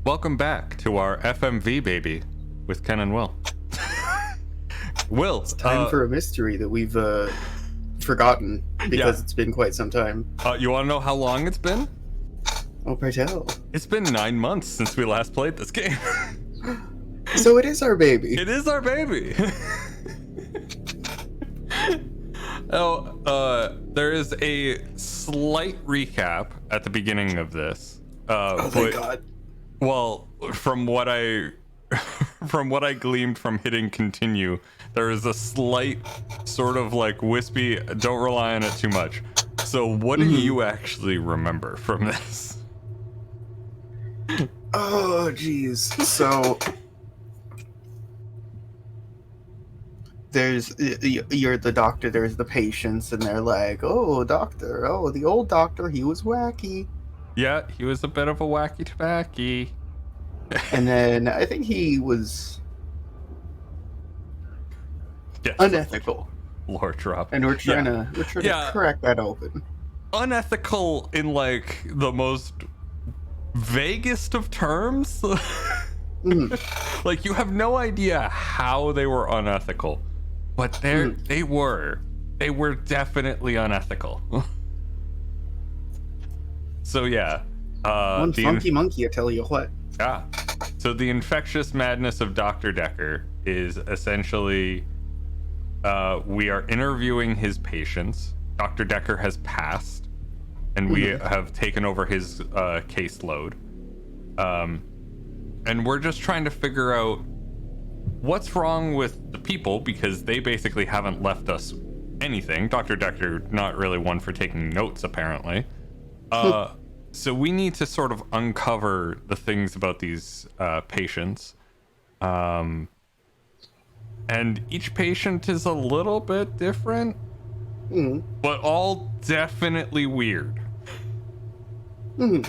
Welcome back to our FMV baby with Ken and Will. Will, It's time for a mystery that we've forgotten because it's been quite some time. You want to know how long it's been? Oh, pray tell. It's been 9 months since we last played this game. So it is our baby. It is our baby. There is a slight recap at the beginning of this. Thank God. Well, from what I gleamed from hitting continue, there is a slight sort of like wispy, don't rely on it too much. So what do you actually remember from this? Oh, geez. So you're the doctor, there's the patients, and they're like, oh, doctor, oh, the old doctor, he was wacky. Yeah, he was a bit of a wacky tobacky. And then I think he was unethical. Lord drop. And we're trying to crack that open. Unethical in like the most vaguest of terms. Like you have no idea how they were unethical, but they were definitely unethical. So yeah, one funky monkey, I tell you what. Yeah. So the infectious madness of Dr. Dekker is essentially we are interviewing his patients. Dr. Dekker has passed, and we have taken over his caseload. And we're just trying to figure out what's wrong with the people, because they basically haven't left us anything. Dr. Dekker, not really one for taking notes, apparently. So we need to sort of uncover the things about these patients. And each patient is a little bit different, but all definitely weird. All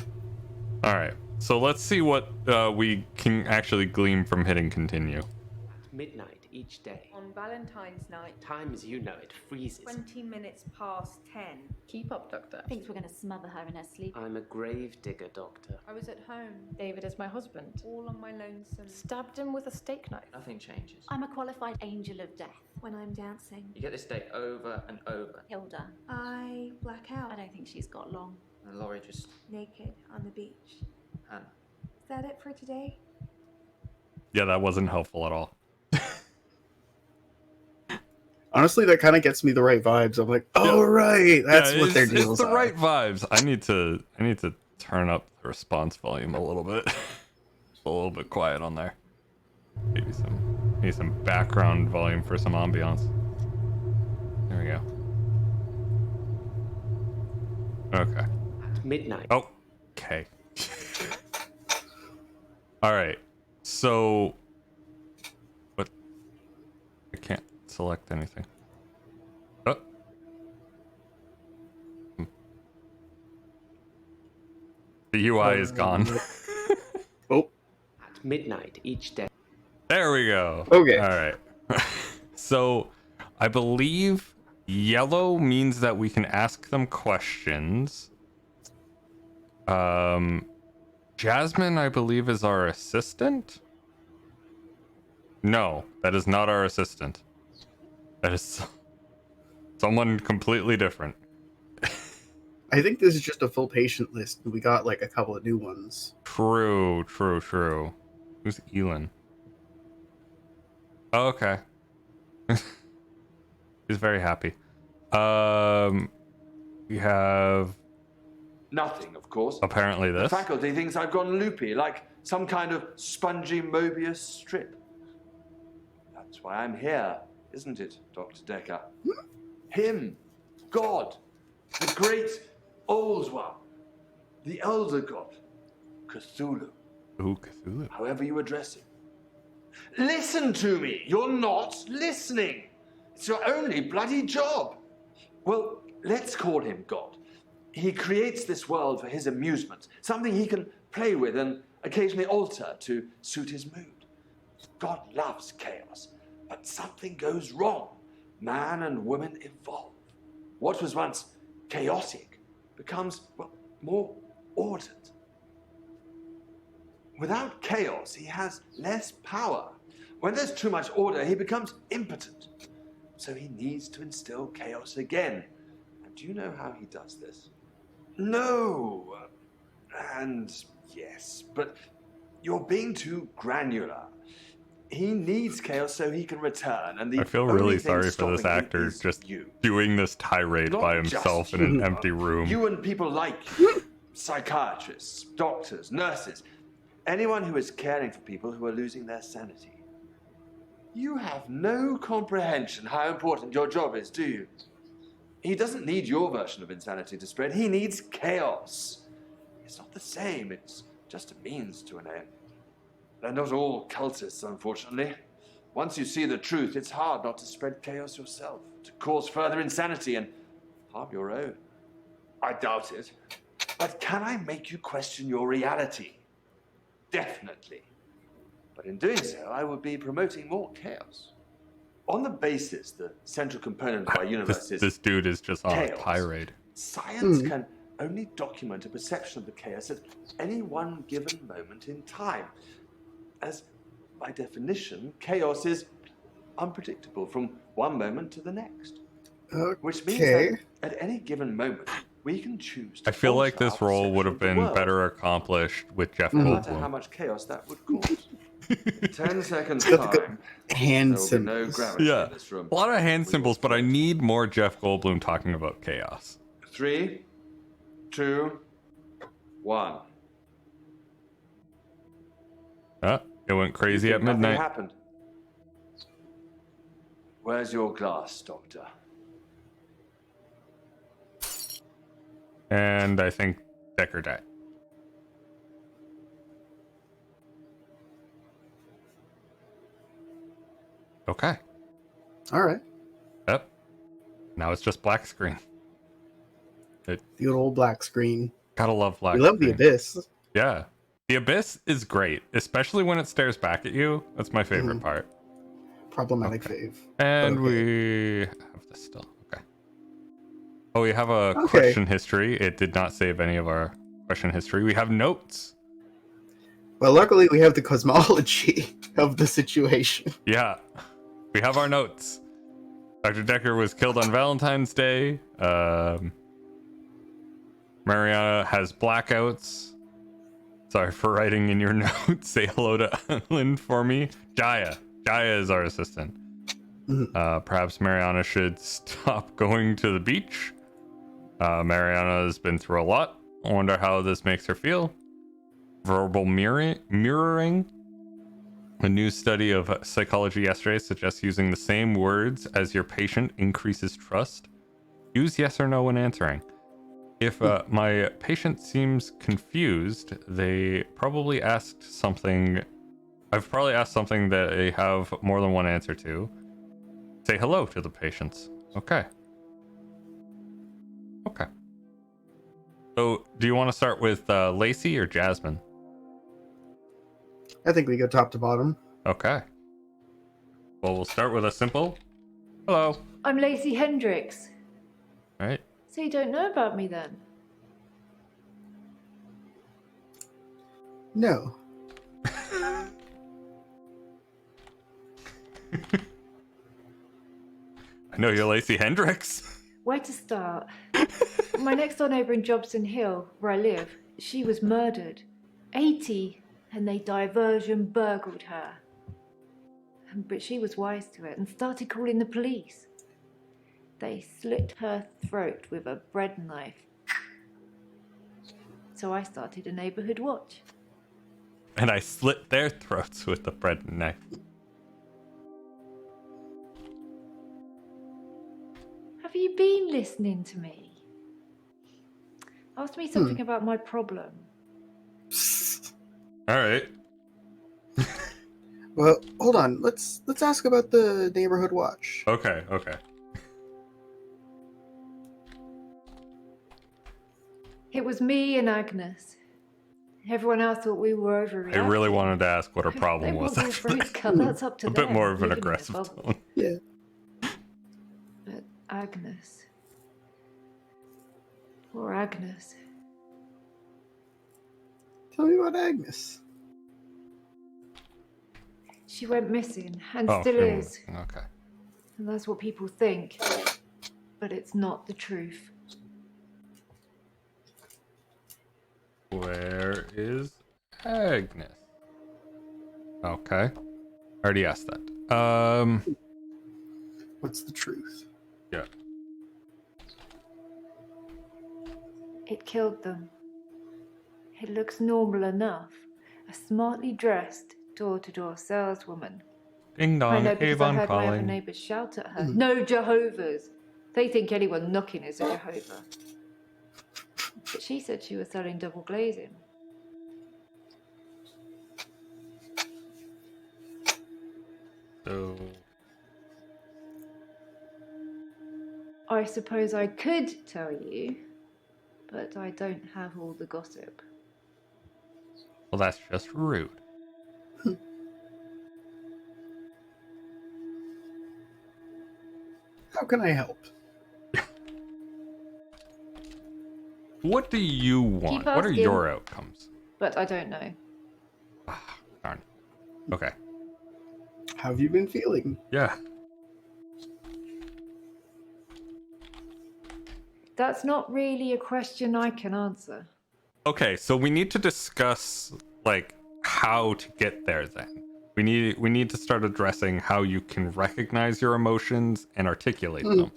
right. So let's see what we can actually glean from hitting continue. At midnight each day. On Valentine's night. Time as you know it freezes. 20 minutes past 10. Keep up, Doctor. Thinks we're going to smother her in her sleep. I'm a grave digger, Doctor. I was at home. David is my husband. All on my lonesome. Stabbed him with a steak knife. Nothing changes. I'm a qualified angel of death. When I'm dancing, You get this day over and over. Hilda. I black out. I don't think she's got long. And Laurie just... Naked on the beach. Hannah. Is that it for today? Yeah, that wasn't helpful at all. Honestly, that kind of gets me the right vibes. I'm like, oh, right, that's what their deals It's the are. right vibes. I need to turn up the response volume a little bit. It's a little bit quiet on there. Maybe some background volume for some ambiance. There we go. Okay. At midnight. Oh, okay. All right. So, what? I can't select anything. Oh. The UI is gone. Oh. At midnight each day. There we go. Okay. All right. So, I believe yellow means that we can ask them questions. Jasmine, I believe, is our assistant. No, that is not our assistant. That is someone completely different. I think this is just a full patient list. We got like a couple of new ones. True. Who's Elin? Oh, okay. He's very happy. We have Nothing, of course. apparently The this. faculty thinks I've gone loopy, like some kind of spongy Mobius strip. That's why I'm here, isn't it, Dr. Dekker? Him, God, the great old one, the elder god, Cthulhu. Ooh, Cthulhu. However you address him. Listen to me! You're not listening! It's your only bloody job! Well, let's call him God. He creates this world for his amusement, something he can play with and occasionally alter to suit his mood. God loves chaos, but something goes wrong. Man and woman evolve. What was once chaotic becomes, well, more ordered. Without chaos, he has less power. When there's too much order, he becomes impotent. So he needs to instill chaos again. And do you know how he does this? No. And yes, but you're being too granular. He needs chaos so he can return, and I feel really sorry for this actor just doing this tirade by himself in an empty room. You and people like you, psychiatrists, doctors, nurses, anyone who is caring for people who are losing their sanity. You have no comprehension how important your job is, do you? He doesn't need your version of insanity to spread. He needs chaos. It's not the same. It's just a means to an end. They're not all cultists, unfortunately. Once you see the truth, it's hard not to spread chaos yourself, to cause further insanity and harm your own. I doubt it. But can I make you question your reality? Definitely. But in doing so, I would be promoting more chaos. On the basis the central component of our universe is this dude is just on chaos. a tirade. Science can only document a perception of the chaos at any one given moment in time. As by definition, chaos is unpredictable from one moment to the next. Which means that at any given moment, we can choose to I feel like alter this our role would have perception of the been world, better accomplished with Jeff no matter how Goldblum. much chaos that would cause. 10 seconds Got the time. hand There will be no symbols. gravity Yeah, in this room. a lot of hand We will symbols, but I float. need more Jeff Goldblum talking about chaos. 3, 2, 1. It went crazy at Nothing midnight. happened. Where's your glass, Doctor? And I think Dekker died. Okay. All right. Yep. Now it's just black screen. The old black screen. Gotta love black We love the screen. abyss. Yeah. The abyss is great, especially when it stares back at you. That's my favorite part. Problematic fave. And Okay. we have this still. Okay. Oh, we have a Okay. question history. It did not save any of our question history. We have notes. Well, luckily we have the cosmology of the situation. Yeah. We have our notes. Dr. Dekker was killed on Valentine's Day. Mariana has blackouts. Sorry for writing in your notes. Say hello to Ellen for me. Jaya. Jaya is our assistant. Perhaps Mariana should stop going to the beach. Mariana has been through a lot. I wonder how this makes her feel. Verbal mirroring. A new study of psychology yesterday suggests using the same words as your patient increases trust. Use yes or no when answering. If my patient seems confused, they probably asked something. I've probably asked something that they have more than one answer to. Say hello to the patients. Okay. Okay. So, do you want to start with Lacey or Jasmine? I think we go top to bottom. Okay. Well, we'll start with a simple hello. I'm Lacey Hendricks. All right. So you don't know about me then? No. I know you're Lacey Hendricks. Where to start? My next door neighbour in Jobson Hill, where I live, she was murdered. 80, and they diversion burgled her. But she was wise to it and started calling the police. They slit her throat with a bread knife. So I started a neighbourhood watch. And I slit their throats with the bread knife. Have you been listening to me? Ask me something about my problem. All right. Well, hold on. Let's ask about the neighborhood watch. Okay. Okay. It was me and Agnes. Everyone else thought we were overreacting. I really wanted to ask what her problem They was. want to Actually. freak out, that's up to A them. bit more of an living in a aggressive bubble. tone. Yeah. But Agnes. Poor Agnes. Tell me about Agnes. She went missing, and Oh, still she is. went- Okay. And that's what people think. But it's not the truth. Where is Agnes? Okay. I already asked that. What's the truth? Yeah. It killed them. It looks normal enough. A smartly dressed door-to-door saleswoman. Ding I dong, know because I Avon heard my other calling. neighbours shout at her. No Jehovah's! They think anyone knocking is a Jehovah. But she said she was selling double glazing. So, I suppose I could tell you, but I don't have all the gossip. well, that's just rude. How can I help? What do you want? What are asking. your outcomes? But I don't know. Darn. Okay. How have you been feeling? Yeah. That's not really a question I can answer. Okay, so we need to discuss like how to get there then. We need to start addressing how you can recognize your emotions and articulate them.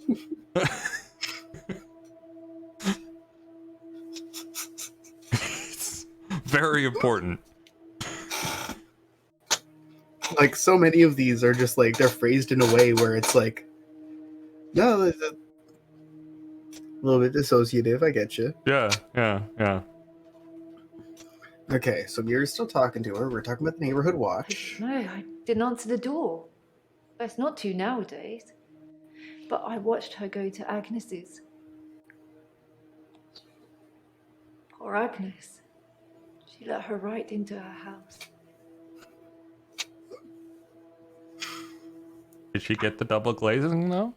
It's very important. Like, so many of these are just like, they're phrased in a way where it's like, no, a little bit dissociative, I get you. Yeah. Okay, so we're still talking to her. We're talking about the neighborhood watch. No, I didn't answer the door. That's not to nowadays. But I watched her go to Agnes's. Poor Agnes. She let her right into her house. Did she get the double glazing though?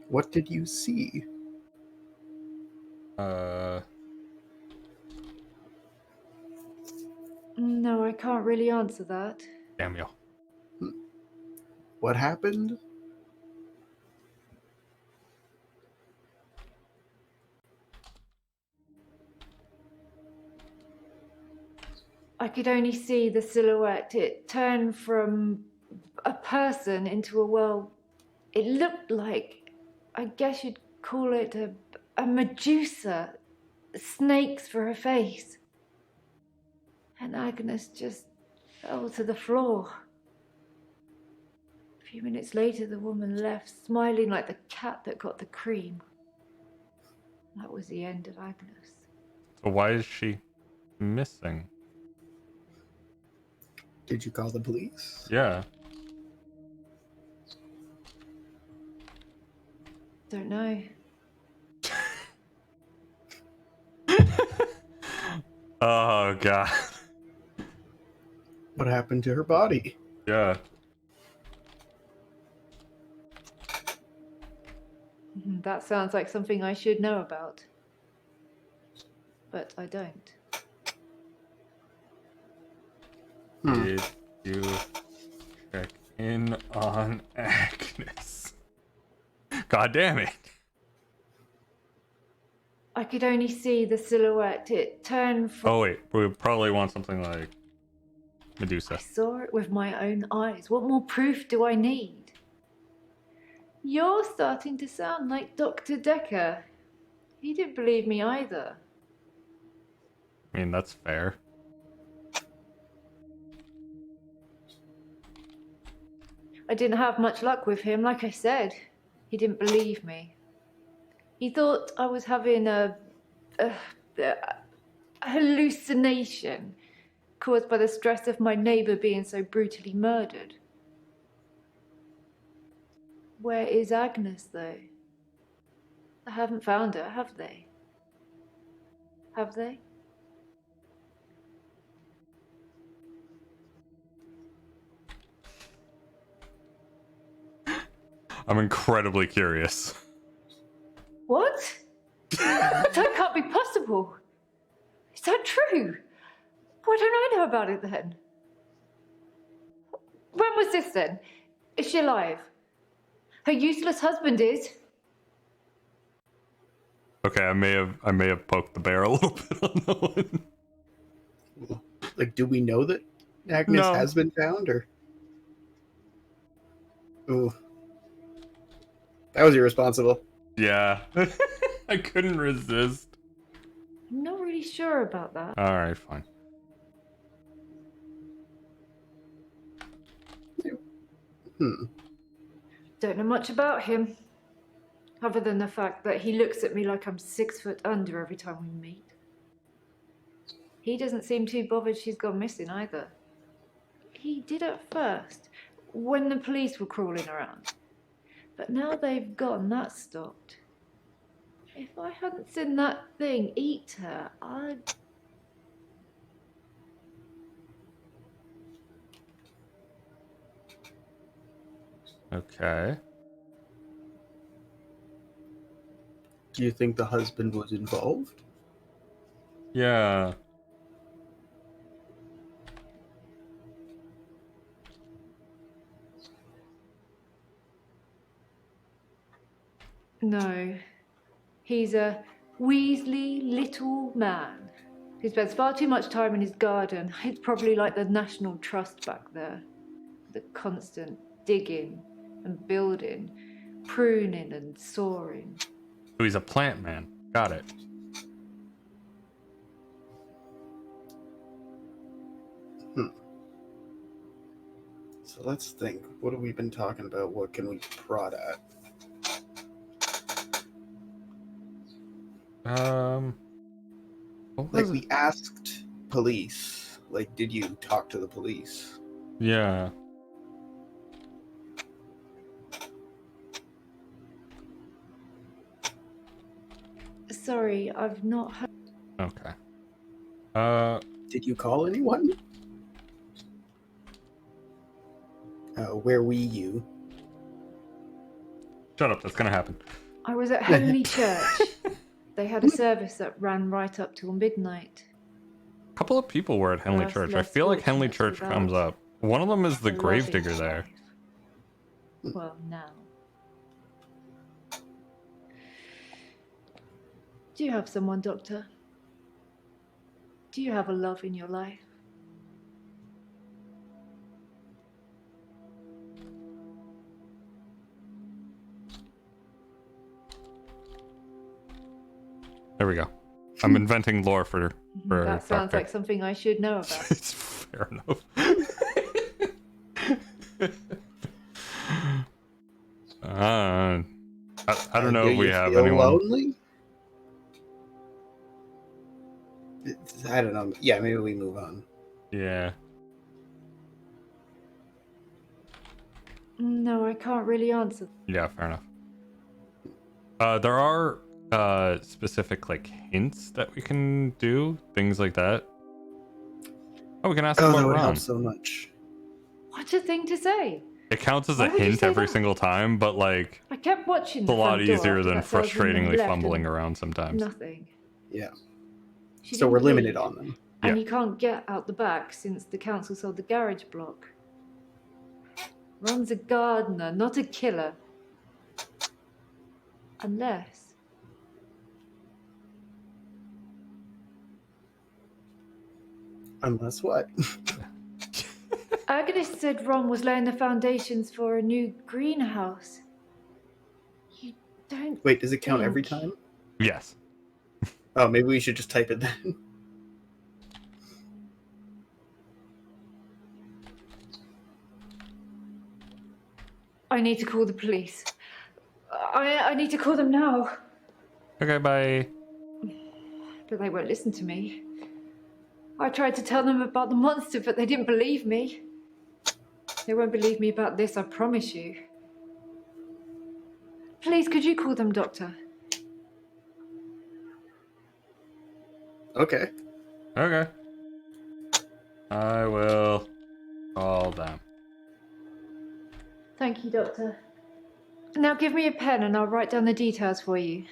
What did you see? No, I can't really answer that. Samuel. What happened? I could only see the silhouette. It turned from a person into a, well, it looked like, I guess you'd call it a Medusa. Snakes for her face. And Agnes just fell to the floor. A few minutes later, the woman left, smiling like the cat that got the cream. That was the end of Agnes. So why is she missing? Did you call the police? Yeah. Don't know. Oh god. What happened to her body? Yeah. That sounds like something I should know about. But I don't. Did you check in on Agnes? God damn it. I could only see the silhouette. It turned from... Oh wait, we probably want something like Medusa. I saw it with my own eyes. What more proof do I need? You're starting to sound like Dr. Dekker. He didn't believe me either. I mean, that's fair. I didn't have much luck with him, like I said. He didn't believe me. He thought I was having a hallucination caused by the stress of my neighbour being so brutally murdered. Where is Agnes, though? I haven't found her, have they? Have they? I'm incredibly curious. What? That can't be possible. Is that true? Why don't I know about it then? When was this then? Is she alive? Her useless husband is. Okay, I may have poked the bear a little bit on that one. Like, do we know that Agnes No. has been found, or? Ooh, that was irresponsible. Yeah. I couldn't resist. I'm not really sure about that. Alright, fine. Don't know much about him, other than the fact that he looks at me like I'm 6 foot under every time we meet. He doesn't seem too bothered she's gone missing either. He did at first, when the police were crawling around. But now they've gone, that stopped. If I hadn't seen that thing eat her, I'd... Okay. Do you think the husband was involved? Yeah. No. He's a weaselly little man who spends far too much time in his garden. It's probably like the National Trust back there. The constant digging and building, pruning and sawing. So he's a plant man. Got it. So let's think. What have we been talking about? What can we prod at? What Like, was we it? asked police. Like, did you talk to the police? Yeah. Sorry, I've not heard. Okay. Did you call anyone? Where were you? Shut up, that's gonna happen. I was at Henley Church. They had a service that ran right up till midnight. A couple of people were at Henley That's Church. I less feel like Henley fortunate Church for comes that. up. One of them is the A gravedigger loving there. life. Well, now. Do you have someone, Doctor? Do you have a love in your life? There we go. I'm inventing lore for That sounds Doctor. like something I should know about. It's fair enough. I don't know Do if we you have feel anyone. lonely? I don't know. Yeah, maybe we move on. Yeah. No, I can't really answer. Yeah, fair enough. There are specific like hints that we can do, things like that. Oh, we can ask Oh, about that would Ron. help so much. What a thing to say! It counts as Why a would you hint say every that? single time, but like I kept watching it's the a lot front door easier after than that saleswoman frustratingly left fumbling and around sometimes. Nothing. Yeah. She So we're didn't limited leave. on them. And Yeah. you can't get out the back since the council sold the garage block. Ron's a gardener, not a killer. Unless... Unless what? Agnes said Ron was laying the foundations for a new greenhouse. You don't... Wait, does it count every think- time? Yes. Oh, maybe we should just type it then. I need to call the police. I need to call them now. Okay, bye. But they won't listen to me. I tried to tell them about the monster, but they didn't believe me. They won't believe me about this, I promise you. Please, could you call them, Doctor? Okay. Okay. I will call them. Thank you, Doctor. Now give me a pen and I'll write down the details for you.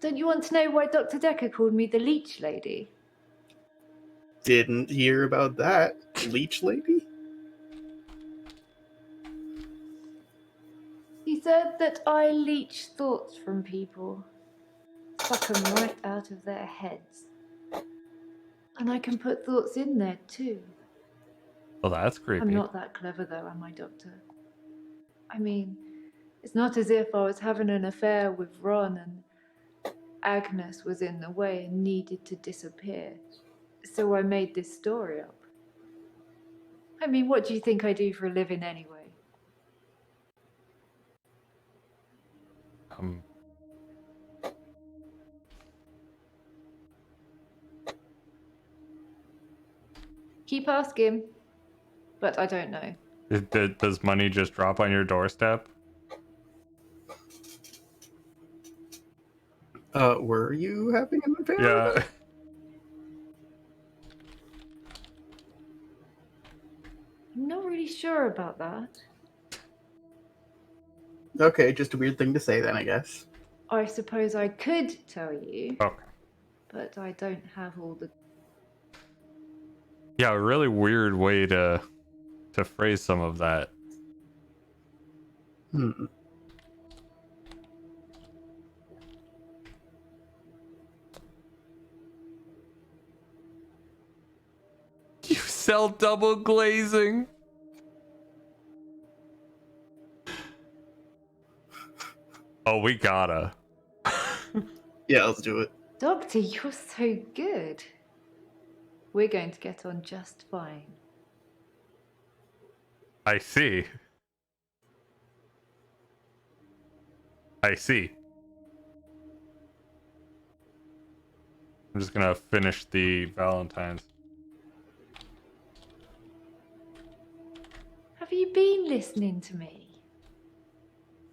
Don't you want to know why Dr. Dekker called me the leech lady? Didn't hear about that. Leech lady? said that I leech thoughts from people, suck them right out of their heads. And I can put thoughts in there too. Well, that's creepy. I'm not that clever though, am I, Doctor? I mean, it's not as if I was having an affair with Ron and Agnes was in the way and needed to disappear. So I made this story up. I mean, what do you think I do for a living anyway? Keep asking, but I don't know. Does money just drop on your doorstep? Were you having an affair? Yeah. I'm not really sure about that. Okay, just a weird thing to say then, I guess. I suppose I could tell you, Okay. but I don't have all the... Yeah, a really weird way to phrase some of that. Hmm. You sell double glazing. Oh, we gotta. Yeah, let's do it. Doctor, you're so good. We're going to get on just fine. I see. I see. I'm just gonna finish the Valentine's. Have you been listening to me?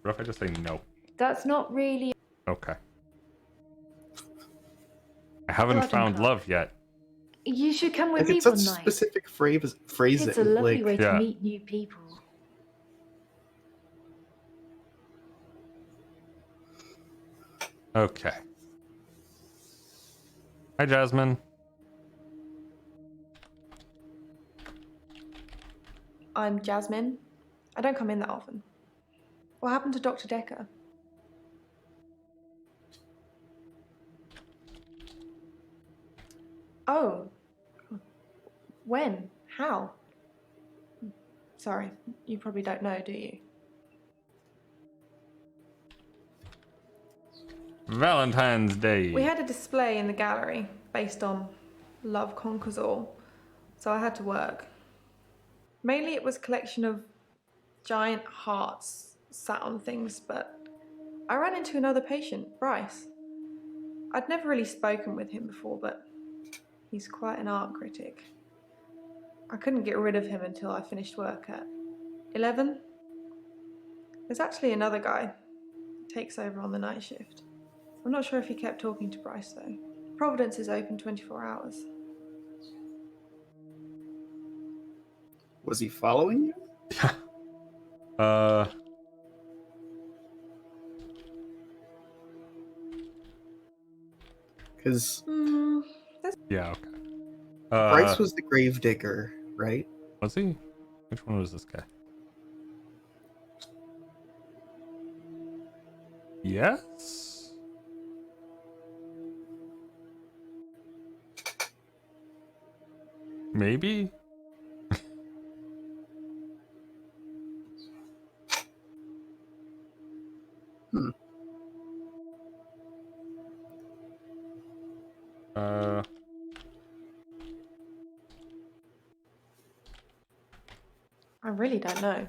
What if I just say no? That's not really... Okay. I haven't Garden found club. love yet. You should come with Like, me it's one such night. specific phrasing. It's a lovely like, way to Yeah. meet new people. Okay. Hi, Jasmine. I'm Jasmine. I don't come in that often. What happened to Dr. Dekker? Oh. When? How? Sorry, you probably don't know, do you? Valentine's Day. We had a display in the gallery based on Love Conquers All, so I had to work. Mainly it was a collection of giant hearts sat on things, but I ran into another patient, Bryce. I'd never really spoken with him before, but he's quite an art critic. I couldn't get rid of him until I finished work at 11. There's actually another guy who takes over on the night shift. I'm not sure if he kept talking to Bryce though. Providence is open 24 hours. was he following you? Because Yeah, okay. Bryce was the grave digger, right? Was he? Which one was this guy? Yes? Maybe? Hmm. I really don't know.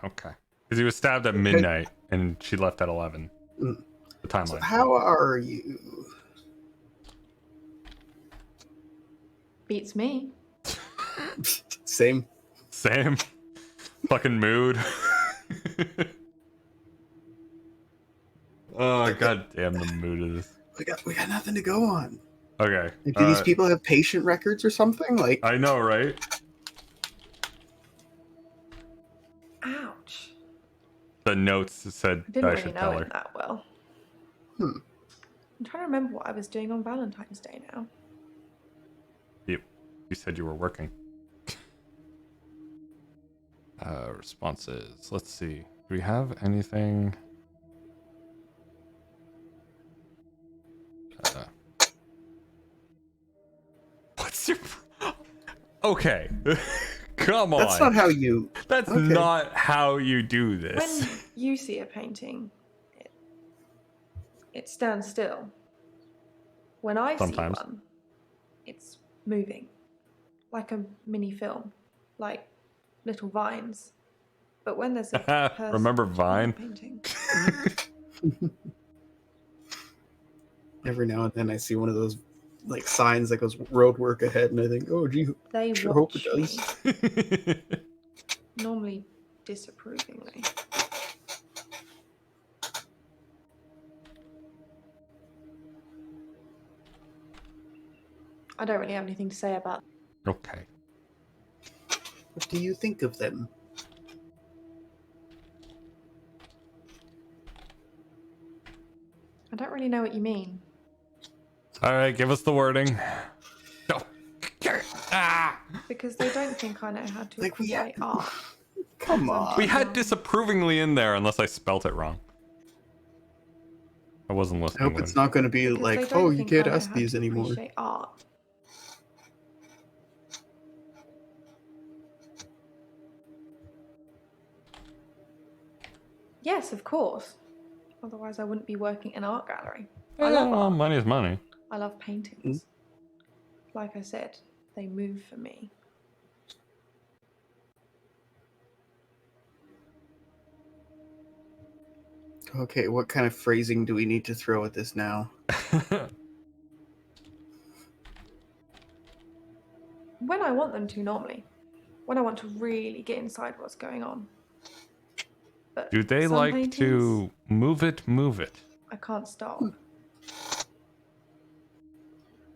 Okay. Because he was stabbed at midnight and she left at 11. Mm. The timeline. So how are you? Beats me. Same. Same. Fucking mood. Oh, god damn the mood of this. We got nothing to go on. Okay. Like, do these people have patient records or something? Like, I know, right? Ouch. The notes said I didn't I really should know tell her. him that well. Hmm. I'm trying to remember what I was doing on Valentine's Day now. You said you were working. Responses. Let's see. Do we have anything? What's your... Okay. Come on. That's not how you. That's Okay. not how you do this. When you see a painting, it stands still. When I Sometimes. see one, it's moving, like a mini film, like little vines. But when there's a person Remember behind the Vine? painting, Every now and then I see one of those like signs that goes road work ahead, and I think, oh gee, they sure hope watch it does. me, normally disapprovingly. I don't really have anything to say about. Okay. What do you think of them? I don't really know what you mean. All right, give us the wording. No. Ah! Because they don't think I know how to Like, we appreciate art. Come on. We had disapprovingly in there, unless I spelt it wrong. I wasn't I listening. hope it's not going to be Because they like, don't oh, you think can't I know ask how these to anymore. appreciate art. Yes, of course. Otherwise, I wouldn't be working in an art gallery. I love well, art. money is money. I love paintings. Like I said, they move for me. Okay, what kind of phrasing do we need to throw at this now? When I want them to, normally. When I want to really get inside what's going on. But Do they some like paintings, to move it? I can't stop.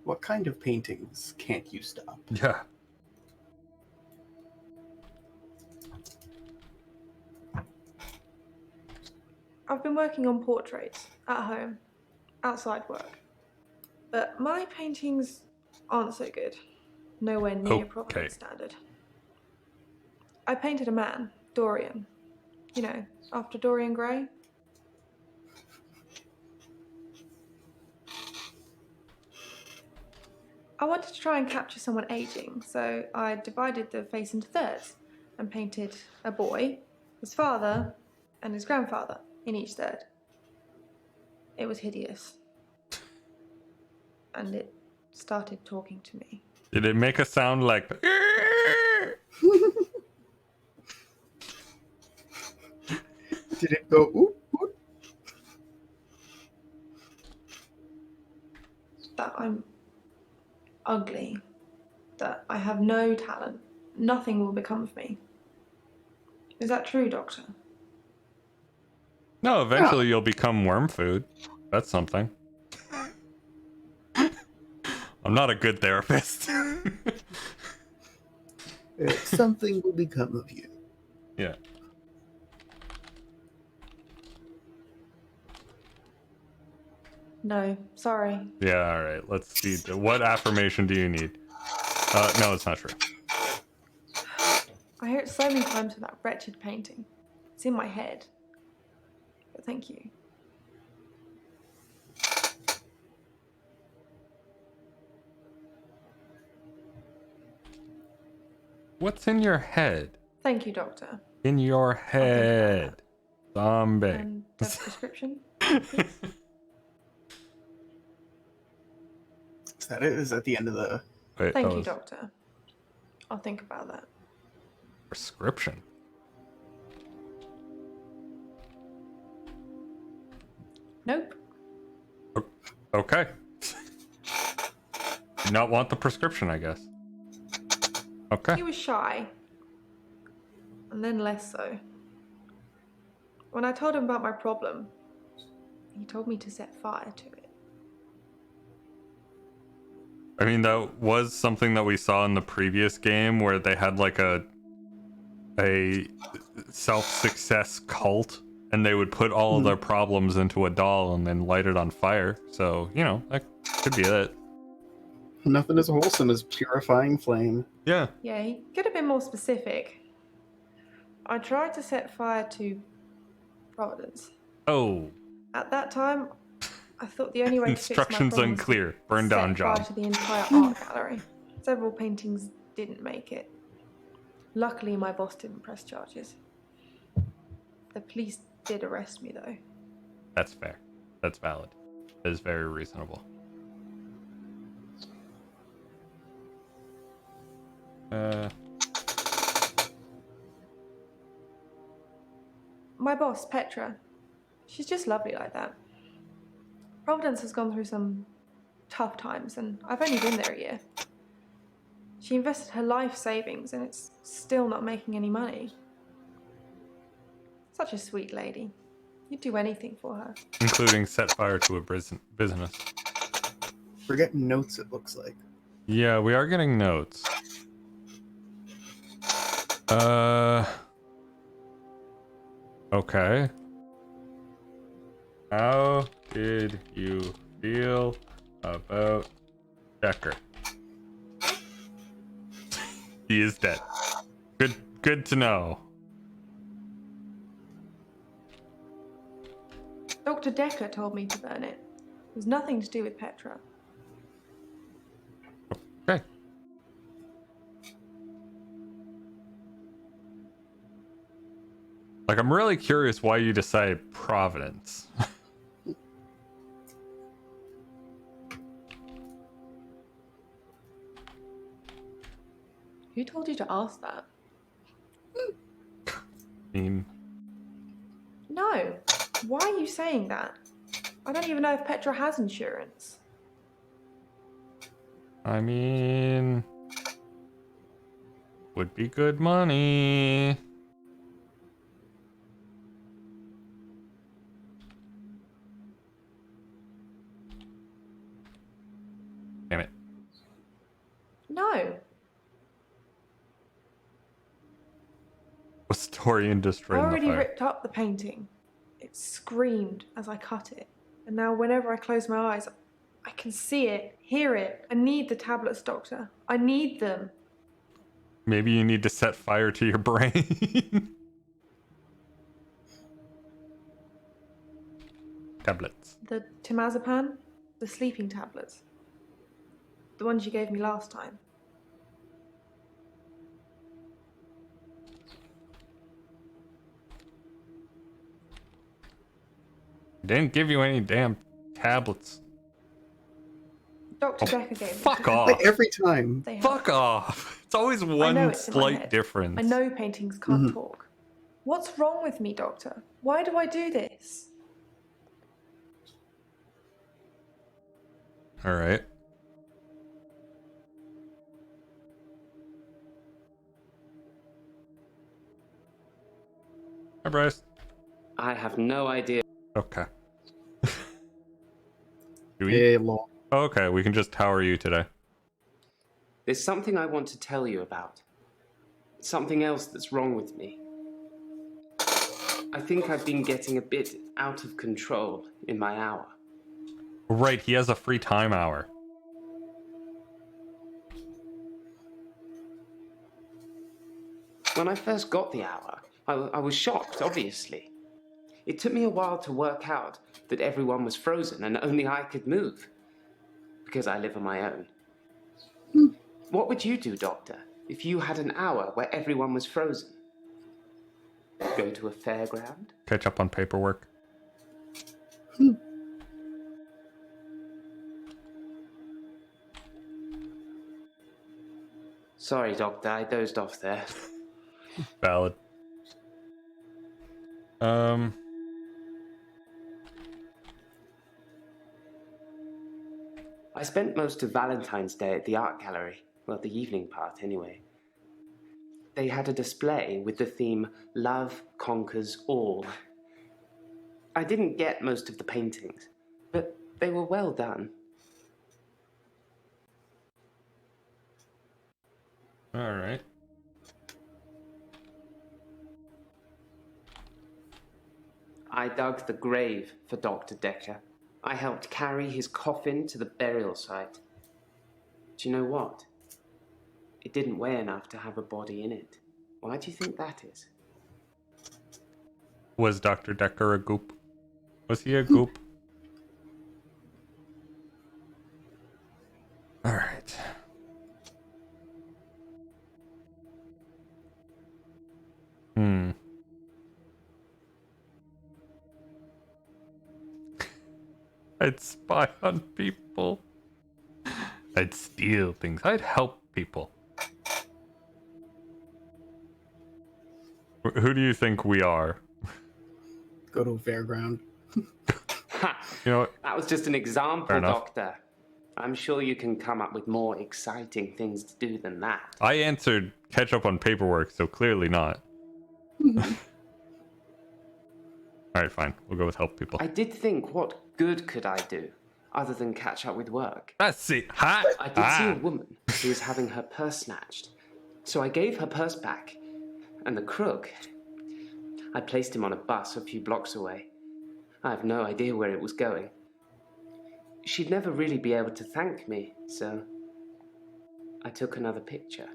What kind of paintings can't you stop? Yeah. I've been working on portraits at home, outside work. But my paintings aren't so good. Nowhere near Providence standard. I painted a man, Dorian. You know, after Dorian Gray. I wanted to try and capture someone aging, so I divided the face into thirds and painted a boy, his father, and his grandfather in each third. It was hideous. And it started talking to me. Did it make a sound like... Did it go, oop, oop? That I'm ugly, that I have no talent, nothing will become of me. Is that true, Doctor? No, eventually you'll become worm food. That's something. I'm not a good therapist. Something will become of you. Yeah. No, sorry. Yeah, all right. Let's see. What affirmation do you need? No, it's not true. I hear it so many times with that wretched painting. It's in my head. But thank you. What's in your head? Thank you, Doctor. In your head. Zombie. And the prescription? Is that it? Is that the end of the... Wait, Thank that you, was Doctor. I'll think about that. prescription. Nope. Okay. Do not want the prescription, I guess. Okay. He was shy. And then less so. When I told him about my problem, he told me to set fire to it. I mean, that was something that we saw in the previous game where they had like a self-success cult and they would put all of their problems into a doll and then light it on fire. So, you know, that could be it. Nothing as wholesome as purifying flame. Yeah. Yeah, he could have been more specific. I tried to set fire to Providence. Oh, At that time, I thought the only way to fix my instructions problem was unclear. to Burn down set fire job. to the entire art gallery. Several paintings didn't make it. Luckily, my boss didn't press charges. The police did arrest me, though. That's fair. That's valid. That is very reasonable. My boss, Petra, she's just lovely like that. Providence has gone through some tough times, and I've only been there a year. She invested her life savings, and it's still not making any money. Such a sweet lady. You'd do anything for her. Including set fire to a business. We're getting notes, it looks like. Yeah, we are getting notes. Okay. How did you feel about Dekker? He is dead. Good to know. Dr. Dekker told me to burn it. It was nothing to do with Petra. Okay. Like, I'm really curious why you decided Providence. Who told you to ask that? I mean, No. Why are you saying that? I don't even know if Petra has insurance. Would be good money. Damn it. No. Was Torian I destroyed in the already fire? ripped up the painting. It screamed as I cut it. And now whenever I close my eyes, I can see it, hear it. I need the tablets, Doctor. I need them. Maybe you need to set fire to your brain. Tablets. The temazepam, the sleeping tablets. The ones you gave me last time. Didn't give you any damn tablets. Dr. Dekker gave me Fuck them. off. Like every time. They help. Fuck off. It's always I know one it's in my slight head. difference. I know paintings can't talk. What's wrong with me, Doctor? Why do I do this? All right. Hi, Bryce. I have no idea. Okay. Do we? Yeah, long. Okay, we can just tower you today. There's something I want to tell you about. Something else that's wrong with me. I think I've been getting a bit out of control in my hour. Right, he has a free time hour. When I first got the hour, I was shocked, obviously. It took me a while to work out that everyone was frozen and only I could move. Because I live on my own. What would you do, Doctor, if you had an hour where everyone was frozen? Go to a fairground? Catch up on paperwork. Sorry, Doctor, I dozed off there. Valid. I spent most of Valentine's Day at the art gallery. Well, the evening part, anyway. They had a display with the theme Love Conquers All. I didn't get most of the paintings, but they were well done. All right. I dug the grave for Dr. Dekker. I helped carry his coffin to the burial site. Do you know what? It didn't weigh enough to have a body in it. Why do you think that is? Was Dr. Dekker a goop? Was he a goop? Alright. I'd spy on people. I'd steal things. I'd help people. Who do you think we are? Go to a fairground. Ha! You know what? That was just an example, Fair enough. Doctor. I'm sure you can come up with more exciting things to do than that. I answered catch up on paperwork, so clearly not. Alright, fine. We'll go with help people. I did think, what good could I do other than catch up with work? That's it. Ha! I did see a woman who was having her purse snatched. So I gave her purse back. And the crook, I placed him on a bus a few blocks away. I have no idea where it was going. She'd never really be able to thank me, so I took another picture.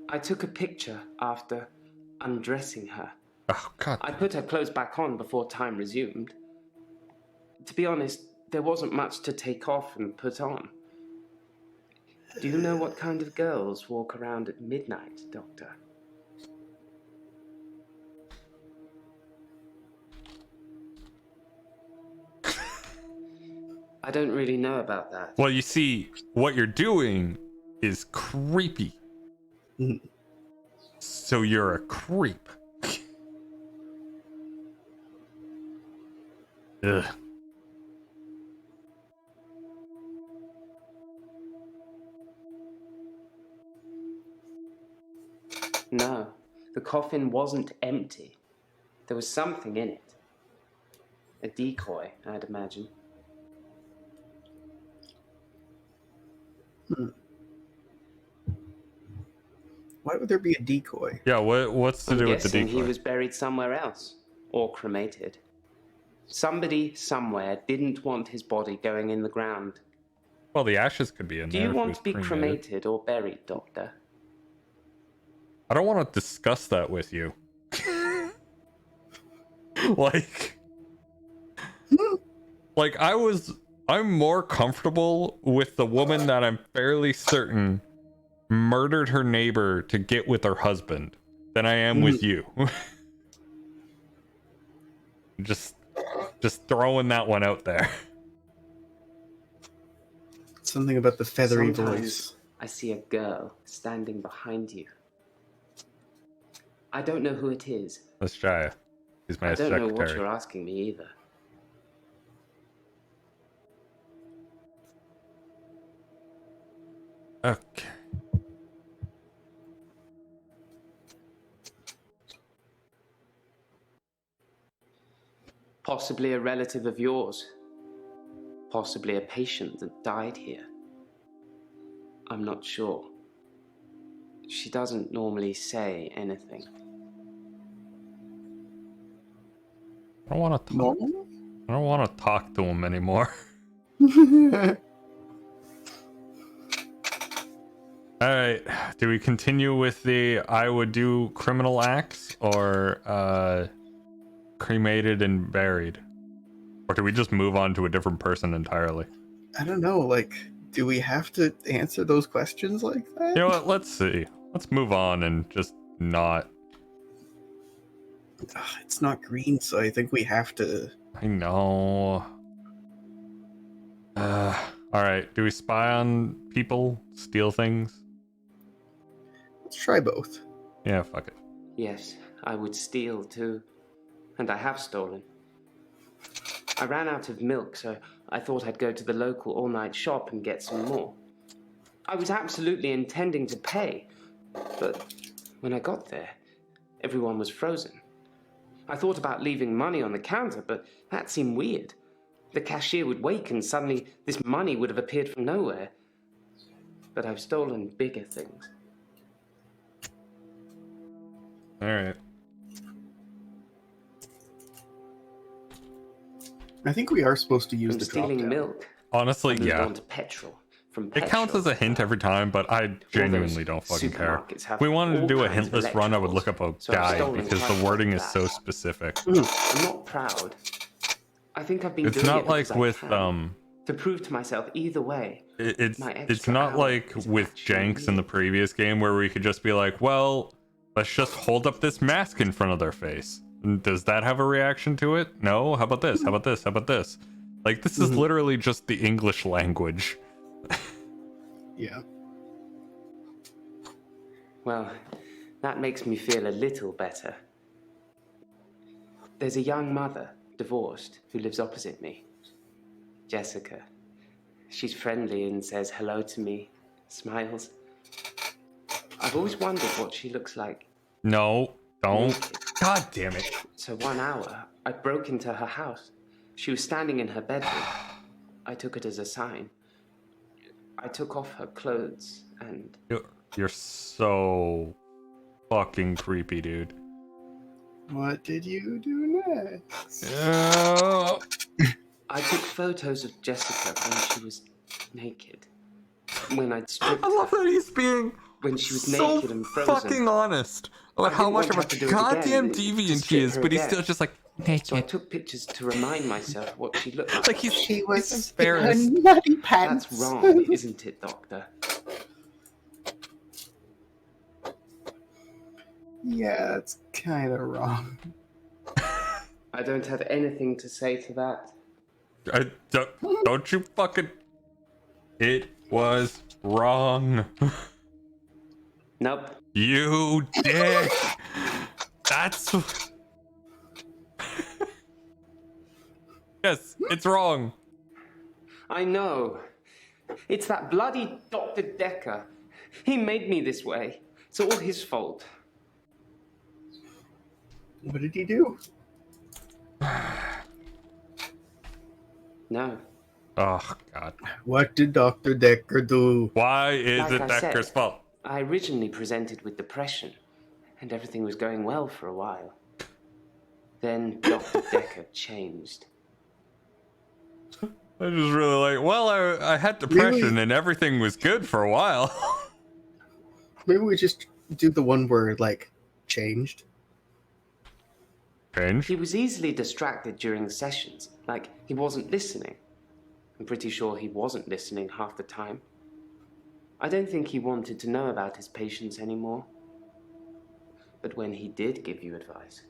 I took a picture after undressing her. Oh, God. I put her clothes back on before time resumed. To be honest, there wasn't much to take off and put on. Do you know what kind of girls walk around at midnight, Doctor? I don't really know about that. Well, you see, what you're doing is creepy. So you're a creep. Ugh. No, the coffin wasn't empty. There was something in it. A decoy, I'd imagine. Why would there be a decoy? Yeah, what's to I'm do with the guessing decoy? he was buried somewhere else, or cremated. Somebody somewhere didn't want his body going in the ground. Well, the ashes could be in Do there. you if it want was to be cremated or buried, Doctor? I don't want to discuss that with you. like I'm more comfortable with the woman that I'm fairly certain murdered her neighbor to get with her husband than I am with you. just throwing that one out there. Something about the feathery Sometimes voice. I see a girl standing behind you. I don't know who it is. Let's try it. He's my I don't know what secretary. you're asking me either. Okay. Possibly a relative of yours. Possibly a patient that died here. I'm not sure. She doesn't normally say anything. I don't want to talk. Normal? I don't want to talk to him anymore. All right. Do we continue with the I would do criminal acts or cremated and buried? Or do we just move on to a different person entirely? I don't know, like, do we have to answer those questions like that? You know what? Let's see. Let's move on and just not. Ugh, it's not green, so I think we have to. I know. All right. Do we spy on people? Steal things? Let's try both. Yeah, fuck it. Yes, I would steal too. And I have stolen. I ran out of milk, so I thought I'd go to the local all-night shop and get some more. I was absolutely intending to pay, but when I got there, everyone was frozen. I thought about leaving money on the counter, but that seemed weird. The cashier would wake and suddenly this money would have appeared from nowhere. But I've stolen bigger things. All right. I think we are supposed to use From the stealing drop-down. milk, Honestly, I moved yeah. on to petrol. from It counts as a hint every time, but I genuinely don't fucking care. supermarkets have If we wanted to all do a kinds of hintless run, I would look up a so I've guide stolen because quite a the lot wording of is so that. specific. I'm not proud. I think I've been It's doing not it because like I with can, to prove to myself either way. it's my it's extra not hour like is with actually Jenks in the previous game where we could just be like, well, let's just hold up this mask in front of their face. Does that have a reaction to it? No. How about this? How about this? How about this? Like, this is literally just the English language. Yeah. Well, that makes me feel a little better. There's a young mother, divorced, who lives opposite me. Jessica. She's friendly and says hello to me, smiles. I've always wondered what she looks like. No, don't. Naked. God damn it. So 1 hour, I broke into her house. She was standing in her bedroom. I took it as a sign. I took off her clothes and... You're so fucking creepy, dude. What did you do next? I took photos of Jessica when she was naked. When I'd stripped I love her. that he's being When she was so naked and frozen. fucking honest about I how didn't much want of to have to do a it again, goddamn to deviant she strip is, her but he's again. still just like So I naked. took pictures to remind myself what she looked like. Like he's She was he's in her embarrassed. nutty pants. That's wrong, isn't it, Doctor? Yeah, that's kind of wrong. I don't have anything to say to that. Don't you fucking... It was wrong. Nope. You dick. That's... Yes, it's wrong. I know. It's that bloody Dr. Dekker. He made me this way. It's all his fault. What did he do? No. Oh, God. What did Dr. Dekker do? Why is Like it I Dekker's said, fault? I originally presented with depression, and everything was going well for a while. Then Dr. Dekker changed. I just really like, well, I had depression Really? and everything was good for a while. Maybe we just do the one word, like, changed. Change? He was easily distracted during sessions, like he wasn't listening. I'm pretty sure he wasn't listening half the time. I don't think he wanted to know about his patients anymore. But when he did give you advice,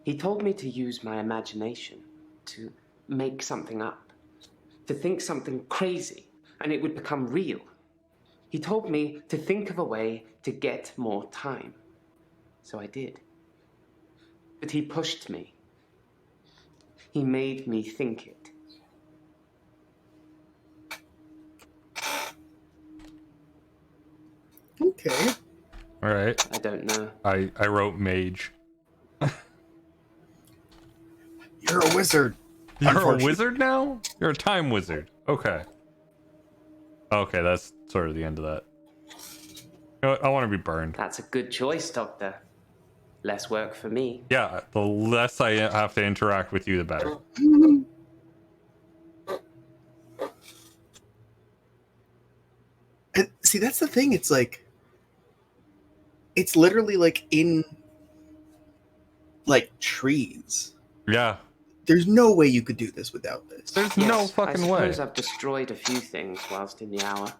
he told me to use my imagination, to make something up, to think something crazy, and it would become real. He told me to think of a way to get more time. So I did. But he pushed me. He made me think it. Okay. All right. I don't know. I wrote mage. You're a wizard. You're a Unfortunately. wizard now? You're a time wizard. Okay. Okay, that's sort of the end of that. You know what? I want to be burned. That's a good choice, Doctor. Less work for me. Yeah, the less I have to interact with you, the better. And see, that's the thing. It's like, it's literally like in, like, trees. Yeah. There's no way you could do this without this. There's no fucking I way. suppose I've destroyed a few things whilst in the hour.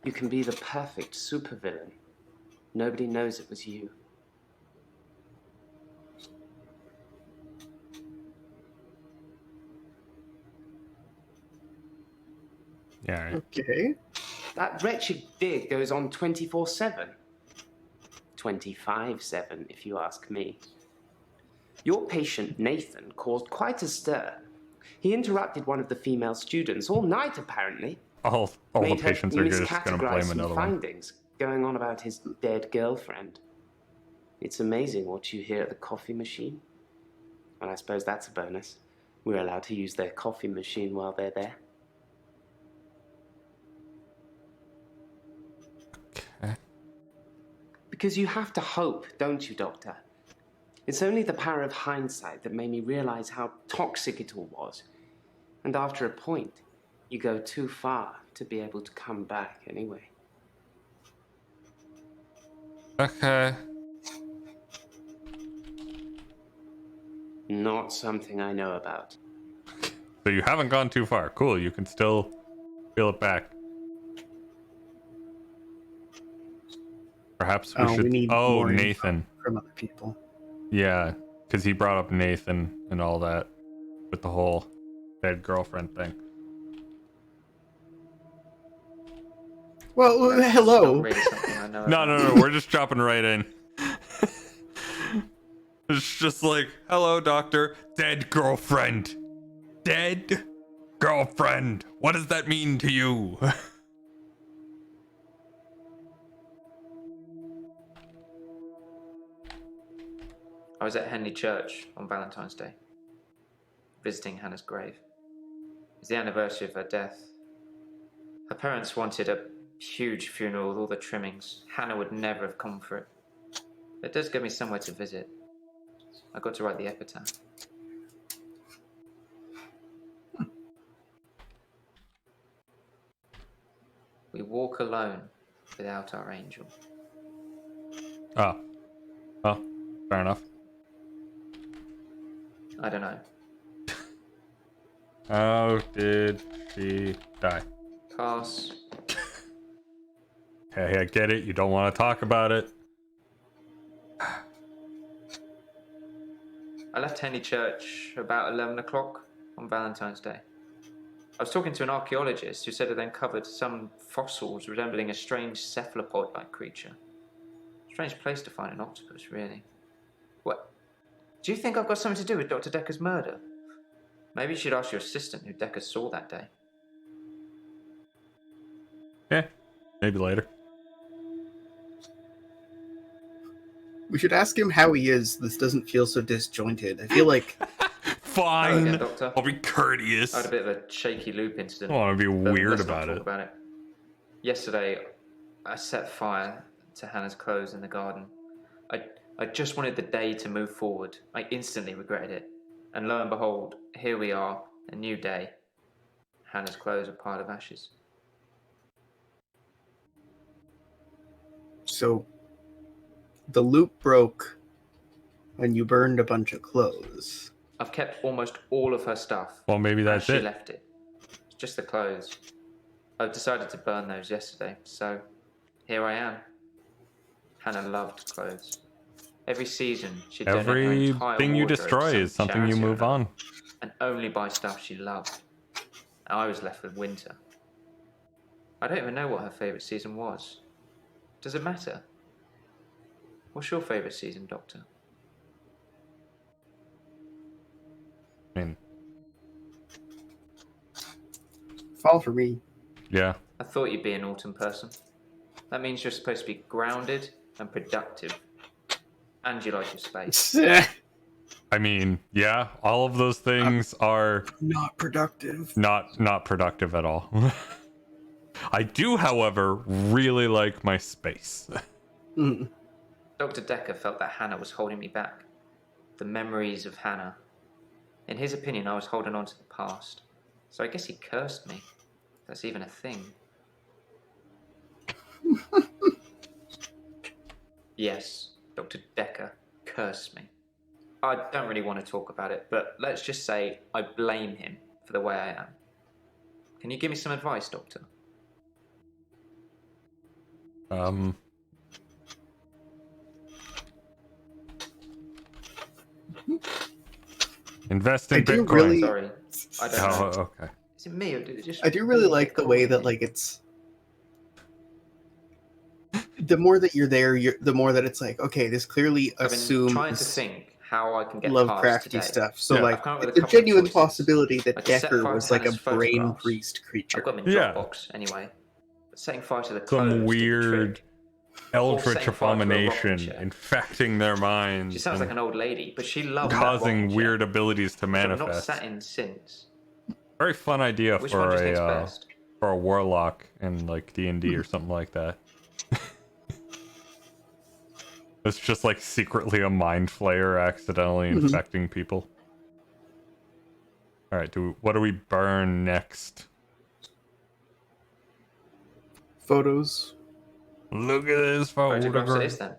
You can be the perfect supervillain. Nobody knows it was you. Yeah. Right. Okay. That wretched dig goes on 24/7. 25/7, if you ask me. Your patient, Nathan, caused quite a stir. He interrupted one of the female students all night, apparently. All the Made her patients are just going to miscategorize blame some another one. findings, going on about his dead girlfriend. It's amazing what you hear at the coffee machine. Well, I suppose that's a bonus. We're allowed to use their coffee machine while they're there. Okay. Because you have to hope, don't you, Doctor? It's only the power of hindsight that made me realize how toxic it all was. And after a point, you go too far to be able to come back anyway. Okay. Not something I know about. So you haven't gone too far. Cool. You can still feel it back. Perhaps we should. We need Oh, more info Nathan. from other people. Yeah, because he brought up Nathan and all that with the whole dead girlfriend thing. Well, That's hello. not really something I know No, about. no, no. We're just dropping right in. It's just like, hello, doctor. Dead girlfriend. Dead girlfriend. What does that mean to you? I was at Henley Church on Valentine's Day, visiting Hannah's grave. It was the anniversary of her death. Her parents wanted a huge funeral with all the trimmings. Hannah would never have come for it. It does give me somewhere to visit. I got to write the epitaph. We walk alone without our angel. Oh. Well, fair enough. I don't know. How did she die? Pass. Okay, I get it. You don't want to talk about it. I left Henley Church about 11 o'clock on Valentine's Day. I was talking to an archaeologist who said it uncovered some fossils resembling a strange cephalopod-like creature. Strange place to find an octopus, really. What? Do you think I've got something to do with Dr. Dekker's murder? Maybe you should ask your assistant who Dekker saw that day. Yeah, maybe later. We should ask him how he is. This doesn't feel so disjointed. I feel like Fine. Hello again, Doctor. I'll be courteous. I had a bit of a shaky loop incident. I want to be but weird let's not about talk it. about it. Yesterday, I set fire to Hannah's clothes in the garden. I just wanted the day to move forward. I instantly regretted it. And lo and behold, here we are, a new day. Hannah's clothes are a pile of ashes. so. The loop broke, and you burned a bunch of clothes. I've kept almost all of her stuff. Well, maybe that's She it. left it. It's just the clothes. I've decided to burn those yesterday, so here I am. Hannah loved clothes. Every season, she'd donate her entire Everything you wardrobe to destroy some is something you charity move or on. another, and only buy stuff she loved. I was left with winter. I don't even know what her favourite season was. Does it matter? What's your favourite season, Doctor? I mean, Fall for me. yeah. I thought you'd be an autumn person. That means you're supposed to be grounded and productive. And you like your space. I mean, yeah, all of those things are Not productive. not productive at all. I do, however, really like my space. Mm. Dr. Dekker felt that Hannah was holding me back. The memories of Hannah. In his opinion, I was holding on to the past. So I guess he cursed me. If that's even a thing. Yes, Dr. Dekker cursed me. I don't really want to talk about it, but let's just say I blame him for the way I am. Can you give me some advice, Doctor? Invest in I do Bitcoin. really- Sorry, I don't know. Oh, okay. Is it me or did it just... I do really like the way that, like, it's. The more that you're there, the more that it's like, okay, this clearly I've been trying to assumes think how I can get past Lovecrafty today. stuff. So, Yeah. like, I've come up with a it's a couple of genuine choices. possibility that I could set Dekker fire was to like a Hannah's brain photographs. priest creature. I've got them in Yeah. Dropbox anyway. But setting fire to the clothes Some did the weird trick. eldritch setting fire to a abomination rocking chair. infecting their minds She sounds and like an old lady, but she loved that causing rocking chair, weird abilities to which I've not manifest. sat in since. Very fun idea Which one for do you think's a best? for a warlock in like D&D or something like that. It's just like secretly a mind flayer accidentally infecting people. All right, what do we burn next? Photos. Look at this Photographs it photograph. is then.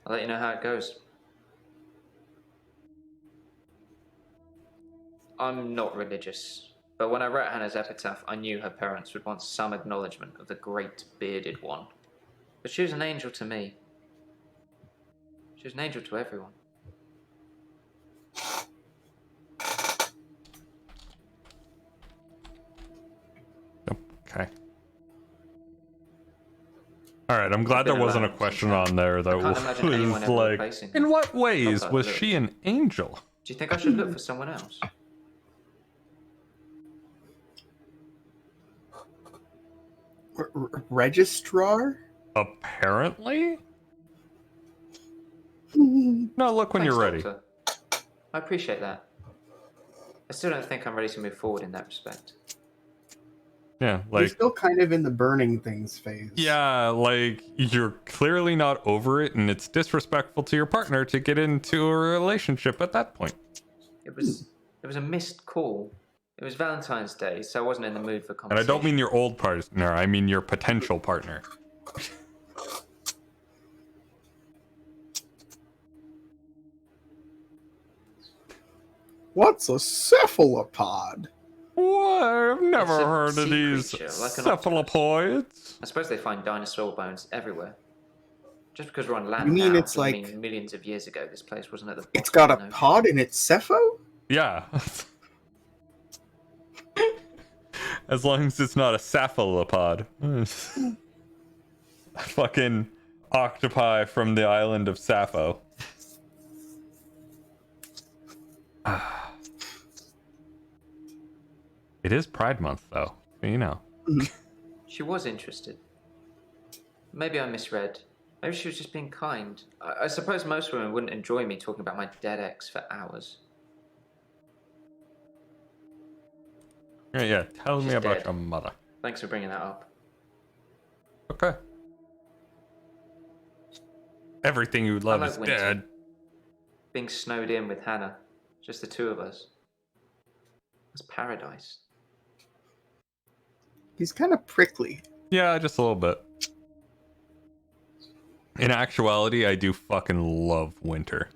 I'll let you know how it goes. I'm not religious, but when I wrote Hannah's epitaph, I knew her parents would want some acknowledgement of the great bearded one. But she was an angel to me. She was an angel to everyone. Okay. All right, I'm glad there wasn't a question on there that I can't imagine anyone was ever like, replacing her. in what ways Not was that she an angel? Do you think I should look for someone else? Registrar? Apparently? No, look when Thanks, you're ready. Doctor. I appreciate that. I still don't think I'm ready to move forward in that respect. Yeah, You're like, still kind of in the burning things phase. yeah, like, you're clearly not over it, and it's disrespectful to your partner to get into a relationship at that point. It was a missed call. It was Valentine's Day, so I wasn't in the mood for And I conversation. don't mean your old partner, I mean your potential partner. What's a cephalopod? What? I've never It's a heard of sea these creature, like an cephalopods. I suppose they find dinosaur bones everywhere. Just because we're on land You mean now it's doesn't like- mean millions of years ago this place wasn't at the bottom It's got a of the ocean. pod in its cepho? Yeah. As long as it's not a cephalopod. Fucking octopi from the island of Sappho. It is Pride Month, though. You know. She was interested. Maybe I misread. Maybe she was just being kind. I suppose most women wouldn't enjoy me talking about my dead ex for hours. Yeah, tell me She's about dead. your mother. Thanks for bringing that up. Okay. Everything you love I is like winter. dead. Being snowed in with Hannah. Just the two of us. It's paradise. He's kind of prickly. Yeah, just a little bit. In actuality, I do fucking love winter.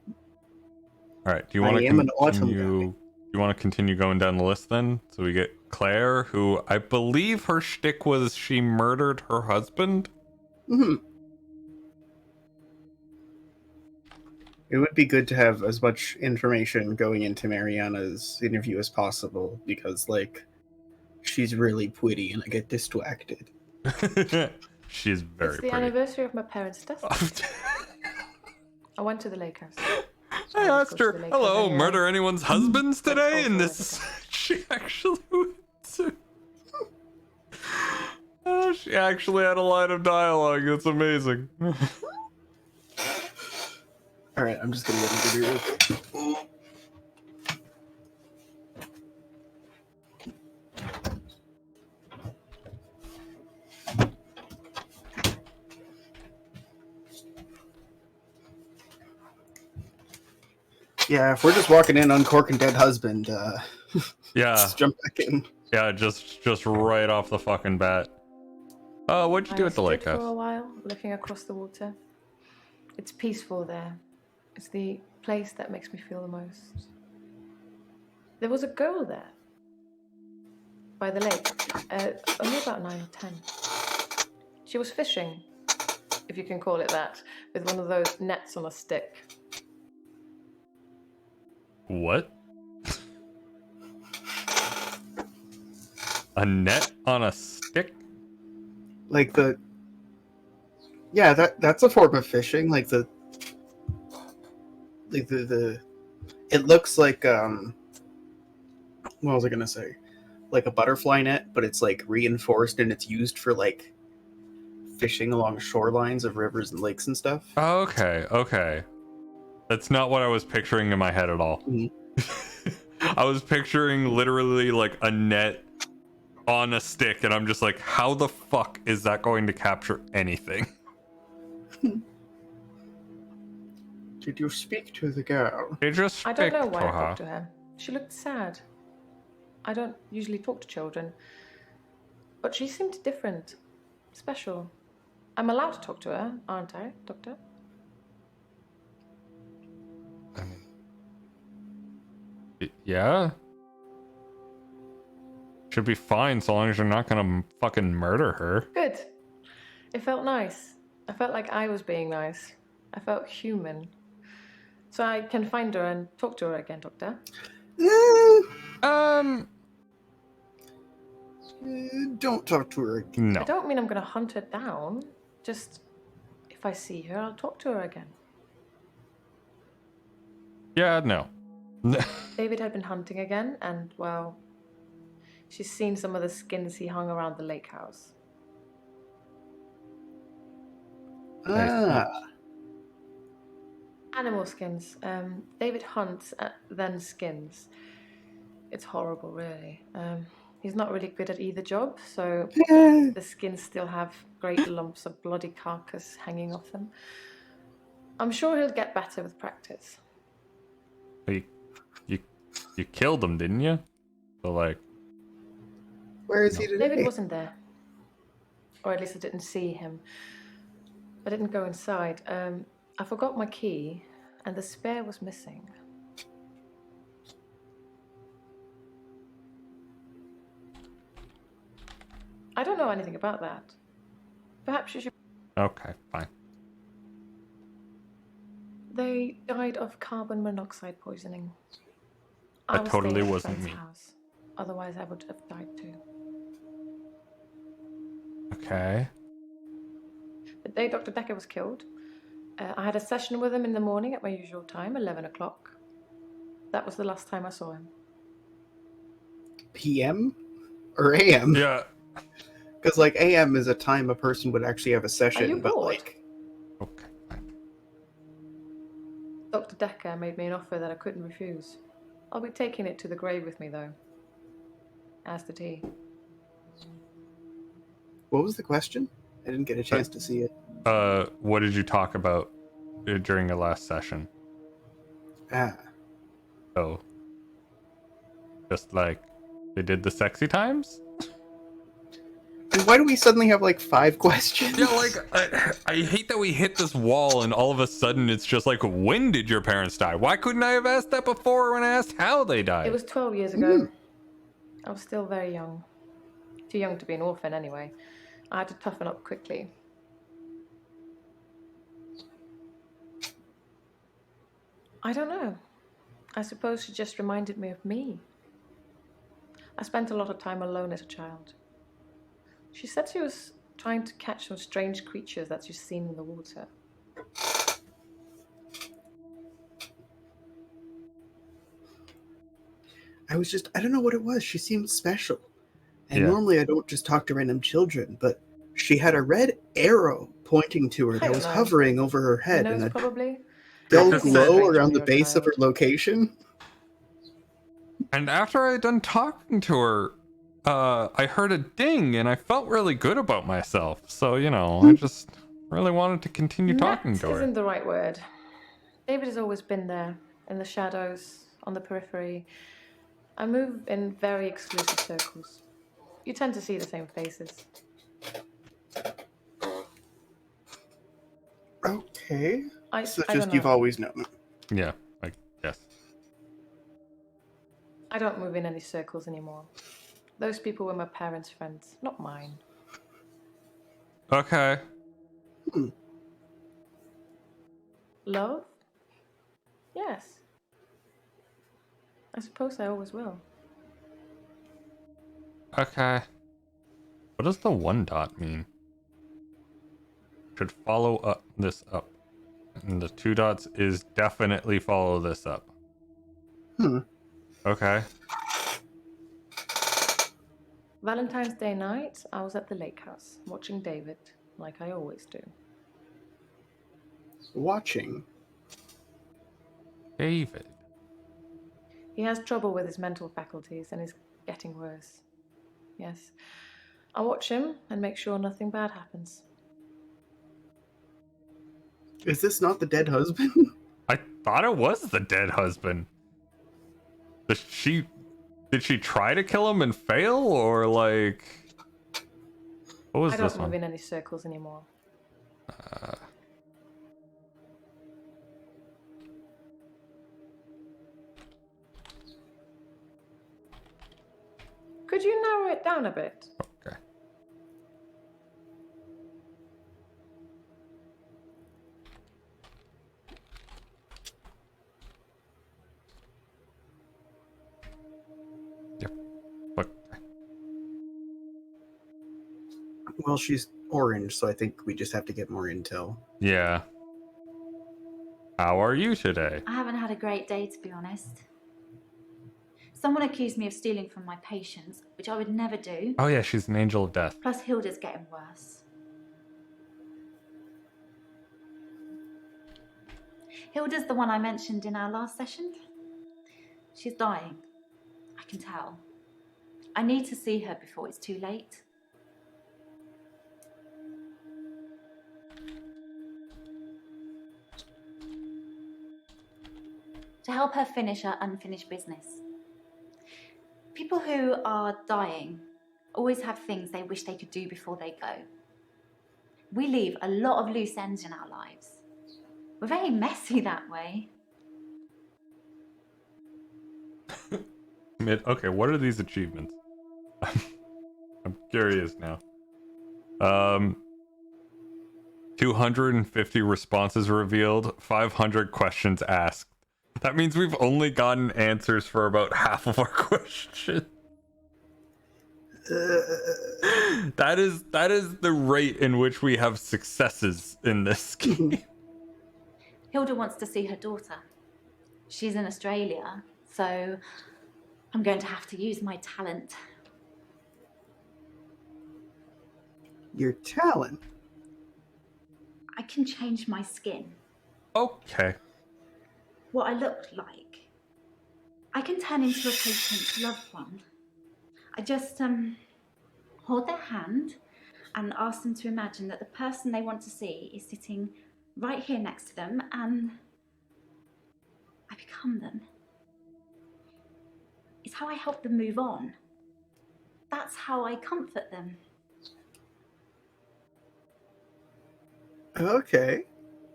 All right, do you want I to am an autumn continue? You want to continue going down the list then? So we get Claire, who I believe her shtick was she murdered her husband. It would be good to have as much information going into Mariana's interview as possible because, like, she's really pretty and I get distracted. She's very It's the pretty. anniversary of my parents' death. I went to the lake house. I asked her, "Hello, anyway. murder anyone's husbands But today?" And also this, she actually went to. Oh, she actually had a line of dialogue. That's amazing. All right, I'm just gonna get into the real quick. Yeah, if we're just walking in uncorking dead husband, Yeah, just jump back in. yeah, just right off the fucking bat. What'd you do I at the lake stood for a house? while, looking across the water. It's peaceful there. It's the place that makes me feel the most. There was a girl there, by the lake, only about 9 or 10. She was fishing, if you can call it that, with one of those nets on a stick. What? A net on a stick? Like that's a form of fishing. Like the it looks like what was I gonna say? Like a butterfly net, but it's like reinforced and it's used for like fishing along shorelines of rivers and lakes and stuff. Okay, okay. That's not what I was picturing in my head at all. Mhm. I was picturing literally like a net on a stick, and I'm just like, how the fuck is that going to capture anything? Did you speak to the girl? They just I don't know speak why to I her. talked to her. She looked sad. I don't usually talk to children. But she seemed different. Special. I'm allowed to talk to her, aren't I, Doctor? I mean, yeah. Should be fine so long as you're not gonna fucking murder her. Good. It felt nice. I felt like I was being nice. I felt human. So I can find her and talk to her again, Doctor. Don't talk to her again. No. I don't mean I'm going to hunt her down. Just if I see her, I'll talk to her again. Yeah, no. David had been hunting again, and, well, she's seen some of the skins he hung around the lake house. Ah. Animal skins. David hunts, then skins. It's horrible, really. He's not really good at either job, so the skins still have great lumps of bloody carcass hanging off them. I'm sure he'll get better with practice. You killed him, didn't you? So like, Where is he today? David wasn't there. Or at least I didn't see him. I didn't go inside. I forgot my key, and the spare was missing. I don't know anything about that. Perhaps you should... okay, fine. They died of carbon monoxide poisoning. That I was totally staying at a wasn't friend's me. house. Otherwise, I would have died too. Okay. The day Dr. Dekker was killed, I had a session with him in the morning at my usual time, 11 o'clock. That was the last time I saw him. PM or AM? Yeah. Because like AM is a time a person would actually have a session, Are you but bored? like Okay, fine. Dr. Dekker made me an offer that I couldn't refuse. I'll be taking it to the grave with me, though. As did he. what was the question? I didn't get a chance to see it. What did you talk about during your last session? Ah. So, just like they did the sexy times? And why do we suddenly have like 5 questions? Yeah, like I hate that we hit this wall and all of a sudden it's just like, when did your parents die? Why couldn't I have asked that before when I asked how they died? It was 12 years ago. I was still very young. Too young to be an orphan, anyway. I had to toughen up quickly. I don't know. I suppose she just reminded me of me. I spent a lot of time alone as a child. She said she was trying to catch some strange creatures that she's seen in the water. I don't know what it was. She seemed special. And Yeah. normally I don't just talk to random children, but she had a red arrow pointing to her I that don't was know. hovering over her head Nose, and a probably. dull Just glow strange around when the you're a base of her child. location. And after I had done talking to her, I heard a ding and I felt really good about myself. So, you know, I just really wanted to continue talking Met to her. isn't the right word. David has always been there, in the shadows, on the periphery. I move in very exclusive circles. You tend to see the same faces. Okay. I Such don't as you've know. always known. Yeah, I guess. I don't move in any circles anymore. Those people were my parents' friends, not mine. Okay. Love? Yes. I suppose I always will. Okay. What does the 1 dot mean? Should follow up this up. And the 2 dots is definitely follow this up. Okay. Valentine's Day night, I was at the lake house, watching David, like I always do. Watching. David. He has trouble with his mental faculties and is getting worse. Yes. I watch him and make sure nothing bad happens. Is this not the dead husband? I thought it was the dead husband. Did she try to kill him and fail, or like what was I this don't one? move in any circles anymore. Could you narrow it down a bit? Okay. Yep. What? Well, she's orange, so I think we just have to get more intel. Yeah. How are you today? I haven't had a great day, to be honest. Someone accused me of stealing from my patients, which I would never do. Oh yeah, she's an angel of death. Plus, Hilda's getting worse. Hilda's the one I mentioned in our last session. She's dying. I can tell. I need to see her before it's too late. To help her finish her unfinished business. People who are dying always have things they wish they could do before they go. We leave a lot of loose ends in our lives. We're very messy that way. Okay, what are these achievements? I'm curious now. 250 responses revealed, 500 questions asked. That means we've only gotten answers for about half of our questions. That is the rate in which we have successes in this game. Hilda wants to see her daughter. She's in Australia, so I'm going to have to use my talent. Your talent? I can change my skin. Okay. What I look like. I can turn into a patient's loved one. I just hold their hand and ask them to imagine that the person they want to see is sitting right here next to them, and I become them. It's how I help them move on. That's how I comfort them. Okay.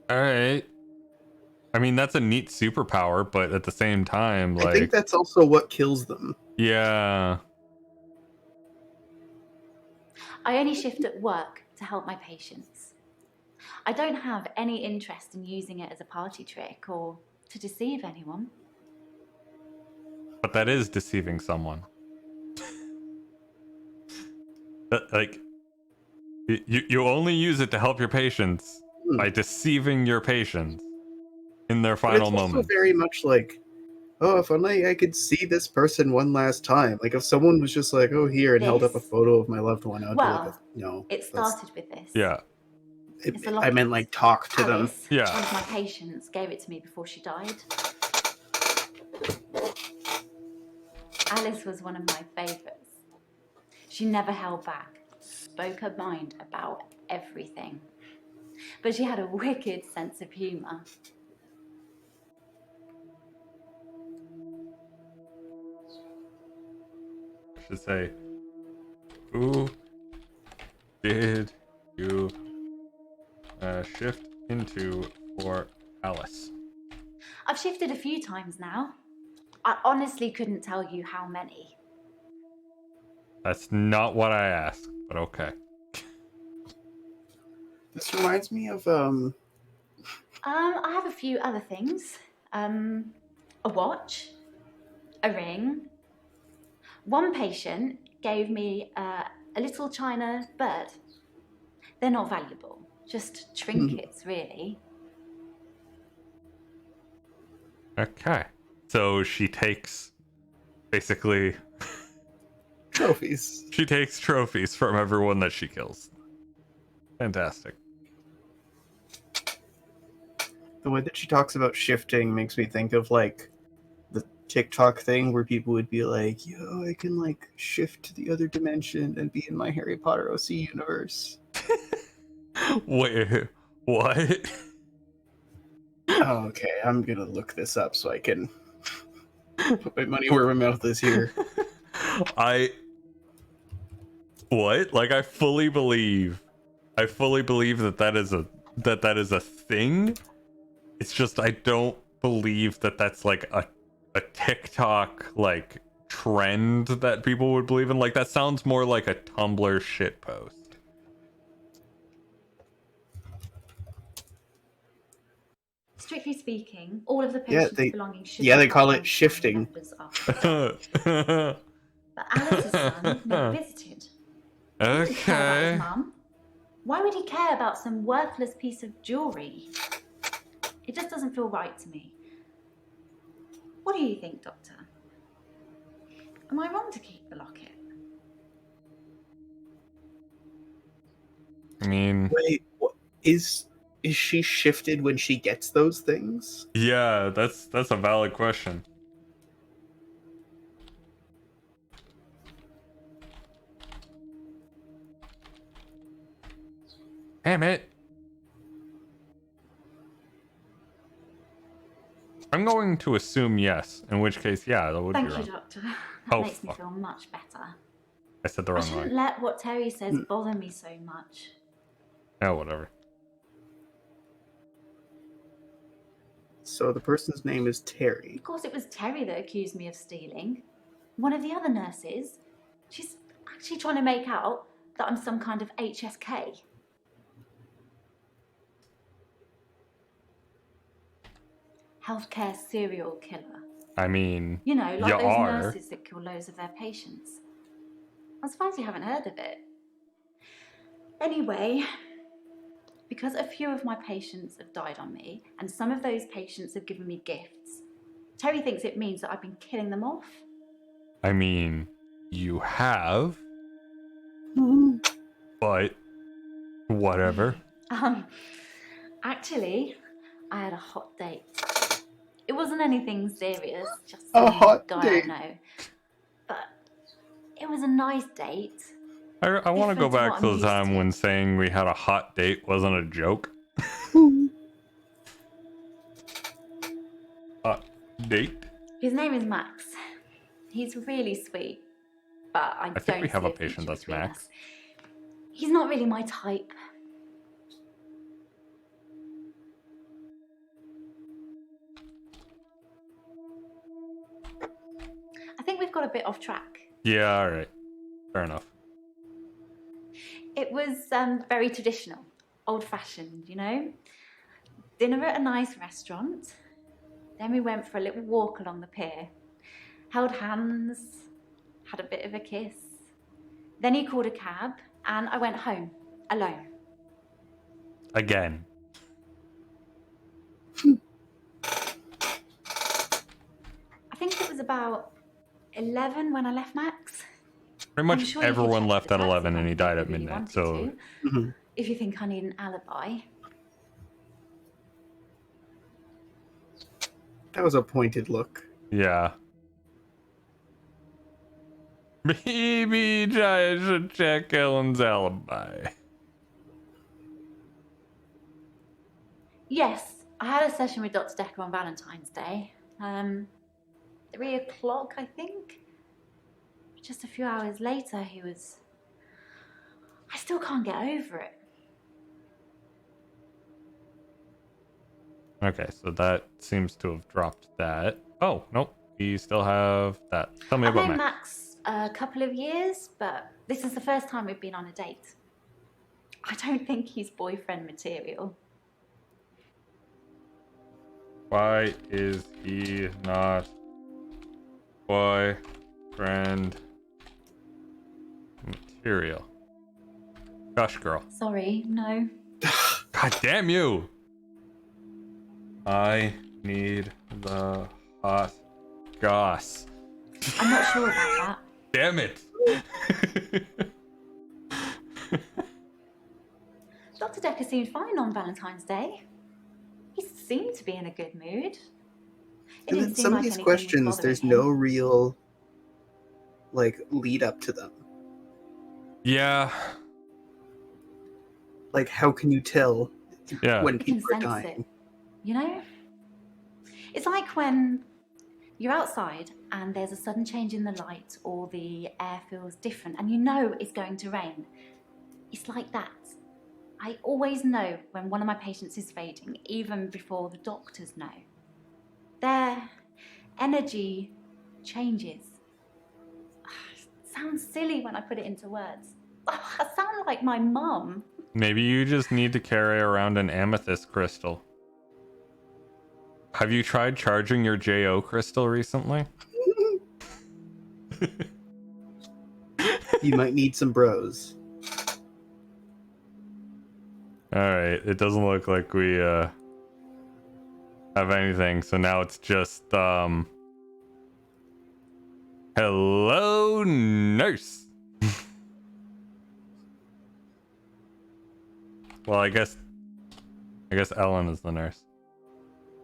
All right. I mean, that's a neat superpower, but at the same time, like, I think that's also what kills them. yeah. I only shift at work to help my patients. I don't have any interest in using it as a party trick or to deceive anyone. But that is deceiving someone. Like, you only use it to help your patients by deceiving your patients in their But final it's also moment. very much like, oh, if only I could see this person one last time. Like if someone was just like, oh, here, and held up a This- photo of my loved one, I'd Well, be like, no. It started with this. Yeah. It's a I locket. meant like talk to them. Alice, Yeah. one of my patients, gave it to me before she died. Alice was one of my favourites. She never held back, spoke her mind about everything. But she had a wicked sense of humour. I should say, who did you shift into for Alice? I've shifted a few times now. I honestly couldn't tell you how many. That's not what I asked, but okay. This reminds me of I have a few other things. A watch, a ring. One patient gave me a little china bird. They're not valuable, just trinkets, really. Okay. So she takes basically trophies. she takes trophies from everyone that she kills. Fantastic. The way that she talks about shifting makes me think of like the TikTok thing where people would be like, yo, I can like shift to the other dimension and be in my Harry Potter OC universe. Wait, what? Oh, okay, I'm gonna look this up so I can put my money where my mouth is here. What? Like, I fully believe that that is a thing. It's just I don't believe that that's like a TikTok like trend that people would believe in. Like, that sounds more like a Tumblr shitpost. Strictly speaking, all of the Yeah, patients belonging should they be call it part-time shifting. members after the But Alice's son never visited. He didn't care about his Okay. mum. Why would he care about some worthless piece of jewellery? It just doesn't feel right to me. What do you think, Doctor? Am I wrong to keep the locket? I mean, Wait, what, is she shifted when she gets those things? yeah, that's a valid question. Damn it. I'm going to assume yes, in which case, yeah, that would Thank be you, wrong. Doctor. That Oh, makes me fuck. feel much better. I said the I wrong shouldn't one. let what Terry says bother me so much. Yeah, whatever. So the person's name is Terry. Of course, it was Terry that accused me of stealing. One of the other nurses. She's actually trying to make out that I'm some kind of HSK. Healthcare serial killer. I mean, You know, like you those are. nurses that kill loads of their patients. I'm surprised you haven't heard of it. Anyway, because a few of my patients have died on me, and some of those patients have given me gifts, Terry thinks it means that I've been killing them off. I mean, you have, but whatever. Actually, I had a hot date. It wasn't anything serious, just A some hot guy date? I know. But it was a nice date. I want to go Different to back what to I'm the used time to. when saying we had a hot date wasn't a joke. Hot date? His name is Max. He's really sweet, but I think don't we have see a patient future that's between Max. us. He's not really my type. I think we've got a bit off track. Yeah, alright. Fair enough. It was very traditional, old-fashioned, you know? Dinner at a nice restaurant. Then we went for a little walk along the pier. Held hands, had a bit of a kiss. Then he called a cab, and I went home, alone. Again. I think it was about 11 when I left Max. Pretty much I'm sure you could everyone check left the at taxi 11 and he died at company if you midnight, wanted so... to, if you think I need an alibi. That was a pointed look. Yeah. Maybe I should check Ellen's alibi. Yes, I had a session with Dr. Dekker on Valentine's Day. 3 o'clock, I think. Just a few hours later, I still can't get over it. Okay, so that seems to have dropped that. Oh, nope. We still have that. Tell me I've about known Max. Max a couple of years, but this is the first time we've been on a date. I don't think he's boyfriend material. Why is he not boyfriend material? Gosh, girl. Sorry, no. God damn you! I need the hot goss. I'm not sure about that. Damn it! Dr. Dekker seemed fine on Valentine's Day. He seemed to be in a good mood. It And didn't then seem some like of these anything was questions, bothering there's him. no real, like, lead up to them. Yeah. Like, how can you tell Yeah. when You can people are sense dying? it, you know? It's like when you're outside and there's a sudden change in the light or the air feels different and you know it's going to rain. It's like that. I always know when one of my patients is fading, even before the doctors know. Their energy changes. It sounds silly when I put it into words. I sound like my mum. Maybe you just need to carry around an amethyst crystal. Have you tried charging your JO crystal recently? You might need some bros. Alright, it doesn't look like we have anything, so now it's just hello, nurse. Well, I guess Ellen is the nurse.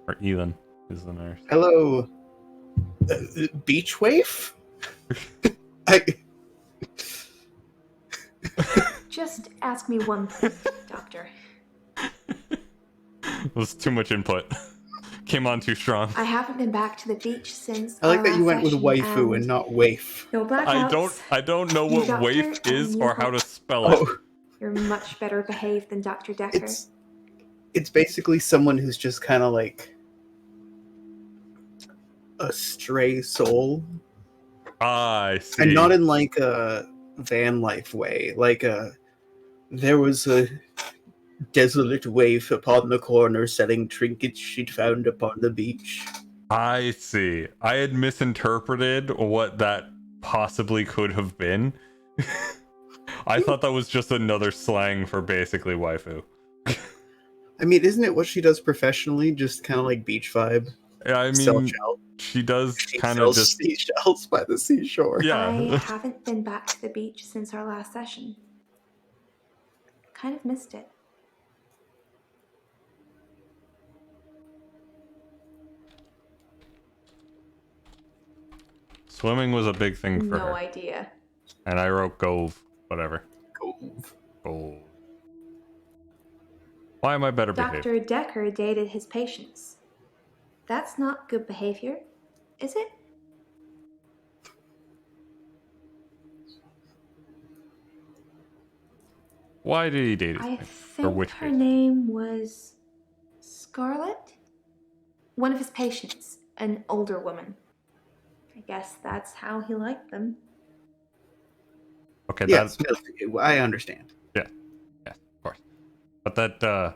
Or Elin is the nurse. Hello, beach waif? Just ask me one thing, Doctor. It was too much input. Came on too strong. I haven't been back to the beach since. I like our that you last went with session, waifu and not waif. no blackouts. I don't know New what doctor waif and is new or how to book. spell it. Oh, You're much better behaved than Dr. Dekker. it's basically someone who's just kind of like a stray soul, I see. and not in like a van life way. Like there was a desolate waif upon the corner selling trinkets she'd found upon the beach. I see. I had misinterpreted what that possibly could have been. I thought that was just another slang for basically waifu. I mean, isn't it what she does professionally? Just kind of like beach vibe. Yeah, I Sell mean, shell. she does She kind of sells just. seashells by the seashore. Yeah. I haven't been back to the beach since our last session. Kind of missed it. Swimming was a big thing for No her. idea. And I wrote Gove, whatever. Cove. Gove. Why am I better behaved? Dr. Dekker dated his patients. That's not good behavior, is it? Why did he date his I patient? Or think which her patient? name was Scarlett? One of his patients, an older woman. I guess that's how he liked them. Okay, Yes, I understand. yes, of course. But that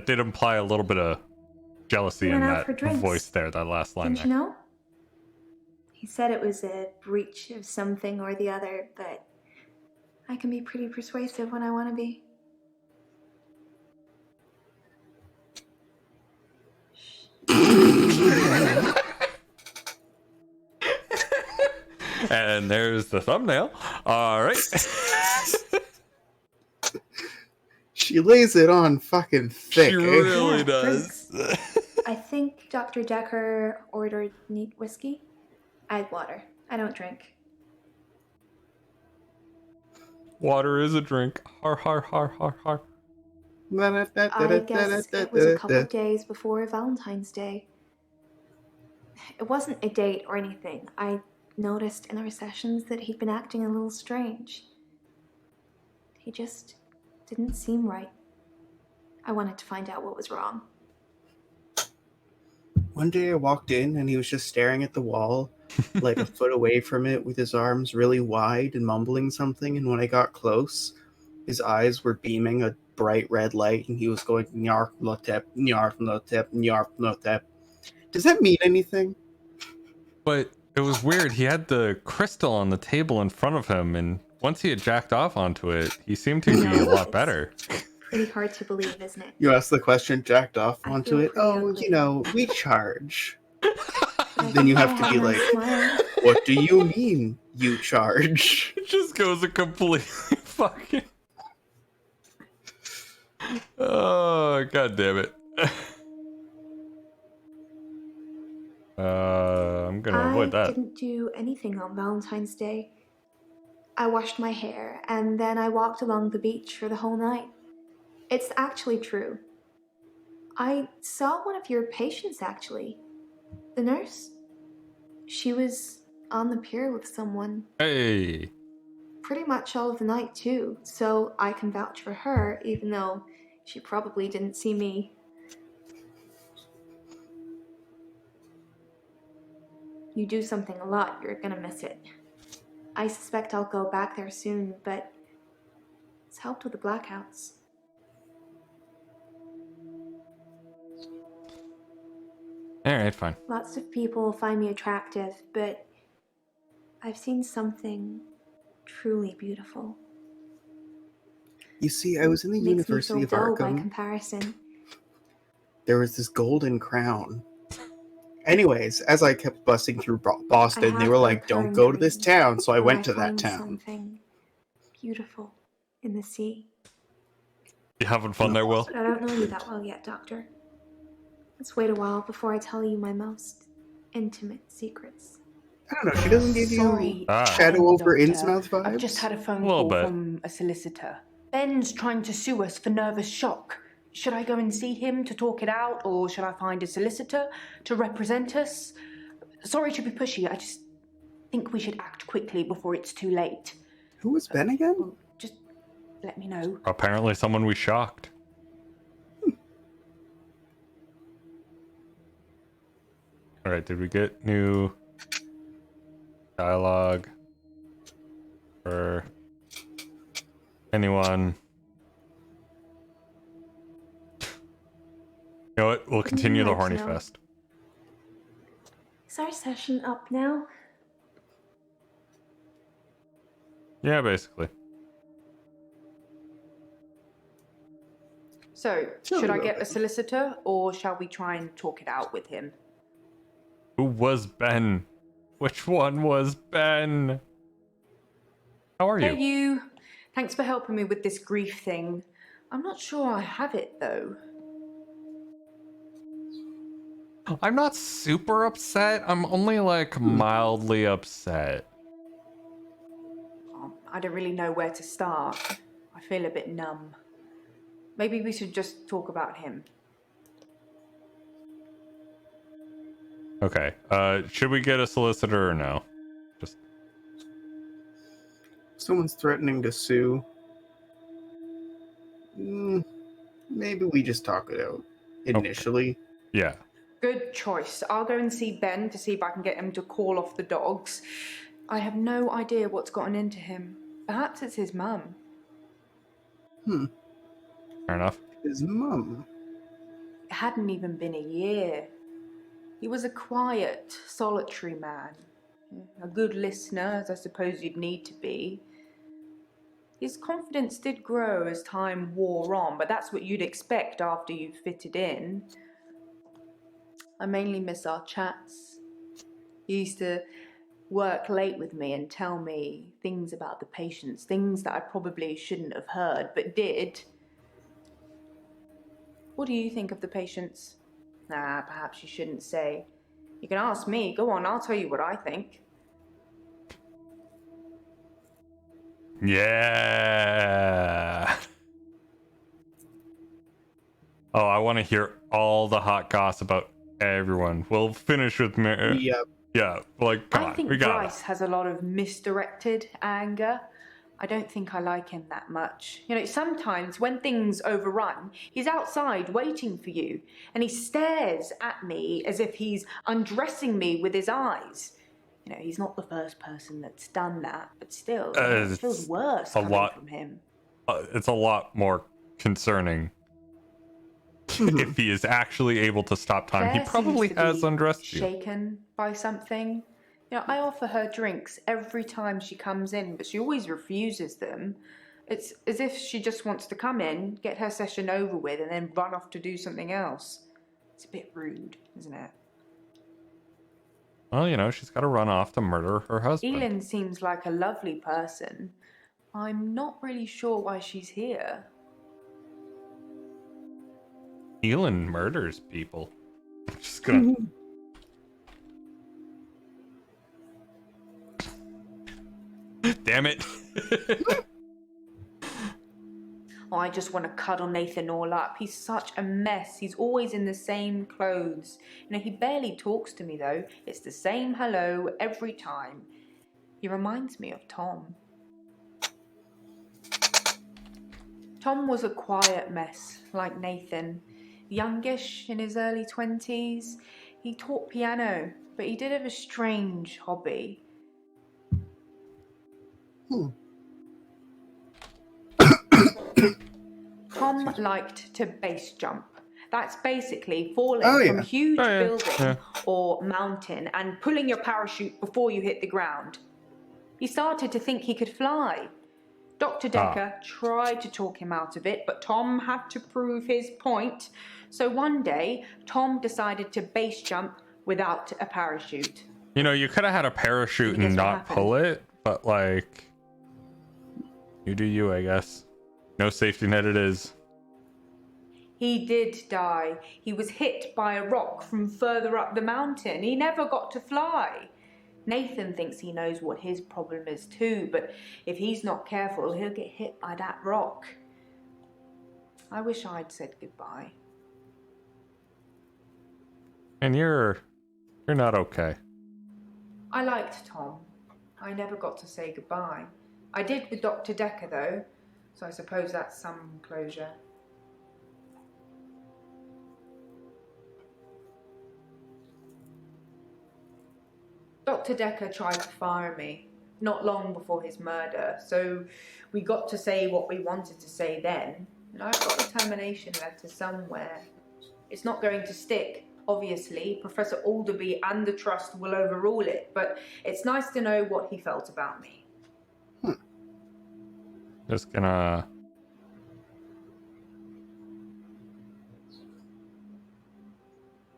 did imply a little bit of jealousy We in went out that for drinks. voice there, that last line Didn't you there. know? He said it was a breach of something or the other, but I can be pretty persuasive when I want to be. And there's the thumbnail. All right. She lays it on fucking thick. She eh? really Yeah, does. I think Dr. Dekker ordered neat whiskey. I had water. I don't drink. Water is a drink. Har har har har har. I guess it was a couple days before Valentine's Day. It wasn't a date or anything. I noticed in our sessions that he'd been acting a little strange. He just didn't seem right. I wanted to find out what was wrong. One day I walked in and he was just staring at the wall, like a foot away from it, with his arms really wide and mumbling something. And when I got close, his eyes were beaming a bright red light, and he was going nyarp notep, nyarp notep, nyarp notep. Does that mean anything? But it was weird. He had the crystal on the table in front of him, and once he had jacked off onto it, he seemed to be a lot better. Pretty hard to believe, isn't it? You asked the question, jacked off I onto feel it. pretty Oh, ugly. you know, we charge. I Then you think have I to be a nice like, smile. what do you mean, you charge? It just goes a completely fucking. Oh, god damn it. I'm gonna avoid I that. didn't do anything on Valentine's Day. I washed my hair and then I walked along the beach for the whole night. It's actually true. I saw one of your patients actually. The nurse? She was on the pier with someone Hey. pretty much all of the night, too, so I can vouch for her, even though she probably didn't see me. You do something a lot, you're gonna miss it. I suspect I'll go back there soon, but it's helped with the blackouts. Alright, fine. Lots of people find me attractive, but I've seen something truly beautiful. You see, I was in the Makes me University feel of dull by Arkham. comparison. There was this golden crown. Anyways, as I kept busting through Boston, they were like, "Don't go to this town," so I went to that town. Something beautiful in the sea. You having fun there, Will? But I don't know you that well yet, Doctor. Let's wait a while before I tell you my most intimate secrets. I don't know, she doesn't give you Shadow over Innsmouth vibes? I've just had a phone Little call bit. from a solicitor. Ben's trying to sue us for nervous shock. Should I go and see him to talk it out, or should I find a solicitor to represent us? Sorry to be pushy, I just think we should act quickly before it's too late. Who was Ben again? Well, just let me know. Apparently someone we shocked. Alright, did we get new dialogue for anyone? You know what? We'll continue the Horny Fest. Is our session up now? Yeah, basically. So, should I get a solicitor, or shall we try and talk it out with him? Who was Ben? Which one was Ben? How are you? Hey, you. Thanks for helping me with this grief thing. I'm not sure I have it, though. I'm not super upset. I'm only like mildly upset. I don't really know where to start. I feel a bit numb. Maybe we should just talk about him. Okay. Should we get a solicitor or no? Just Someone's threatening to sue. Maybe we just talk it out initially. Okay. Yeah. Good choice. I'll go and see Ben to see if I can get him to call off the dogs. I have no idea what's gotten into him. Perhaps it's his mum. Fair enough. His mum. It hadn't even been a year. He was a quiet, solitary man. A good listener, as I suppose you'd need to be. His confidence did grow as time wore on, but that's what you'd expect after you've fitted in. I mainly miss our chats. He used to work late with me and tell me things about the patients, things that I probably shouldn't have heard, but did. What do you think of the patients? Perhaps you shouldn't say. You can ask me. Go on, I'll tell you what I think. Yeah. Oh, I want to hear all the hot goss about everyone. We'll finish with Yep. Yeah, like, come on. I think We got Bryce has a lot of misdirected anger. I don't think I like him that much. You know, sometimes when things overrun, he's outside waiting for you, and he stares at me as if he's undressing me with his eyes. You know, he's not the first person that's done that, but still, it feels worse coming from him. It's a lot more concerning. If he is actually able to stop time, Claire he probably seems to has be undressed you. shaken by something. You know, I offer her drinks every time she comes in, but she always refuses them. It's as if she just wants to come in, get her session over with, and then run off to do something else. It's a bit rude, isn't it? Well, you know, she's got to run off to murder her husband. Elin seems like a lovely person. I'm not really sure why she's here. Elin murders people. I'm just gonna... Damn it. Oh, I just want to cuddle Nathan all up. He's such a mess. He's always in the same clothes. You know, he barely talks to me though. It's the same hello every time. He reminds me of Tom. Tom was a quiet mess, like Nathan. Youngish, in his early 20s. He taught piano, but he did have a strange hobby. Tom liked to base jump. That's basically falling from a huge building or mountain and pulling your parachute before you hit the ground. He started to think he could fly. Dr. Dekker tried to talk him out of it, but Tom had to prove his point. So one day, Tom decided to base jump without a parachute. You know, you could have had a parachute and not pull it, but like, you do you, I guess. No safety net it is. He did die. He was hit by a rock from further up the mountain. He never got to fly. Nathan thinks he knows what his problem is too, but if he's not careful, he'll get hit by that rock. I wish I'd said goodbye. And you're not okay. I liked Tom. I never got to say goodbye. I did with Dr. Dekker though, so I suppose that's some closure. Dr. Dekker tried to fire me, not long before his murder, so we got to say what we wanted to say then, and I've got a termination letter somewhere. It's not going to stick, obviously. Professor Alderby and the Trust will overrule it, but it's nice to know what he felt about me. Just gonna...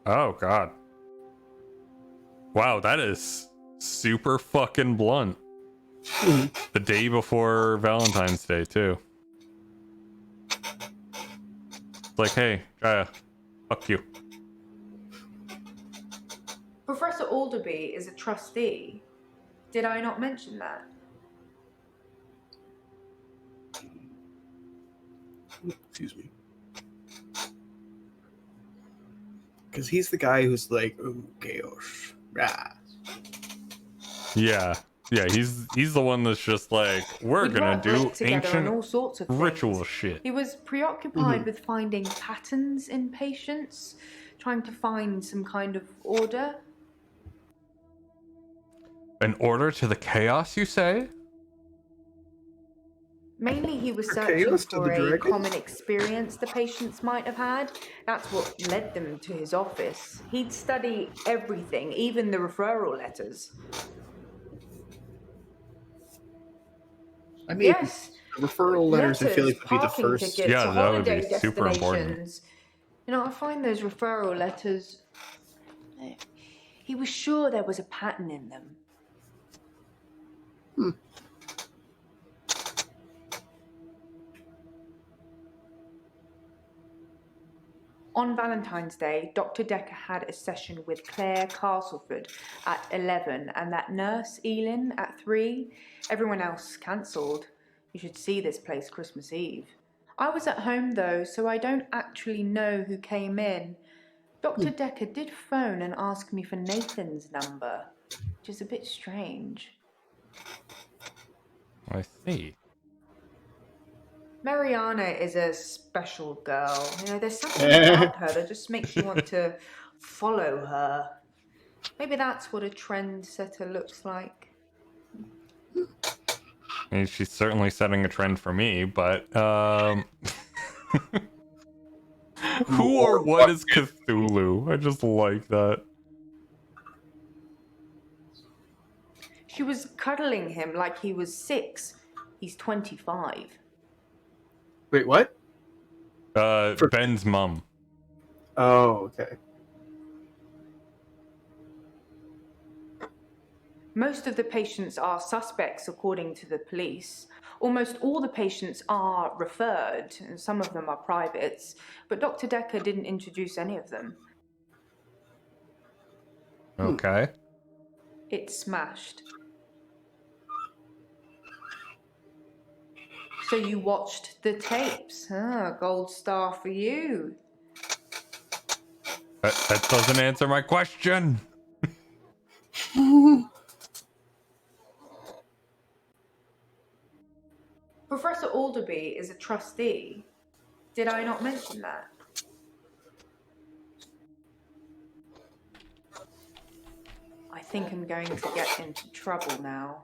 Oh, God. Wow, that is super fucking blunt. The day before Valentine's Day, too. It's like, hey, fuck you. Professor Alderby is a trustee. Did I not mention that? Excuse me. Because he's the guy who's like, oh, chaos. Rah. Yeah, he's the one that's just like, we're gonna do ancient all sorts of ritual things. shit. He was preoccupied with finding patterns in patients, trying to find some kind of order. An order to the chaos, you say? Mainly he was searching for a common experience the patients might have had. That's what led them to his office. He'd study everything, even the referral letters. I mean, yes, referral letters I feel like would be the first. Yeah, that would be super important. You know, I find those referral letters... He was sure there was a pattern in them. On Valentine's Day, Dr. Dekker had a session with Claire Castleford at 11 and that nurse, Elin, at 3. Everyone else cancelled. You should see this place Christmas Eve. I was at home though, so I don't actually know who came in. Dr. Dekker did phone and ask me for Nathan's number, which is a bit strange. I see. Mariana is a special girl. You know, there's something about her that just makes you want to follow her. Maybe that's what a trendsetter looks like. I mean, she's certainly setting a trend for me, but who or what is Cthulhu? I just like that. She was cuddling him like he was 6. He's 25. Wait, what? Ben's mum. Oh, okay. Most of the patients are suspects, according to the police. Almost all the patients are referred, and some of them are privates, but Dr. Dekker didn't introduce any of them. Okay. It smashed. So you watched the tapes. Gold star for you. That doesn't answer my question. Professor Alderby is a trustee. Did I not mention that? I think I'm going to get into trouble now.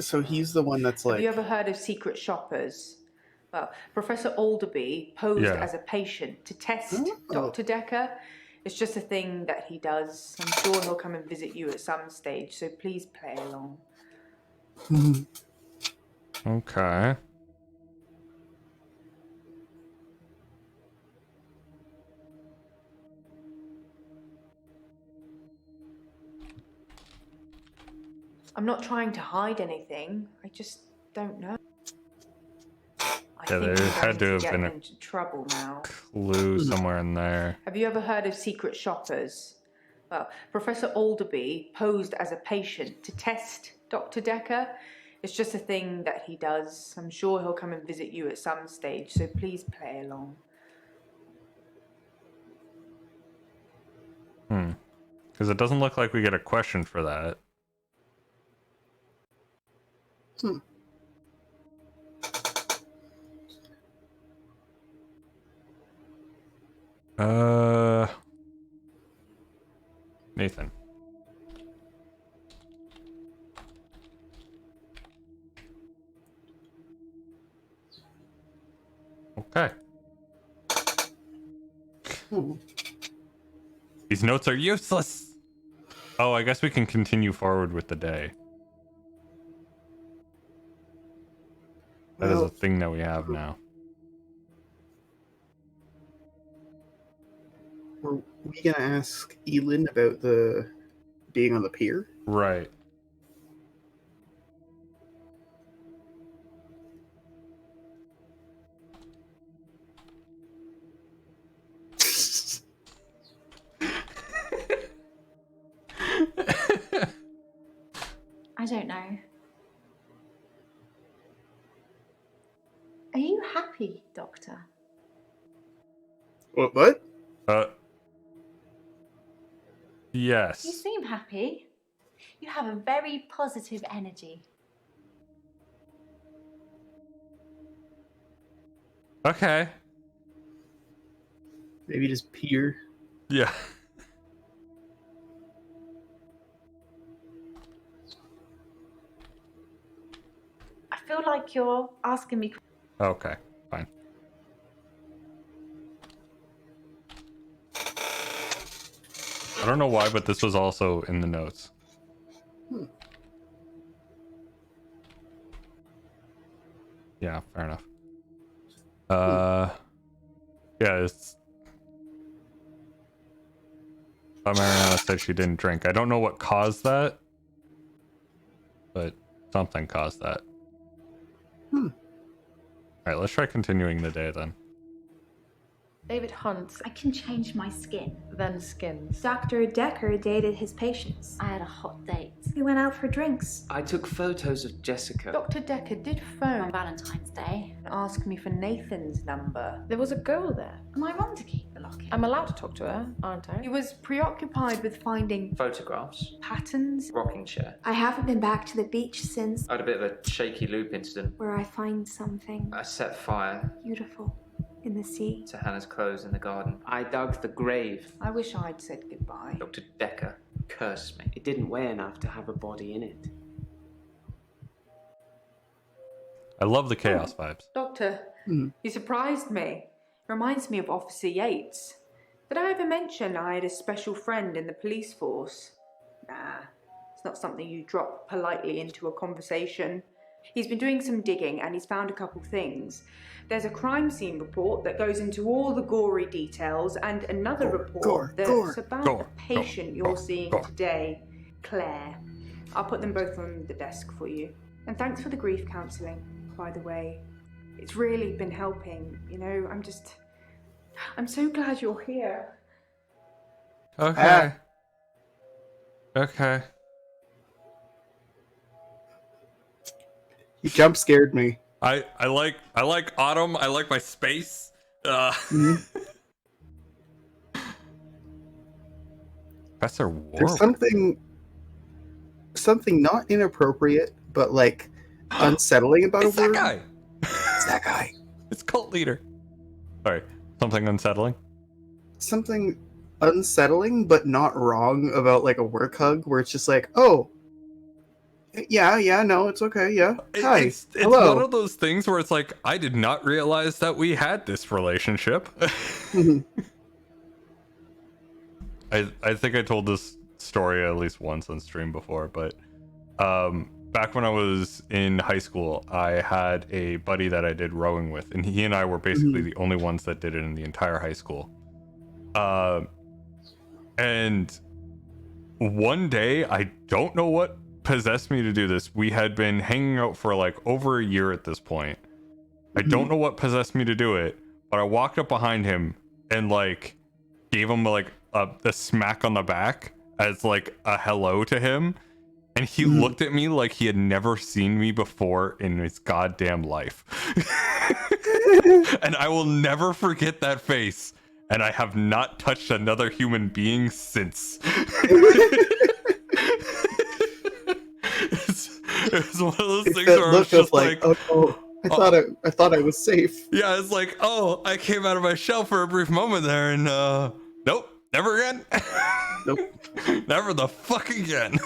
So he's the one that's Have like... you ever heard of secret shoppers? Well, Professor Alderby posed as a patient to test Dr. Dekker. It's just a thing that he does. I'm sure he'll come and visit you at some stage, so please play along. Okay. I'm not trying to hide anything. I just don't know. I Yeah, think there I'm had to going have get been a into trouble now. clue somewhere in there. Have you ever heard of secret shoppers? Well, Professor Alderby posed as a patient to test Dr. Dekker. It's just a thing that he does. I'm sure he'll come and visit you at some stage, so please play along. Because it doesn't look like we get a question for that. Nathan. Okay. These notes are useless. Oh, I guess we can continue forward with the day. That is a thing that we have now. Were we gonna ask Elin about the being on the pier? Right. I don't know. Are you happy, Doctor? What? Yes. You seem happy. You have a very positive energy. Okay. Maybe just pier. Yeah. I feel like you're asking me. Okay, fine. I don't know why, but this was also in the notes. Yeah, fair enough. Yeah, it's... Mariana said she didn't drink. I don't know what caused that, but something caused that. Alright, let's try continuing the day then. David Hunt, I can change my skin. then skins. Dr. Dekker dated his patients. I had a hot date. We went out for drinks. I took photos of Jessica. Dr. Dekker did On phone Valentine's Day. and ask me for Nathan's number. There was a girl there. Am I wrong to keep the locket? I'm allowed to talk to her, aren't He I? was preoccupied with finding Photographs, patterns. rocking chair. I haven't been back to the beach since, I had a bit of a shaky loop incident. where I find something I set fire beautiful in the sea. to Hannah's clothes in the garden. I dug the grave. I wish I'd said goodbye. Dr. Dekker cursed me. It didn't weigh enough to have a body in it. I love the chaos vibes. Doctor, you surprised me. Reminds me of Officer Yates. Did I ever mention I had a special friend in the police force? Nah, it's not something you drop politely into a conversation. He's been doing some digging and he's found a couple things. There's a crime scene report that goes into all the gory details and another report that's about the patient you're seeing today, Claire. I'll put them both on the desk for you. And thanks for the grief counselling, by the way. It's really been helping, you know, I'm so glad you're here. Okay. Okay. He jump scared me. I like autumn. I like my space. Professor Warwick. There's something not inappropriate, but like unsettling about It's a word. that guy. It's that guy. It's cult leader. Sorry, something unsettling. Something unsettling, but not wrong about like a work hug, where it's just like, oh, yeah, no, it's okay, yeah. Hi, It's hello. one of those things where it's like, I did not realize that we had this relationship. I think I told this story at least once on stream before, but back when I was in high school, I had a buddy that I did rowing with, and he and I were basically the only ones that did it in the entire high school. And one day, I don't know what possessed me to do this. We had been hanging out for like over a year at this point. I don't know what possessed me to do it, but I walked up behind him and like gave him like a smack on the back as like a hello to him, and he looked at me like he had never seen me before in his goddamn life. And I will never forget that face, and I have not touched another human being since. It's one of those things where I was just like, oh, I thought I was safe. Yeah, it's like, oh, I came out of my shell for a brief moment there, and nope, never again. Nope. Never the fuck again.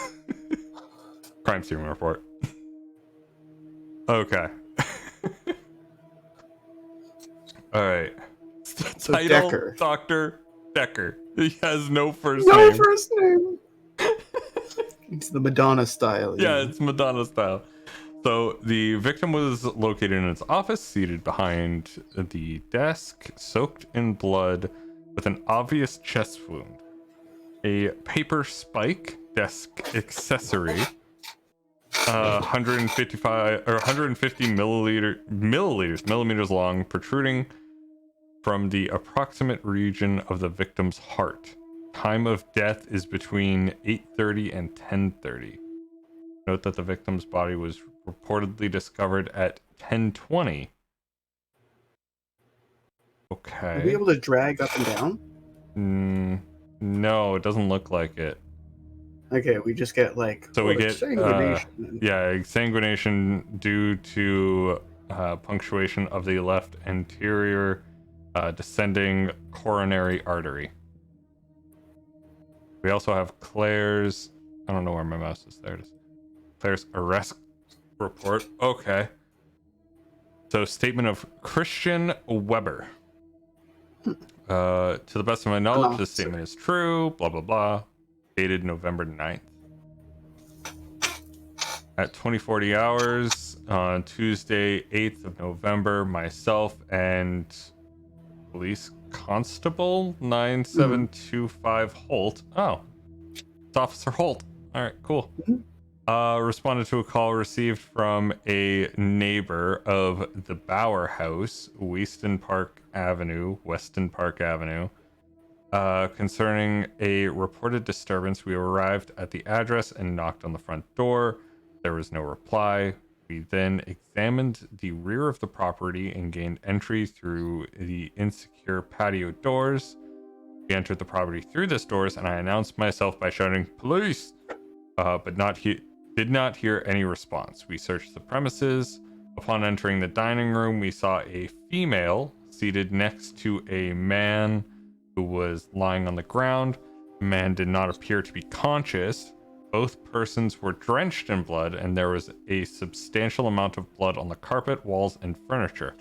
Crime scene report. Okay. All right. So Title: Dekker. Dr. Dekker. He has no first No name. first name. It's the Madonna style. Yeah, it's Madonna style. So the victim was located in his office, seated behind the desk, soaked in blood, with an obvious chest wound. A paper spike desk accessory, 155 or 150 millimeters long, protruding from the approximate region of the victim's heart. Time of death is between 8:30 and 10:30. Note that the victim's body was reportedly discovered at 10:20. Okay. Are we able to drag up and down? No, it doesn't look like it. Okay, we just get like. So we get exsanguination. exsanguination due to punctuation of the left anterior descending coronary artery. We also have Claire's. I don't know where my mouse is. There it is. Claire's arrest report. Okay. So statement of Christian Weber. To the best of my knowledge, this statement is true. Blah blah blah. Dated November 9th. At 20:40 hours on Tuesday, 8th of November, myself and police constable 9725 Holt. Oh, it's Officer Holt. All right, cool. Responded to a call received from a neighbor of the Bauer House, Weston Park Avenue, concerning a reported disturbance. We arrived at the address and knocked on the front door. There was no reply. We then examined the rear of the property and gained entry through the insecure patio doors. We entered the property through these doors, and I announced myself by shouting, "Police!" But did not hear any response. We searched the premises. Upon entering the dining room, we saw a female seated next to a man who was lying on the ground. The man did not appear to be conscious. Both persons were drenched in blood, and there was a substantial amount of blood on the carpet, walls, and furniture.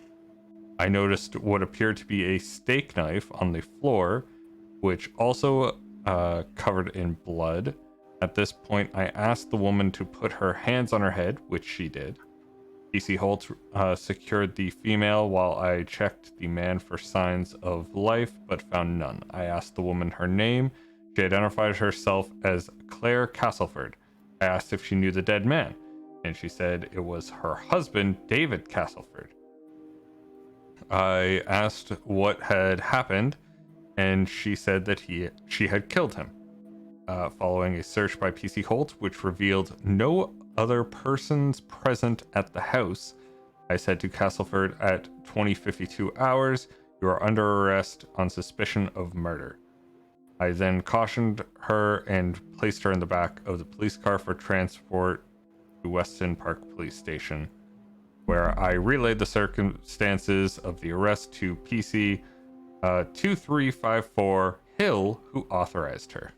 I noticed what appeared to be a steak knife on the floor, which also covered in blood. At this point, I asked the woman to put her hands on her head, which she did. PC Holt secured the female while I checked the man for signs of life, but found none. I asked the woman her name. She identified herself as Claire Castleford. I asked if she knew the dead man, and she said it was her husband, David Castleford. I asked what had happened, and she said that she had killed him. Following a search by PC Holt, which revealed no other persons present at the house, I said to Castleford at 20:52 hours, "You are under arrest on suspicion of murder." I then cautioned her and placed her in the back of the police car for transport to Weston Park Police Station, where I relayed the circumstances of the arrest to PC 2354 Hill, who authorized her.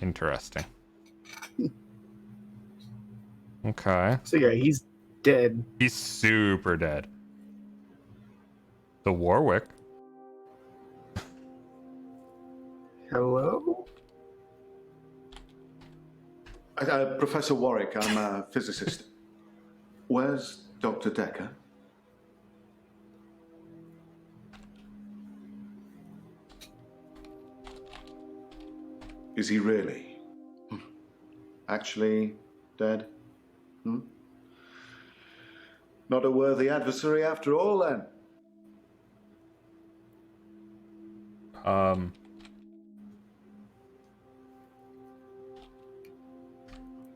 Interesting. Okay. So yeah, he's dead. He's super dead. The Warwick. Hello? Professor Warwick, I'm a physicist. Where's Dr. Dekker? Is he really? Actually dead? Not a worthy adversary after all, then?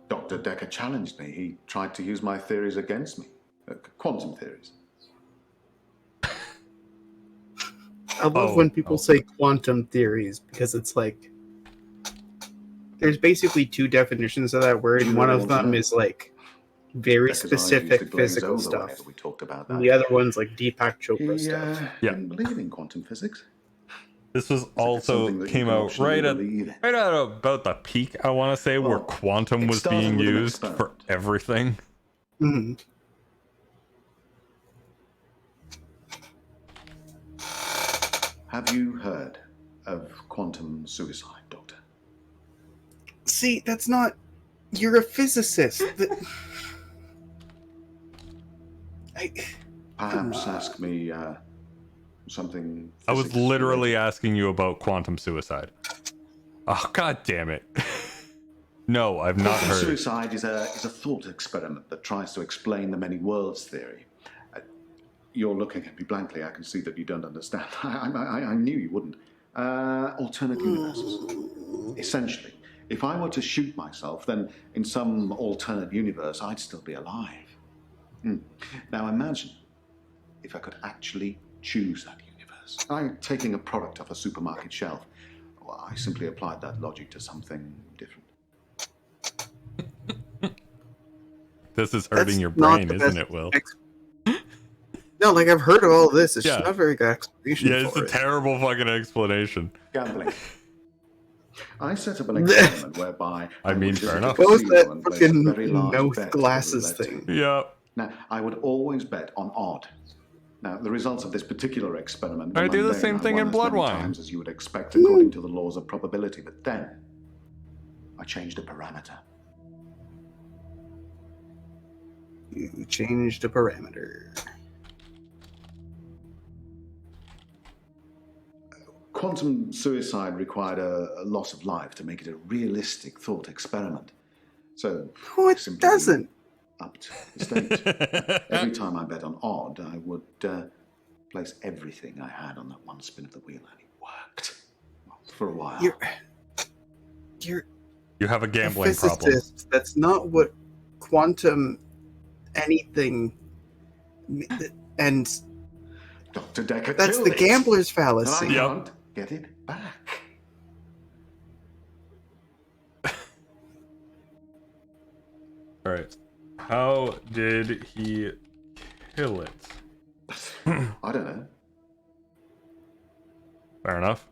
Dr. Dekker challenged me. He tried to use my theories against me. Quantum theories. I love when people say quantum theories, because it's like there's basically two definitions of that word, and one of them is like very specific physical stuff. We talked about that. And the other one's like Deepak Chopra stuff. Didn't believe in quantum physics. This was also came out right at about the peak, I want to say, where quantum was being used for everything. Mm-hmm. Have you heard of quantum suicide, Doctor? See, that's not... You're a physicist. Perhaps ask me something... I was literally asking you about quantum suicide. Oh, god damn it. No, I've not heard. Suicide is a thought experiment that tries to explain the many worlds theory. You're looking at me blankly. I can see that you don't understand. I knew you wouldn't. Alternate universes. Essentially, if I were to shoot myself, then in some alternate universe, I'd still be alive. Now imagine if I could actually choose that universe. I'm taking a product off a supermarket shelf. Well, I simply applied that logic to something different. This is hurting your brain, isn't it, Will? No, like I've heard of all this. It's just not a very good explanation. Yeah, it's a terrible fucking explanation. Gambling. I set up an experiment whereby I mean, fair enough. What was that fucking mouth glasses thing? Yeah. Now, I would always bet on odd. Now, the results of this particular experiment... I do the same thing in blood wine. Times as you would expect according to the laws of probability, but then I changed a parameter. You changed a parameter. Quantum suicide required a loss of life to make it a realistic thought experiment. So, it doesn't. Upped the stakes. Every time I bet on odd, I would place everything I had on that one spin of the wheel, and it worked. Well, for a while. You're you have a gambling problem. That's not what quantum anything and Dr. Dekker, that's the gambler's fallacy. And I can't get it back. All right. How did he kill it? I don't know. Fair enough.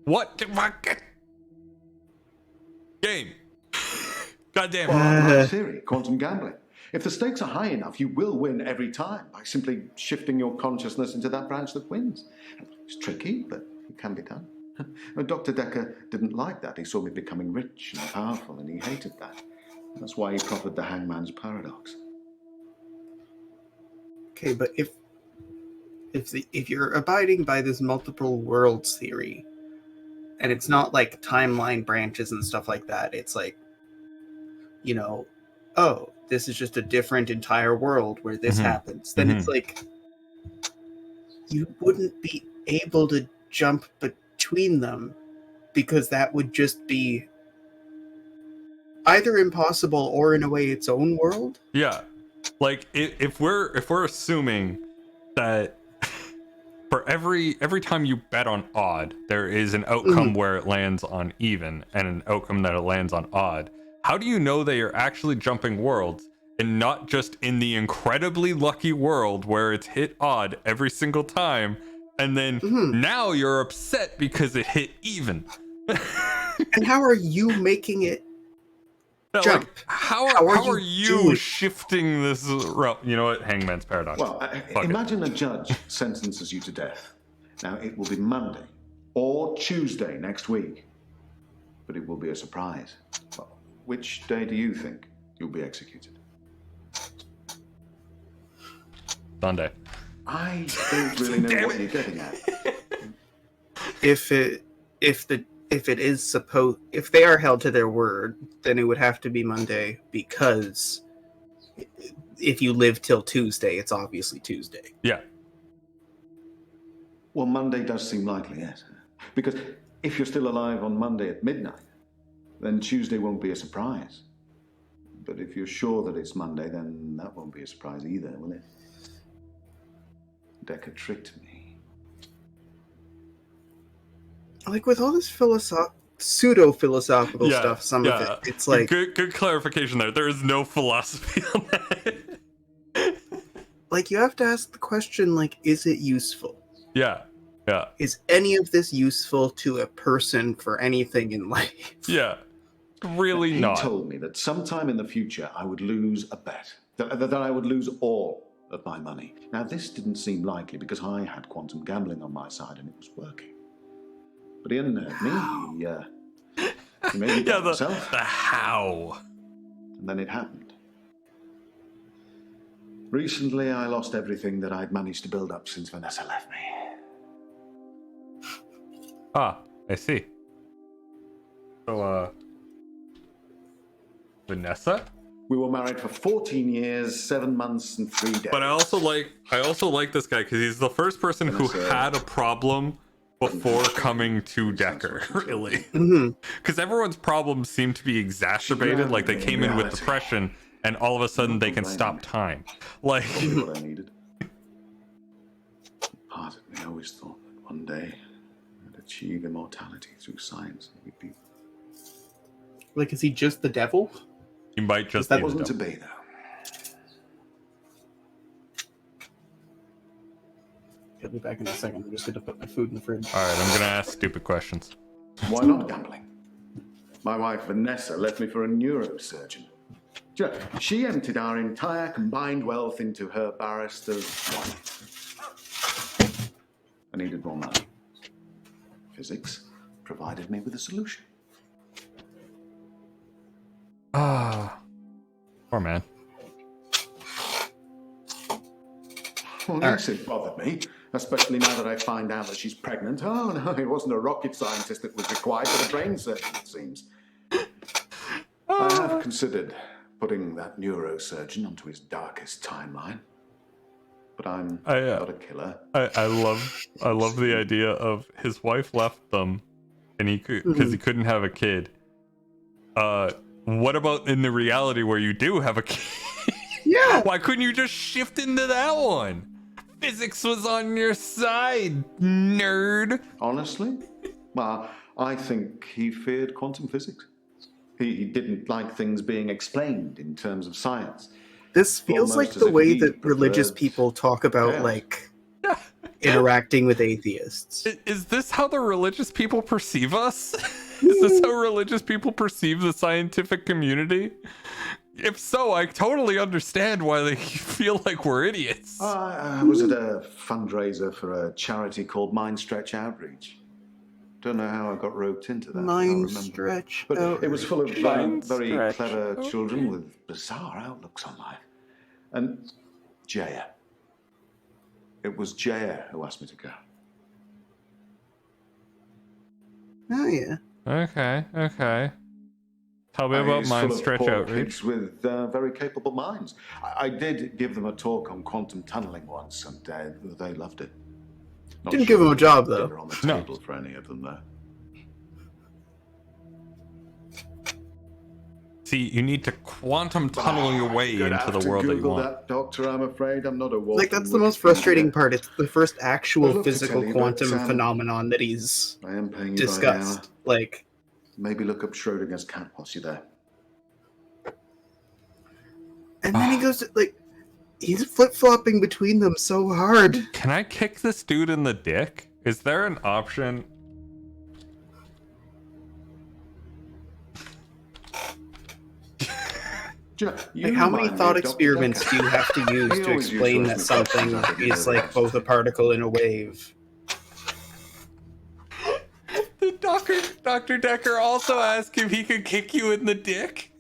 What the fuck? Game. Goddamn. Well, theory, quantum gambling. If the stakes are high enough, you will win every time by simply shifting your consciousness into that branch that wins. It's tricky, but it can be done. Dr. Dekker didn't like that. He saw me becoming rich and powerful, and he hated that. That's why he proffered the hangman's paradox. Okay, but if you're abiding by this multiple worlds theory, and it's not like timeline branches and stuff like that, it's like, you know, oh, this is just a different entire world where this happens. Then it's like, you wouldn't be able to jump between them because that would just be either impossible or in a way its own world. Yeah. Like, if we're assuming that for every time you bet on odd, there is an outcome where it lands on even and an outcome that it lands on odd. How do you know they are actually jumping worlds and not just in the incredibly lucky world where it's hit odd every single time, and then now you're upset because it hit even? And how are you making it jump? Like, how are you shifting this route? You know what? Hangman's Paradox. Well, imagine a judge sentences you to death. Now, it will be Monday or Tuesday next week, but it will be a surprise. Well, which day do you think you'll be executed? Sunday. I don't really know what you're getting at. If they are held to their word, then it would have to be Monday, because if you live till Tuesday, it's obviously Tuesday. Yeah. Well, Monday does seem likely, yes. Because if you're still alive on Monday at midnight, then Tuesday won't be a surprise. But if you're sure that it's Monday, then that won't be a surprise either, will it? Dekker tricked me. Like, with all this pseudo-philosophical stuff, some of it, it's like... Good clarification there. There is no philosophy on that. Like, you have to ask the question, like, is it useful? Yeah. Is any of this useful to a person for anything in life? Yeah. Really he not. He told me that sometime in the future I would lose a bet. That I would lose all of my money. Now, this didn't seem likely because I had quantum gambling on my side and it was working. But he unnerved me. He made me doubt himself. The how. And then it happened. Recently, I lost everything that I'd managed to build up since Vanessa left me. Ah, I see. So, Vanessa? We were married for 14 years, 7 months, and 3 days. But I also like this guy because he's the first person who had a problem before coming to Dekker, really. Because everyone's problems seem to be exacerbated, like they came in with depression, and all of a sudden they can stop time. Like, what I needed. Part of me always thought that one day I'd achieve immortality through science. And we'd be... Like, is he just the devil? He might just that wasn't to be, though. I'll be back in a second. I'm just going to put my food in the fridge. Alright, I'm going to ask stupid questions. Why not gambling? My wife Vanessa left me for a neurosurgeon. She emptied our entire combined wealth into her barrister's wife. I needed more money. Physics provided me with a solution. Poor man. Well, yes, it bothered me, especially now that I find out that she's pregnant. Oh, no, it wasn't a rocket scientist that was required, but a brain surgeon, it seems. I have considered putting that neurosurgeon onto his darkest timeline, but I'm not a killer. I love the idea of his wife left them, and because he couldn't have a kid. What about in the reality where you do have a kid? Yeah. Why couldn't you just shift into that one? Physics was on your side, nerd. Honestly? Well, I think he feared quantum physics. He didn't like things being explained in terms of science. This feels like the way that religious people talk about, like, interacting with atheists. Is this how the religious people perceive us? Is this how religious people perceive the scientific community? If so, I totally understand why they feel like we're idiots. I was at a fundraiser for a charity called Mind Stretch Outreach. Don't know how I got roped into that. Mind Stretch Outreach. But it was full of very clever children with bizarre outlooks on life. And Jaya. It was Jaya who asked me to go. Oh, yeah. Okay. Tell me about Mind Stretch Outreach. Kids with very capable minds. I did give them a talk on quantum tunneling once, and they loved it. Didn't give them a job, though. On the table for any of them, though. See, you need to quantum tunnel your way You're gonna into have the to world that you Google want. that, Doctor, I'm afraid. I'm not a walking Like, that's the most frustrating part. It's the first I'd actual love to physical tell you, quantum but, phenomenon that he's I am paying you by the hour. discussed. Like, Maybe look up Schrodinger's cat whilst you're there. and then he goes to, like, he's flip-flopping between them so hard. Can I kick this dude in the dick? Is there an option? Like, how many thought experiments do you have to use He to always explain uses that those something methods, I think, is like in both a particle and a wave? Did Dr. Dekker also ask if he could kick you in the dick?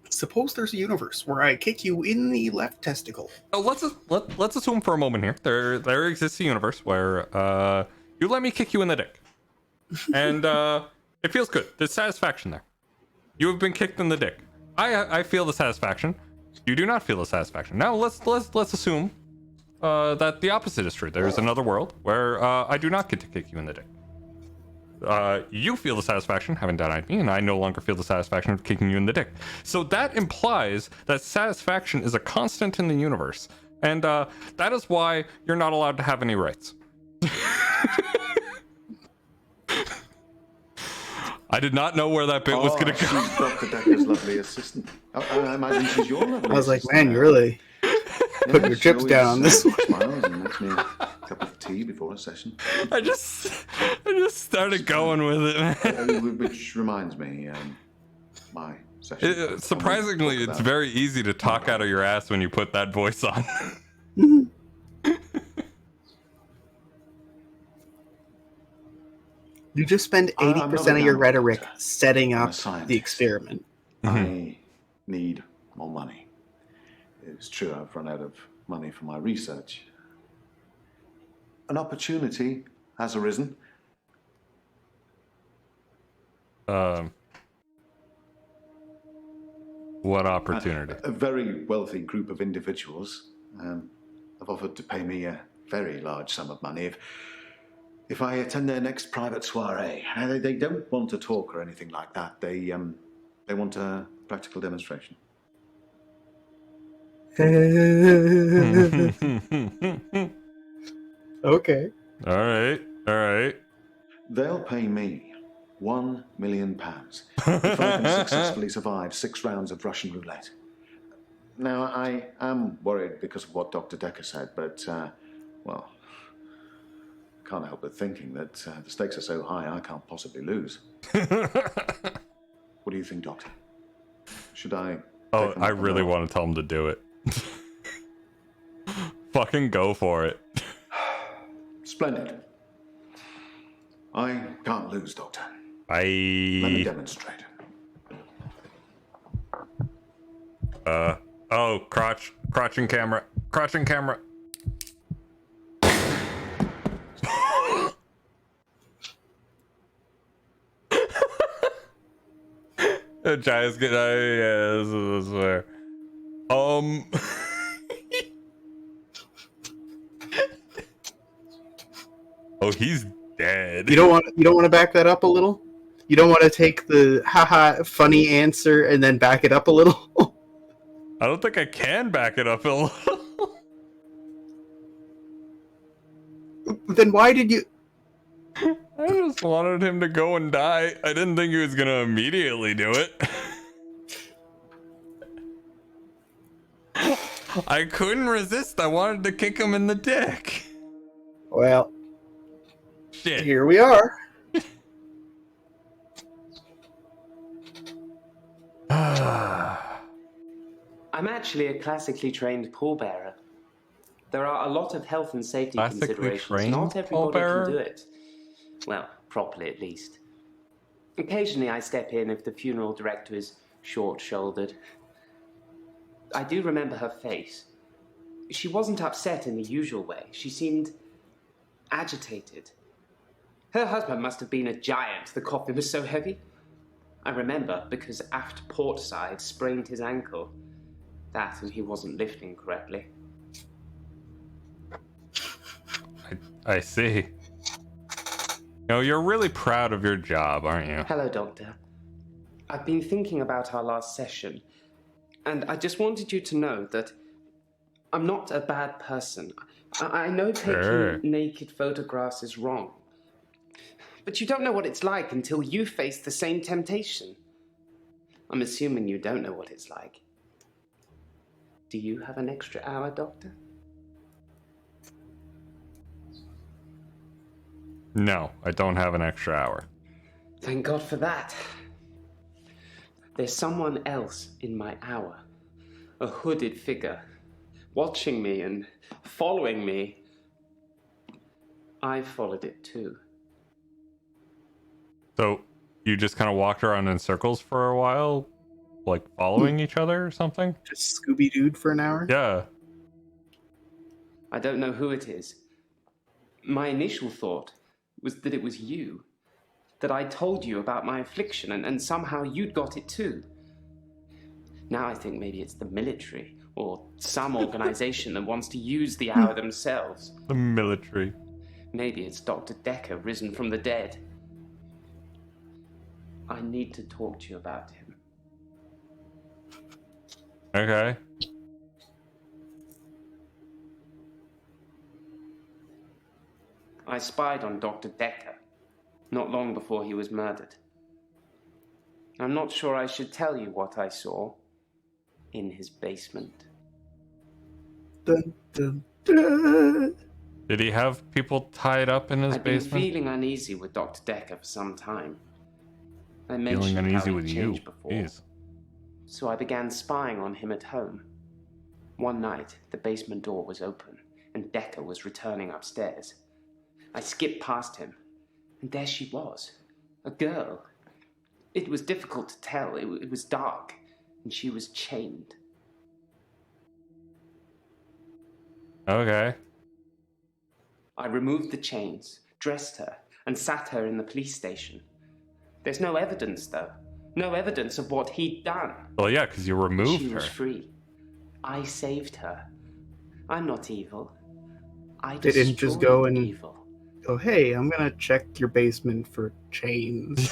Suppose there's a universe where I kick you in the left testicle. Oh, let's assume for a moment here there exists a universe where you let me kick you in the dick, and it feels good. There's satisfaction there. You have been kicked in the dick. I feel the satisfaction. You do not feel the satisfaction. Now let's assume that the opposite is true. There's another world where I do not get to kick you in the dick. You feel the satisfaction having denied me, and I no longer feel the satisfaction of kicking you in the dick. So that implies that satisfaction is a constant in the universe, and that is why you're not allowed to have any rights. I did not know where that bit was going to go. She's Dr. Dekker's lovely assistant. I imagine she's your lovely I was like, assistant. man, you really put your chips down on this one. Smiles and makes me a cup of tea before a session. I just started going with it, man. Which reminds me, my session. Surprisingly, it's very easy to talk out of your ass when you put that voice on. You just spend 80% of your rhetoric setting up the experiment. I need more money. It's true I've run out of money for my research. An opportunity has arisen. What opportunity? A very wealthy group of individuals have offered to pay me a very large sum of money if I attend their next private soiree. They don't want to talk or anything like that. They want a practical demonstration. Okay. All right. They'll pay me £1 million if I can successfully survive 6 rounds of Russian roulette. Now, I am worried because of what Dr. Dekker said, but, well, can't help but thinking that the stakes are so high I can't possibly lose. What do you think, Doctor? Should I... Oh, I really want to tell him to do it. Fucking go for it. Splendid. I can't lose, Doctor. Let me demonstrate. Oh, crouching camera. Giants get yeah, this is fair. Oh, he's dead. You don't want to back that up a little? You don't want to take the haha funny answer and then back it up a little? I don't think I can back it up a little. Then why did you... I just wanted him to go and die. I didn't think he was gonna immediately do it. I couldn't resist. I wanted to kick him in the dick. Well, shit. Here we are. I'm actually a classically trained pallbearer. There are a lot of health and safety considerations. Not everybody can do it. Well, properly at least. Occasionally I step in if the funeral director is short-shouldered. I do remember her face. She wasn't upset in the usual way. She seemed agitated. Her husband must have been a giant. The coffin was so heavy. I remember because aft port side sprained his ankle. That and he wasn't lifting correctly. I see. You know, you're really proud of your job, aren't you? Hello, Doctor. I've been thinking about our last session, and I just wanted you to know that I'm not a bad person. I know taking naked photographs is wrong, but you don't know what it's like until you face the same temptation. I'm assuming you don't know what it's like. Do you have an extra hour, Doctor? No, I don't have an extra hour. Thank God for that. There's someone else in my hour. A hooded figure, watching me and following me. I followed it too. So you just kind of walked around in circles for a while, like following each other or something? Just Scooby-Dooed for an hour? Yeah. I don't know who it is. My initial thought was that it was you. That I told you about my affliction and somehow you'd got it too. Now I think maybe it's the military or some organization that wants to use the hour themselves. The military. Maybe it's Dr. Dekker risen from the dead. I need to talk to you about him. Okay. I spied on Dr. Dekker not long before he was murdered. I'm not sure I should tell you what I saw in his basement. Dun, dun, dun. Did he have people tied up in his I'd been basement? feeling uneasy with Dr. Dekker for some time. I Feeling mentioned uneasy how with he'd you. changed before. Jeez. So I began spying on him at home. One night, the basement door was open, and Dekker was returning upstairs. I skipped past him, and there she was, a girl. It was difficult to tell. It was dark, and she was chained. Okay. I removed the chains, dressed her, and sat her in the police station. There's no evidence, though. No evidence of what he'd done. Well, yeah, because you removed She her. was free. I saved her. I'm not evil. I They didn't just go and evil. go, hey, I'm gonna check your basement for chains.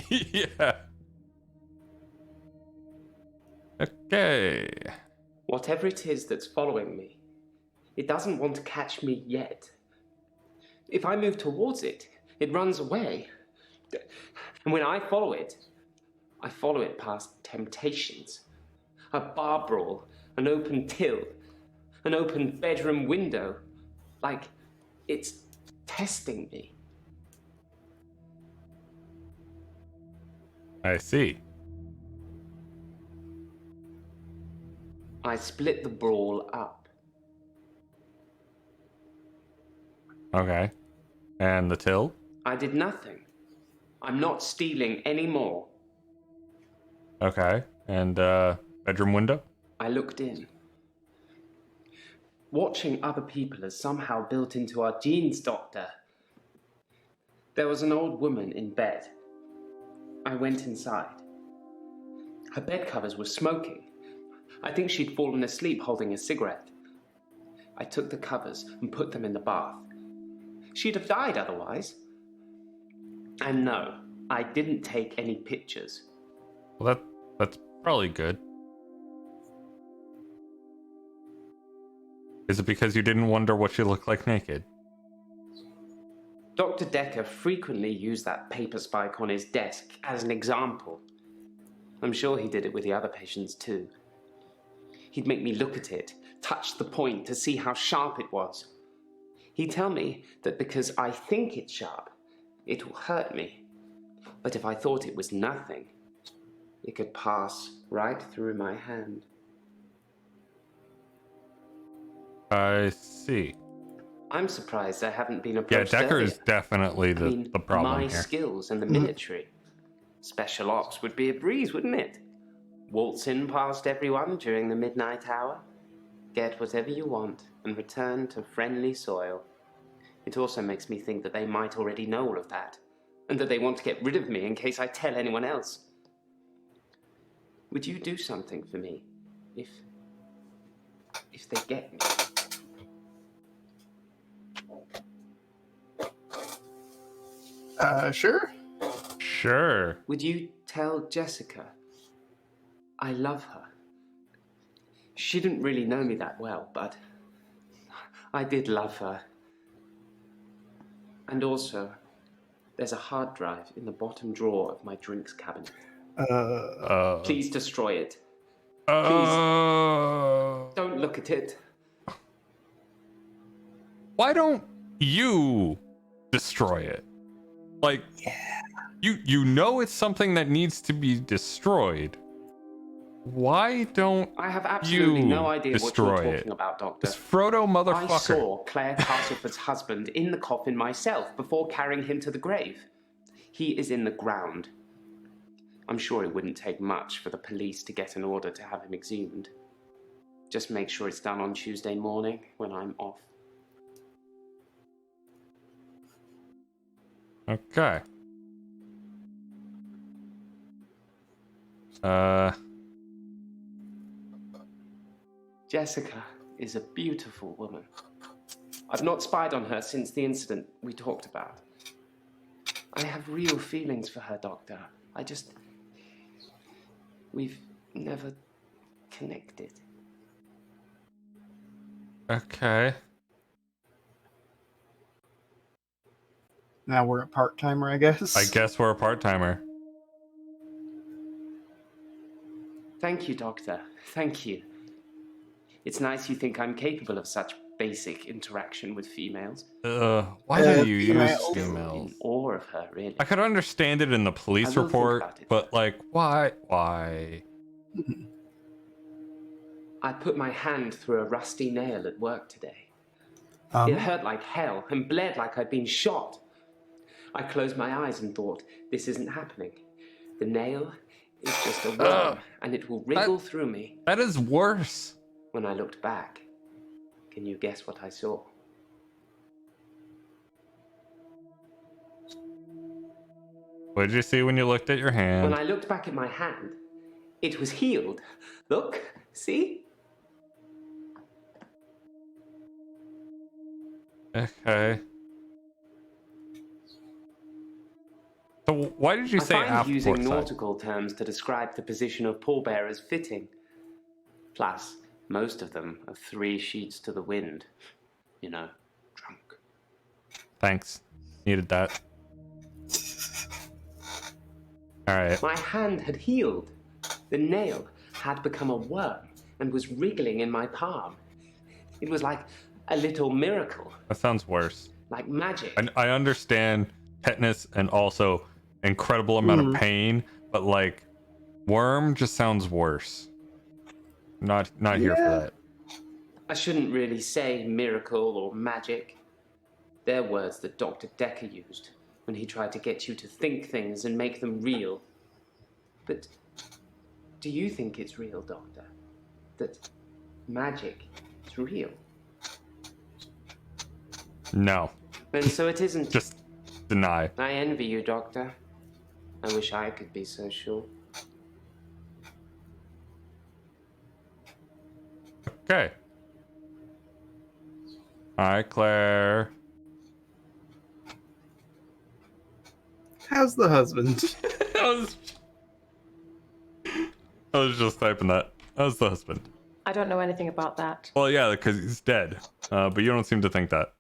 Yeah. Okay. Whatever it is that's following me, it doesn't want to catch me yet. If I move towards it, it runs away. And when I follow it past temptations. A bar brawl, an open till, an open bedroom window. Like it's testing me. I see. I split the brawl up. Okay. And the till? I did nothing. I'm not stealing anymore. Okay. And bedroom window? I looked in. Watching other people is somehow built into our genes, Doctor. There was an old woman in bed. I went inside. Her bed covers were smoking. I think she'd fallen asleep holding a cigarette. I took the covers and put them in the bath. She'd have died otherwise. And no, I didn't take any pictures. Well, that's probably good. Is it because you didn't wonder what she looked like naked? Dr. Dekker frequently used that paper spike on his desk as an example. I'm sure he did it with the other patients too. He'd make me look at it, touch the point to see how sharp it was. He'd tell me that because I think it's sharp, it will hurt me. But if I thought it was nothing, it could pass right through my hand. I see. I'm surprised I haven't been Yeah, approached Dekker earlier. is definitely the problem my here. skills in the military. Special ops would be a breeze, wouldn't it? Waltz in past everyone during the midnight hour, get whatever you want, and return to friendly soil. It also makes me think that they might already know all of that, and that they want to get rid of me in case I tell anyone else. Would you do something for me if they get me? Sure. Sure. Would you tell Jessica I love her? She didn't really know me that well, but I did love her. And also, there's a hard drive in the bottom drawer of my drinks cabinet. Please destroy it. Please don't look at it. Why don't you destroy it? Like, you know it's something that needs to be destroyed. Why don't I have absolutely you no idea what you're destroy talking it? about, Doctor. This Frodo motherfucker. I saw Claire Castleford's husband in the coffin myself before carrying him to the grave. He is in the ground. I'm sure it wouldn't take much for the police to get an order to have him exhumed. Just make sure it's done on Tuesday morning when I'm off. Okay. Jessica is a beautiful woman. I've not spied on her since the incident we talked about. I have real feelings for her, Doctor. We've never connected. Okay. Now we're a part-timer, I guess. I guess we're a part-timer. Thank you, Doctor. Thank you. It's nice you think I'm capable of such basic interaction with females. Why do you use I'm females? in awe of her, really. I could understand it in the police I will think report, about it. but like, why? I put my hand through a rusty nail at work today. It hurt like hell and bled like I'd been shot. I closed my eyes and thought, this isn't happening. The nail is just a worm, and it will wriggle through me. That is worse. When I looked back, can you guess what I saw? What did you see when you looked at your hand? When I looked back at my hand, it was healed. Look, see? Okay. So why did you say I find after using port side? nautical terms to describe the position of pallbearers fitting. Plus, most of them are 3 sheets to the wind. You know, drunk. Thanks. Needed that. Alright. My hand had healed. The nail had become a worm and was wriggling in my palm. It was like a little miracle. That sounds worse. Like magic. I understand tetanus and also incredible amount of pain, but like worm just sounds worse. Not here for that. I shouldn't really say miracle or magic. They're words that Dr. Dekker used when he tried to get you to think things and make them real. But do you think it's real, Doctor? That magic is real? No. And so it isn't. Just deny. I envy you, Doctor. I wish I could be so sure. Okay. Hi, Claire. How's the husband? I was just typing that. How's the husband? I don't know anything about that. Well, yeah, because he's dead. But you don't seem to think that.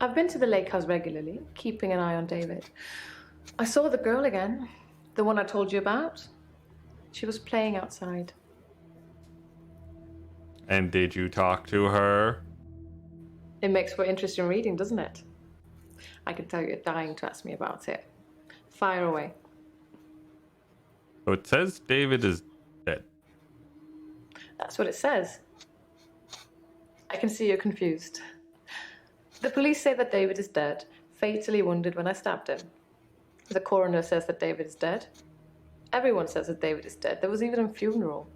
I've been to the lake house regularly, keeping an eye on David. I saw the girl again, the one I told you about. She was playing outside. And did you talk to her? It makes for interesting reading, doesn't it? I can tell you're dying to ask me about it. Fire away. So it says David is dead. That's what it says. I can see you're confused. The police say that David is dead, fatally wounded when I stabbed him. The coroner says that David is dead. Everyone says that David is dead. There was even a funeral.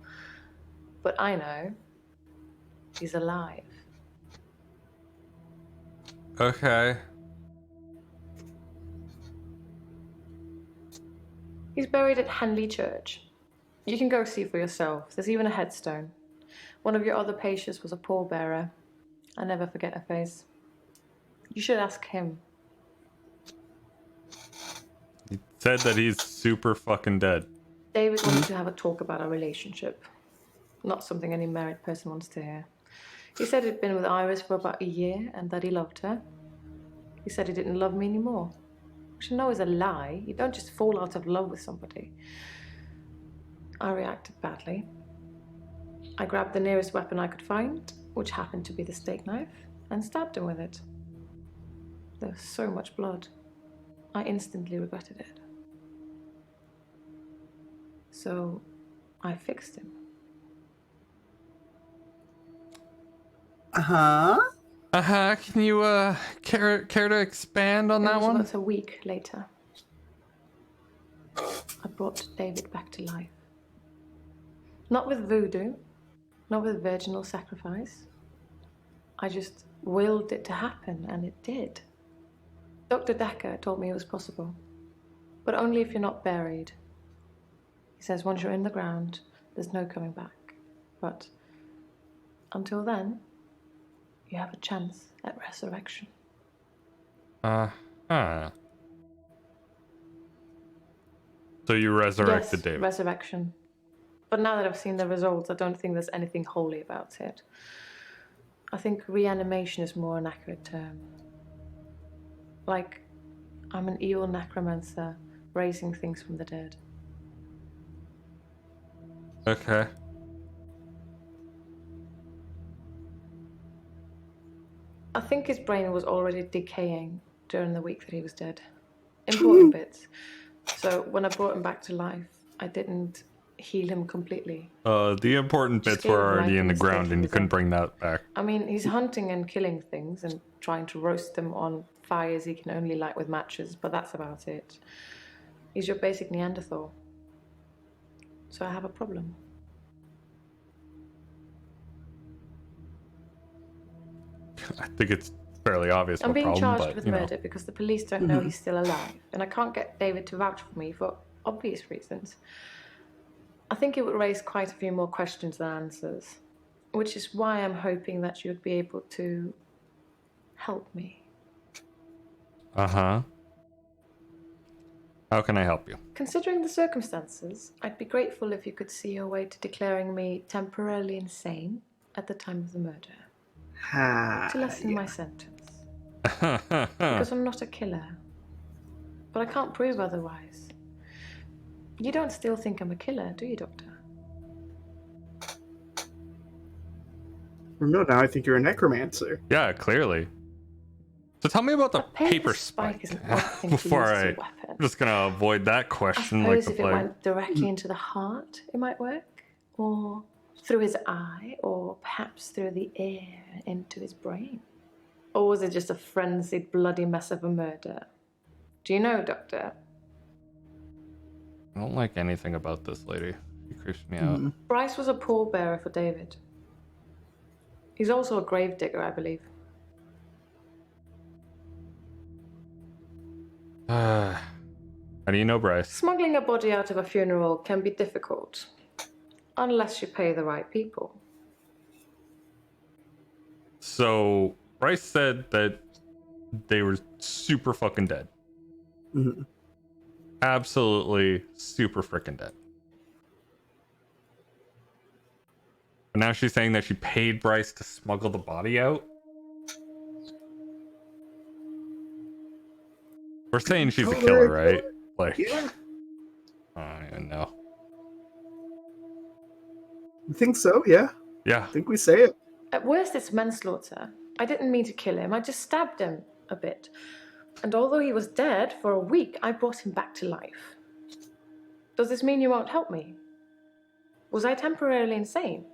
But I know he's alive. Okay. He's buried at Henley Church. You can go see for yourself. There's even a headstone. One of your other patients was a pallbearer. I never forget her face. You should ask him. Said that he's super fucking dead. David wanted to have a talk about our relationship. Not something any married person wants to hear. He said he'd been with Iris for about a year and that he loved her. He said he didn't love me anymore. Which I know is a lie. You don't just fall out of love with somebody. I reacted badly. I grabbed the nearest weapon I could find, which happened to be the steak knife, and stabbed him with it. There was so much blood. I instantly regretted it. So I fixed him. Can you care to expand on that It was one? about a week later. I brought David back to life. Not with voodoo, not with virginal sacrifice. I just willed it to happen, and it did. Dr. Dekker told me it was possible, but only if you're not buried. He says once you're in the ground, there's no coming back. But until then, you have a chance at resurrection. So you resurrected David. Resurrection. But now that I've seen the results, I don't think there's anything holy about it. I think reanimation is more an accurate term. Like, I'm an evil necromancer raising things from the dead. Okay. I think his brain was already decaying during the week that he was dead. Important bits. So when I brought him back to life, I didn't heal him completely. The important bits were already in the ground and you couldn't bring that back. I mean, he's hunting and killing things and trying to roast them on fires he can only light with matches, but that's about it. He's your basic Neanderthal. So I have a problem. I think it's fairly obvious I'm what being problem, charged but, with you know. murder because the police don't know he's still alive, and I can't get David to vouch for me for obvious reasons. I think it would raise quite a few more questions than answers, which is why I'm hoping that you'd be able to help me. How can I help you? Considering the circumstances, I'd be grateful if you could see your way to declaring me temporarily insane at the time of the murder. To lessen my sentence. Because I'm not a killer. But I can't prove otherwise. You don't still think I'm a killer, do you, Doctor? No, now I think you're a necromancer. Yeah, clearly. So tell me about the paper spike is an odd thing before to use as a I'm weapon. just gonna avoid that I question suppose like if the it plague. went directly into the heart, it might work. Or through his eye, or perhaps through the ear into his brain. Or was it just a frenzied, bloody mess of a murder? Do you know, Doctor? I don't like anything about this lady. She creeps me out. Bryce was a pallbearer for David. He's also a gravedigger, I believe. How do you know Bryce? Smuggling a body out of a funeral can be difficult. Unless you pay the right people. So Bryce said that they were super fucking dead. Absolutely super freaking dead. But now she's saying that she paid Bryce to smuggle the body out. We're saying she's a killer, right? Like, Yeah. I don't even know. I think so, yeah. Yeah. I think we say it. At worst, it's manslaughter. I didn't mean to kill him. I just stabbed him a bit. And although he was dead for a week, I brought him back to life. Does this mean you won't help me? Was I temporarily insane?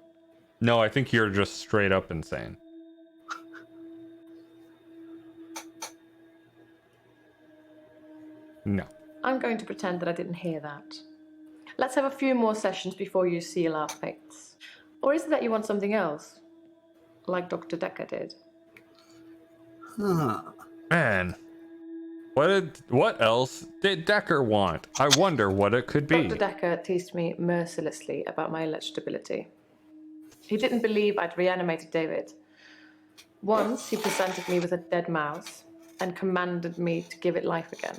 No, I think you're just straight up insane. No. I'm going to pretend that I didn't hear that. Let's have a few more sessions before you seal our fates. Or is it that you want something else? Like Dr. Dekker did. Man. What else did Dekker want? I wonder what it could be. Dr. Dekker teased me mercilessly about my alleged ability. He didn't believe I'd reanimated David. Once, he presented me with a dead mouse and commanded me to give it life again.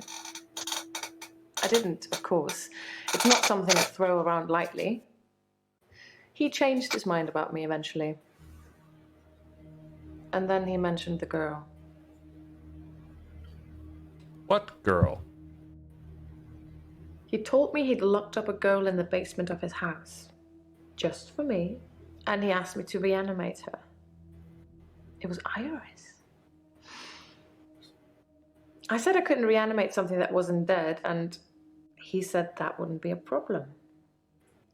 I didn't, of course. It's not something I throw around lightly. He changed his mind about me eventually. And then he mentioned the girl. What girl? He told me he'd locked up a girl in the basement of his house. Just for me. And he asked me to reanimate her. It was Iris. I said I couldn't reanimate something that wasn't dead, and he said that wouldn't be a problem.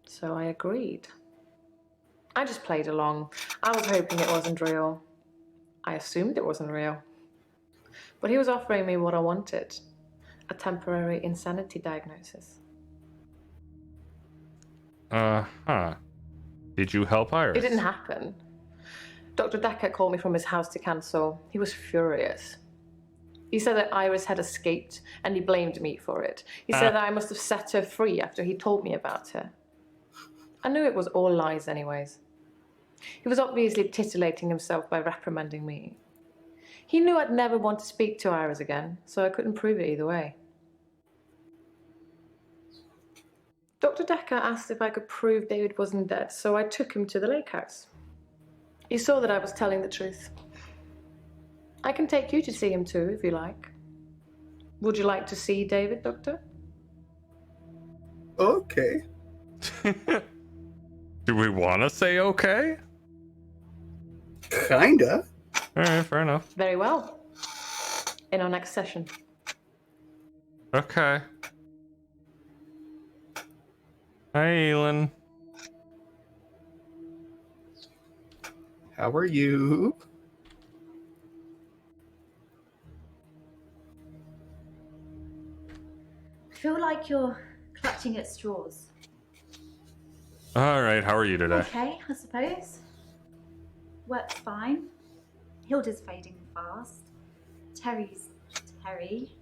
So I agreed. I just played along. I was hoping it wasn't real. I assumed it wasn't real. But he was offering me what I wanted. A temporary insanity diagnosis. Uh-huh. Did you help Iris? It didn't happen. Dr. Dekker called me from his house to cancel. He was furious. He said that Iris had escaped, and he blamed me for it. He said that I must have set her free after he told me about her. I knew it was all lies anyways. He was obviously titillating himself by reprimanding me. He knew I'd never want to speak to Iris again, so I couldn't prove it either way. Dr. Dekker asked if I could prove David wasn't dead, so I took him to the lake house. He saw that I was telling the truth. I can take you to see him too, if you like. Would you like to see David, Doctor? Okay. Do we want to say okay? Kinda. Alright, fair enough. Very well. In our next session. Okay. Hi, Elin. How are you? I feel like you're clutching at straws. Alright, how are you today? Okay, I suppose. Work's fine. Hilda's fading fast. Terry's Terry.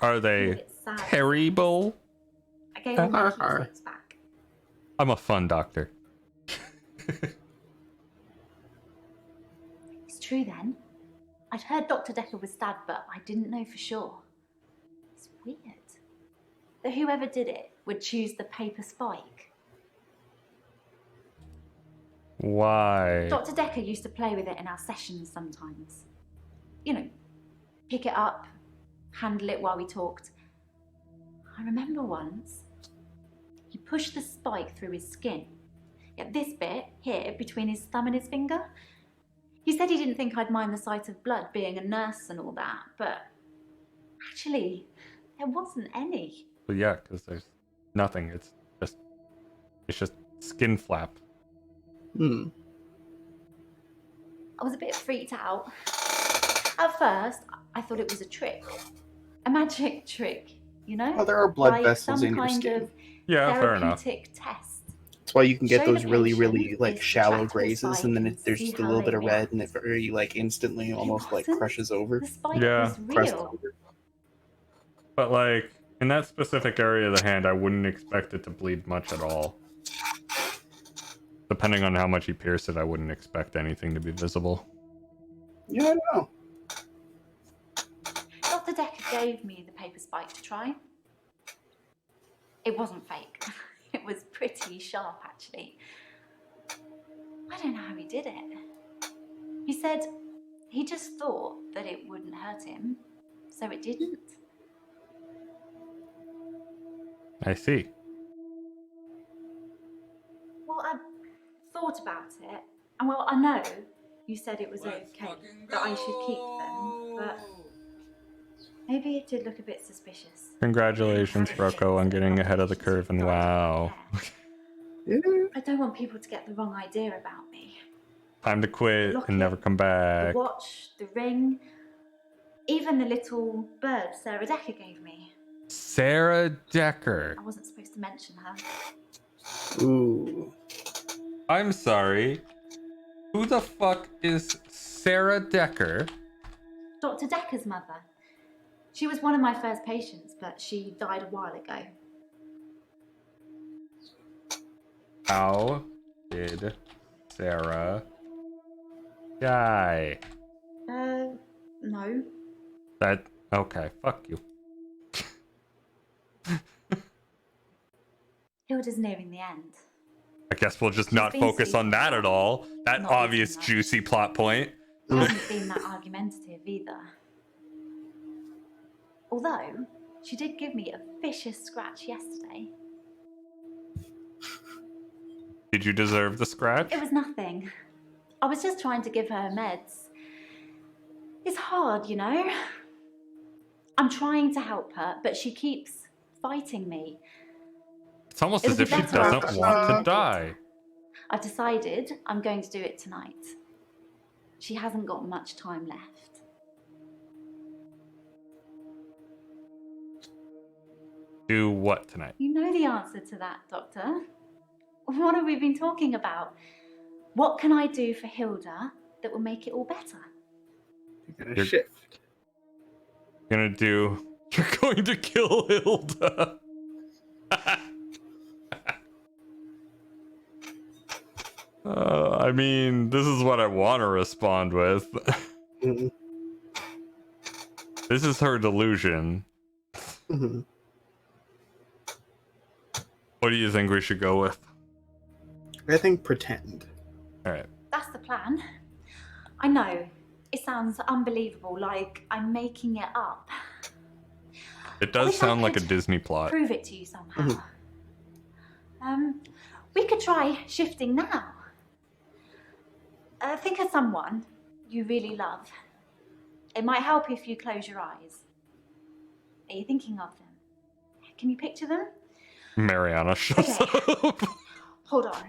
Are I'm a they bit sad. terrible? I gave all my keepsakes back. I'm a fun doctor. It's true then. I'd heard Dr. Dekker was stabbed, but I didn't know for sure. It's weird that whoever did it would choose the paper spike. Why? Dr. Dekker used to play with it in our sessions sometimes. You know, pick it up, handle it while we talked. I remember once, he pushed the spike through his skin. At this bit, here, between his thumb and his finger. He said he didn't think I'd mind the sight of blood, being a nurse and all that, but actually, there wasn't any. Well, yeah, because there's nothing. It's just skin flap. Hmm. I was a bit freaked out. At first, I thought it was a trick. A magic trick, you know? Oh, there are blood like vessels some in your kind skin. of Yeah, fair enough. therapeutic test. That's why you can get Show those the really, patient really like this shallow retractable grazes, spike and then and there's see just a how little they bit of red, react. and it very like instantly almost like wasn't. crushes over. The spike Yeah. was Crushed real. over. But like in that specific area of the hand, I wouldn't expect it to bleed much at all. Depending on how much he pierced it, I wouldn't expect anything to be visible. Yeah, I don't know. Dr. Dekker gave me the paper spike to try. It wasn't fake. It was pretty sharp, actually. I don't know how he did it. He said he just thought that it wouldn't hurt him, so it didn't. I see. Well, I thought about it, and well, I know you said it was okay that I should keep them, but maybe it did look a bit suspicious. Congratulations, Rocco, on getting ahead of the curve, and wow. I don't want people to get the wrong idea about me. Time to quit Locket, and never come back. The watch, the ring, even the little bird Sarah Dekker gave me. Sarah Dekker. I wasn't supposed to mention her. Ooh. I'm sorry. Who the fuck is Sarah Dekker? Dr. Dekker's mother. She was one of my first patients, but she died a while ago. How did Sarah die? No. That okay, fuck you. Hilda's nearing the end. I guess we'll just She's not been focus sweet on that at all. That Not obvious, eating much. juicy plot point. She hasn't been that argumentative either. Although, she did give me a vicious scratch yesterday. Did you deserve the scratch? It was nothing. I was just trying to give her meds. It's hard, you know? I'm trying to help her, but she keeps fighting me. It's almost It as would if be she better after doesn't she's want been to die. I've decided I'm going to do it tonight. She hasn't got much time left. Do what tonight? You know the answer to that, Doctor. What have we been talking about? What can I do for Hilda that will make it all better? You're gonna shift. You're going to kill Hilda. I mean, this is what I want to respond with. Mm-hmm. This is her delusion. Mm-hmm. What do you think we should go with? I think pretend. All right. That's the plan. I know. It sounds unbelievable, like I'm making it up. It does sound like a Disney plot. Prove it to you somehow. We could try shifting now. Think of someone you really love. It might help if you close your eyes. Are you thinking of them? Can you picture them? Mariana shuts up. Hold on.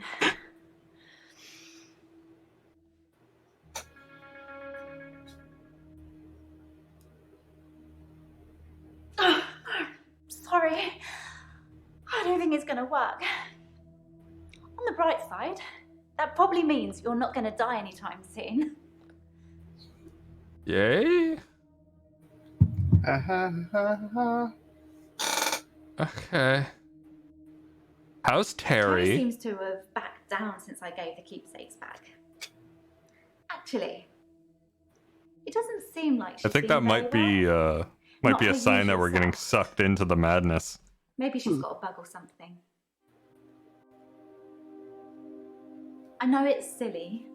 Sorry. I don't think it's going to work. On the bright side, that probably means you're not going to die anytime soon. Yay? Okay. How's Terry Terry? seems to have backed down since I gave the keepsakes back. Actually, it doesn't seem like she's I think been that might very well. be Not a her sign that usual we're getting self. sucked into the madness. Maybe she's got a bug or something. I know it's silly,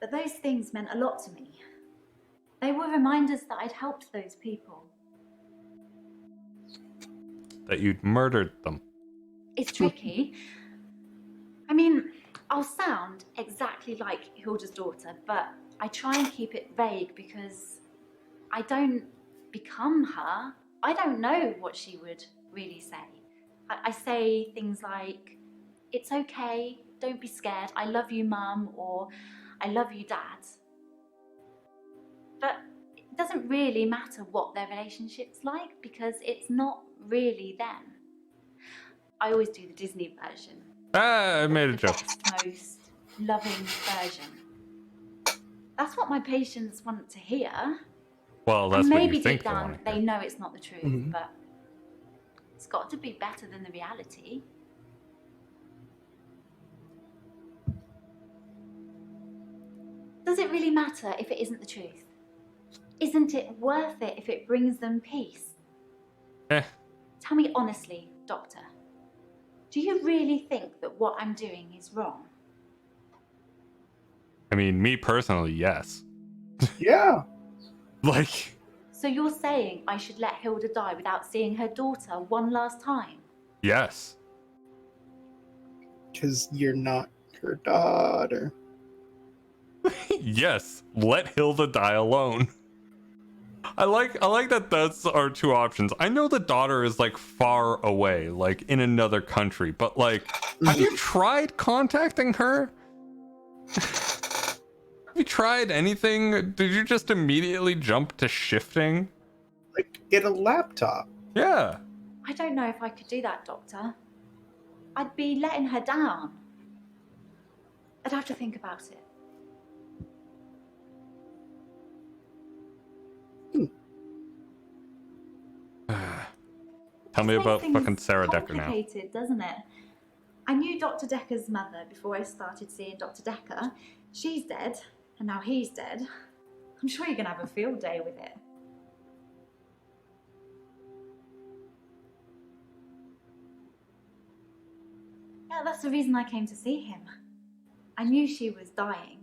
but those things meant a lot to me. They were reminders that I'd helped those people. That you'd murdered them. It's tricky. I mean, I'll sound exactly like Hilda's daughter, but I try and keep it vague because I don't become her. I don't know what she would really say. I say things like, "It's okay, don't be scared, I love you, Mum," or "I love you, Dad." But it doesn't really matter what their relationship's like because it's not really them. I always do the Disney version. I made a The joke. best, most loving version. That's what my patients want to hear. Well, that's And what maybe you think deep they down want to they hear. know it's not the truth, Mhm. but it's got to be better than the reality. Does it really matter if it isn't the truth? Isn't it worth it if it brings them peace? Eh, Tell me honestly, Doctor. Do you really think that what I'm doing is wrong? I mean, me personally, yes. Yeah. Like, So you're saying I should let Hilda die without seeing her daughter one last time? yes. Because you're not her daughter. Yes. Let Hilda die alone. I like that that's our two options. I know the daughter is like far away, like in another country, but like, have you tried contacting her? Have you tried anything? Did you just immediately jump to shifting? Like, get a laptop. Yeah. I don't know if I could do that, Doctor. I'd be letting her down. I'd have to think about it. Tell me This about makes fucking things Sarah Dekker now. complicated, doesn't it? I knew Dr. Dekker's mother before I started seeing Dr. Dekker. She's dead, and now he's dead. I'm sure you're going to have a field day with it. That's the reason I came to see him. I knew she was dying,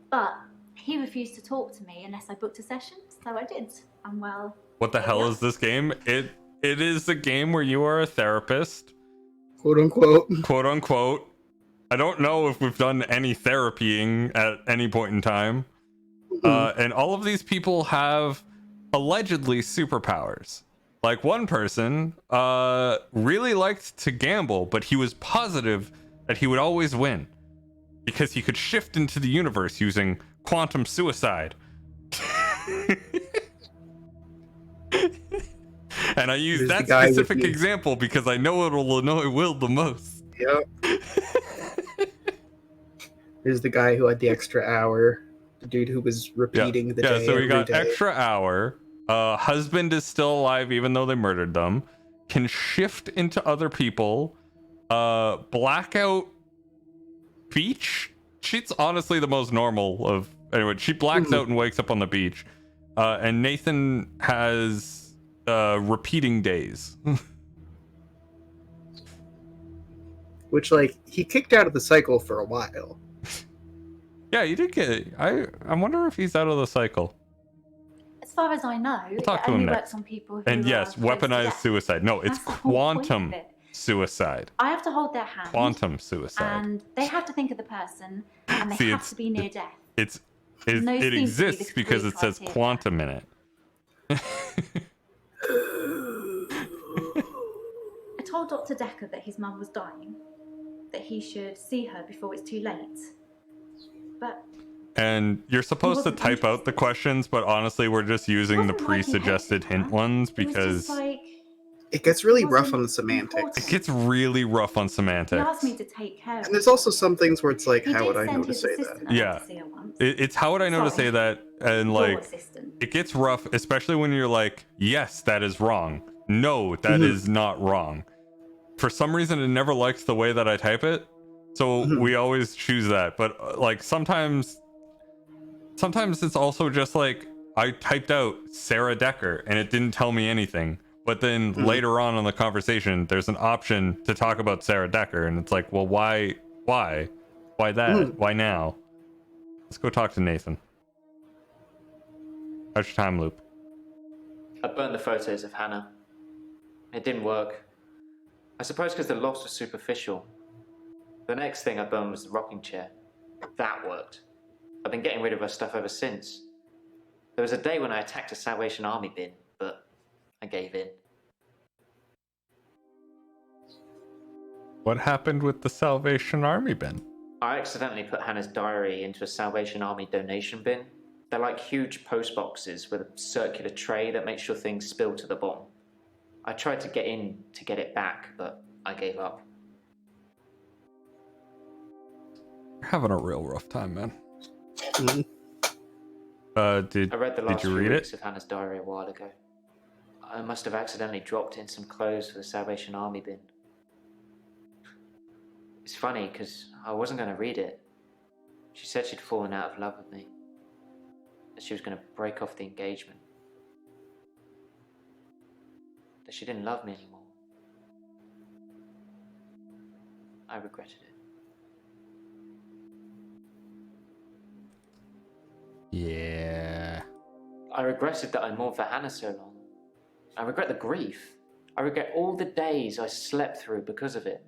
but he refused to talk to me unless I booked a session, so I did. And well... What the hell is this game? It is a game where you are a therapist. Quote unquote. Quote unquote. I don't know if we've done any therapying at any point in time. And all of these people have allegedly superpowers. Like one person really liked to gamble, but he was positive that he would always win because he could shift into the universe using quantum suicide. And I use that specific example because I know it'll annoy Will the most. Yep. There's the guy who had the extra hour. The dude who was repeating the day. Yeah, so we got every day. extra hour. Husband is still alive even though they murdered them. Can shift into other people. Blackout beach? She's honestly the most normal of... Anyway, she blacks out and wakes up on the beach. And Nathan has repeating days. Which, like, he kicked out of the cycle for a while. Yeah, you did get... I wonder if he's out of the cycle. As far as I know, We'll talk it to him only next. works on people who And yes, are close to weaponized death. suicide. No, it's That's the whole point quantum of it. suicide. I have to hold their hand. Quantum suicide. And they have to think of the person, and they See, have to be near death. It Those seem to be exists the because three it says criteria. quantum in it. I told Dr. Dekker that his mum was dying, that he should see her before it's too late. But And you're supposed to type out the questions, but honestly, we're just using the pre-suggested hint ones because it gets really rough on the semantics. it gets really rough on he semantics. asked me to take care of And there's also some things where it's like, He how did would I send know to his say assistant that? Yeah, to see her once. it's how would I know to say that, and Your like assistant. it gets rough, especially when you're like, yes, that is wrong. No, that is not wrong. For some reason, it never likes the way that I type it, so we always choose that. But like sometimes it's also just like I typed out Sarah Dekker and it didn't tell me anything. But then later on in the conversation, there's an option to talk about Sarah Dekker, and it's like, well, why that? Why now? Let's go talk to Nathan. How's your time loop? I burned the photos of Hannah. It didn't work. I suppose because the loss was superficial. The next thing I burned was the rocking chair. That worked. I've been getting rid of her stuff ever since. There was a day when I attacked a Salvation Army bin, but I gave in. What happened with the Salvation Army bin? I accidentally put Hannah's diary into a Salvation Army donation bin. They're like huge post boxes with a circular tray that makes sure things spill to the bottom. I tried to get in to get it back, but I gave up. You're having a real rough time, man. Mhm. Did I read the last you few read weeks it? of Hannah's diary a while ago. I must have accidentally dropped in some clothes for the Salvation Army bin. It's funny, because I wasn't going to read it. She said she'd fallen out of love with me. That she was going to break off the engagement. That she didn't love me anymore. I regretted it. Yeah. I regretted that I mourned for Hannah so long. I regret the grief. I regret all the days I slept through because of it.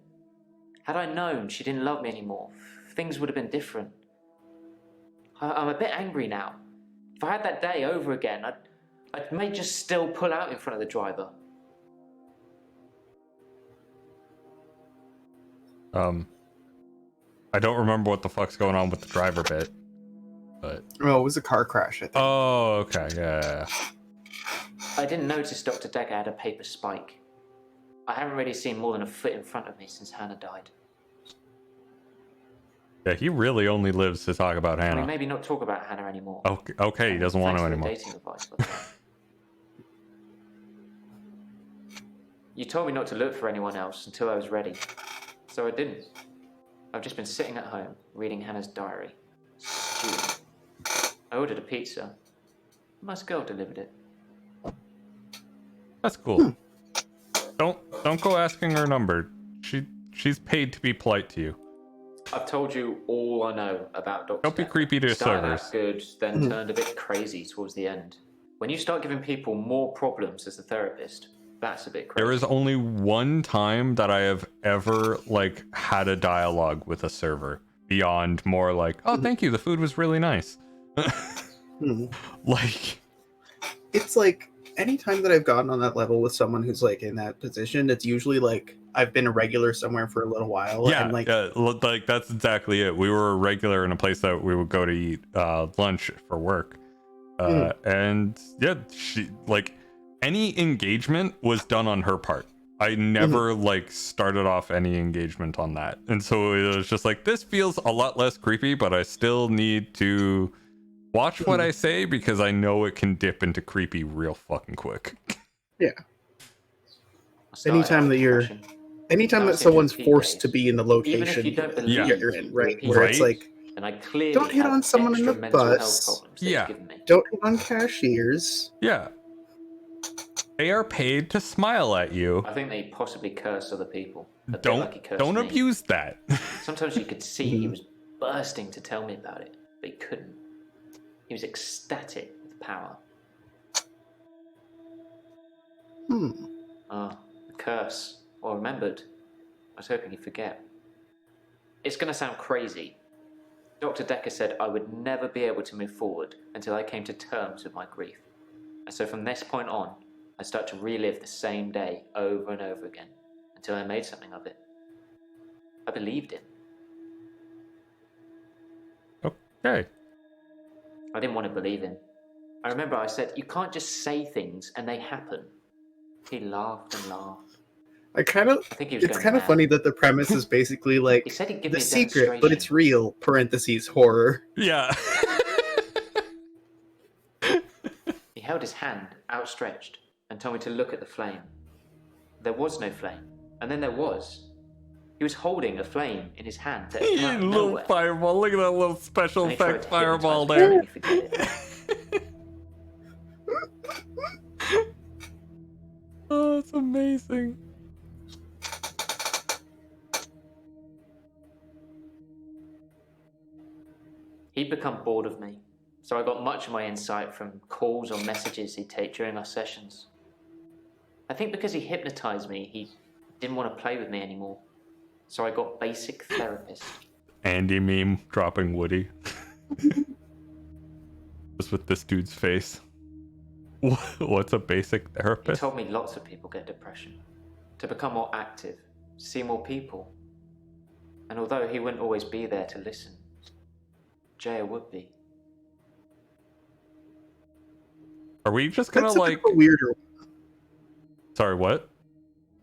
Had I known she didn't love me anymore, things would have been different. I'm a bit angry now. If I had that day over again, I may just still pull out in front of the driver. I don't remember what the fuck's going on with the driver bit, but Oh, it was a car crash, I think. oh, okay, yeah. I didn't notice Dr. Dekker had a paper spike. I haven't really seen more than a foot in front of me since Hannah died. Yeah, he really only lives to talk about I Hannah. mean, maybe not talk about Hannah anymore. Okay, he doesn't want to Thanks for the anymore. dating advice, by the way. You told me not to look for anyone else until I was ready, so I didn't. I've just been sitting at home, reading Hannah's diary. Stewing. I ordered a pizza. A nice girl delivered it. That's cool. Don't go asking her number. She She's paid to be polite to you. I've told you all I know about Dr. Don't be Dekker. creepy to Started servers. out good, then turned a bit crazy towards the end. When you start giving people more problems as a therapist, that's a bit crazy. There is only one time that I have ever like had a dialogue with a server beyond more like, oh, thank you, the food was really nice. Like, it's like anytime that I've gotten on that level with someone who's like in that position, it's usually like I've been a regular somewhere for a little while. yeah, And like, like that's exactly it. We were a regular in a place that we would go to eat lunch for work. And yeah, she like any engagement was done on her part. I never like started off any engagement on that. And so it was just like, this feels a lot less creepy, but I still need to watch what I say because I know it can dip into creepy real fucking quick. Yeah. Anytime that someone's forced to be in the location you're in, right? Where it's like, and I clearly don't hit on someone in the bus. Don't hit on cashiers. Yeah. They are paid to smile at you. I think they possibly curse other people. Don't abuse that. Sometimes you could see he was bursting to tell me about it, but he couldn't. He was ecstatic with power. A curse. Or remembered. I was hoping he'd forget. It's going to sound crazy. Dr. Dekker said I would never be able to move forward until I came to terms with my grief. And so from this point on, I start to relive the same day over and over again until I made something of it. I believed him. Okay. I didn't want to believe him. I remember I said, you can't just say things and they happen. He laughed and laughed. It's kind of funny that the premise is basically like he said he'd give the me a secret, but it's real, parentheses, horror. Yeah. He held his hand outstretched and told me to look at the flame. There was no flame, and then there was. He was holding a flame in his hand that came out of little nowhere. fireball. Look at that little special And he tried effect to fireball hypnotize me there. to forget it. Oh, it's amazing. He'd become bored of me, so I got much of my insight from calls or messages he'd take during our sessions. I think because he hypnotized me, he didn't want to play with me anymore, so I got basic therapist. Andy meme dropping Woody. Just with this dude's face. What's a basic He therapist? told me lots of people get depression, to become more active, see more people. And although he wouldn't always be there to listen, Jaya would be. Are we just gonna That's a like bit of a weirder one. Sorry, what?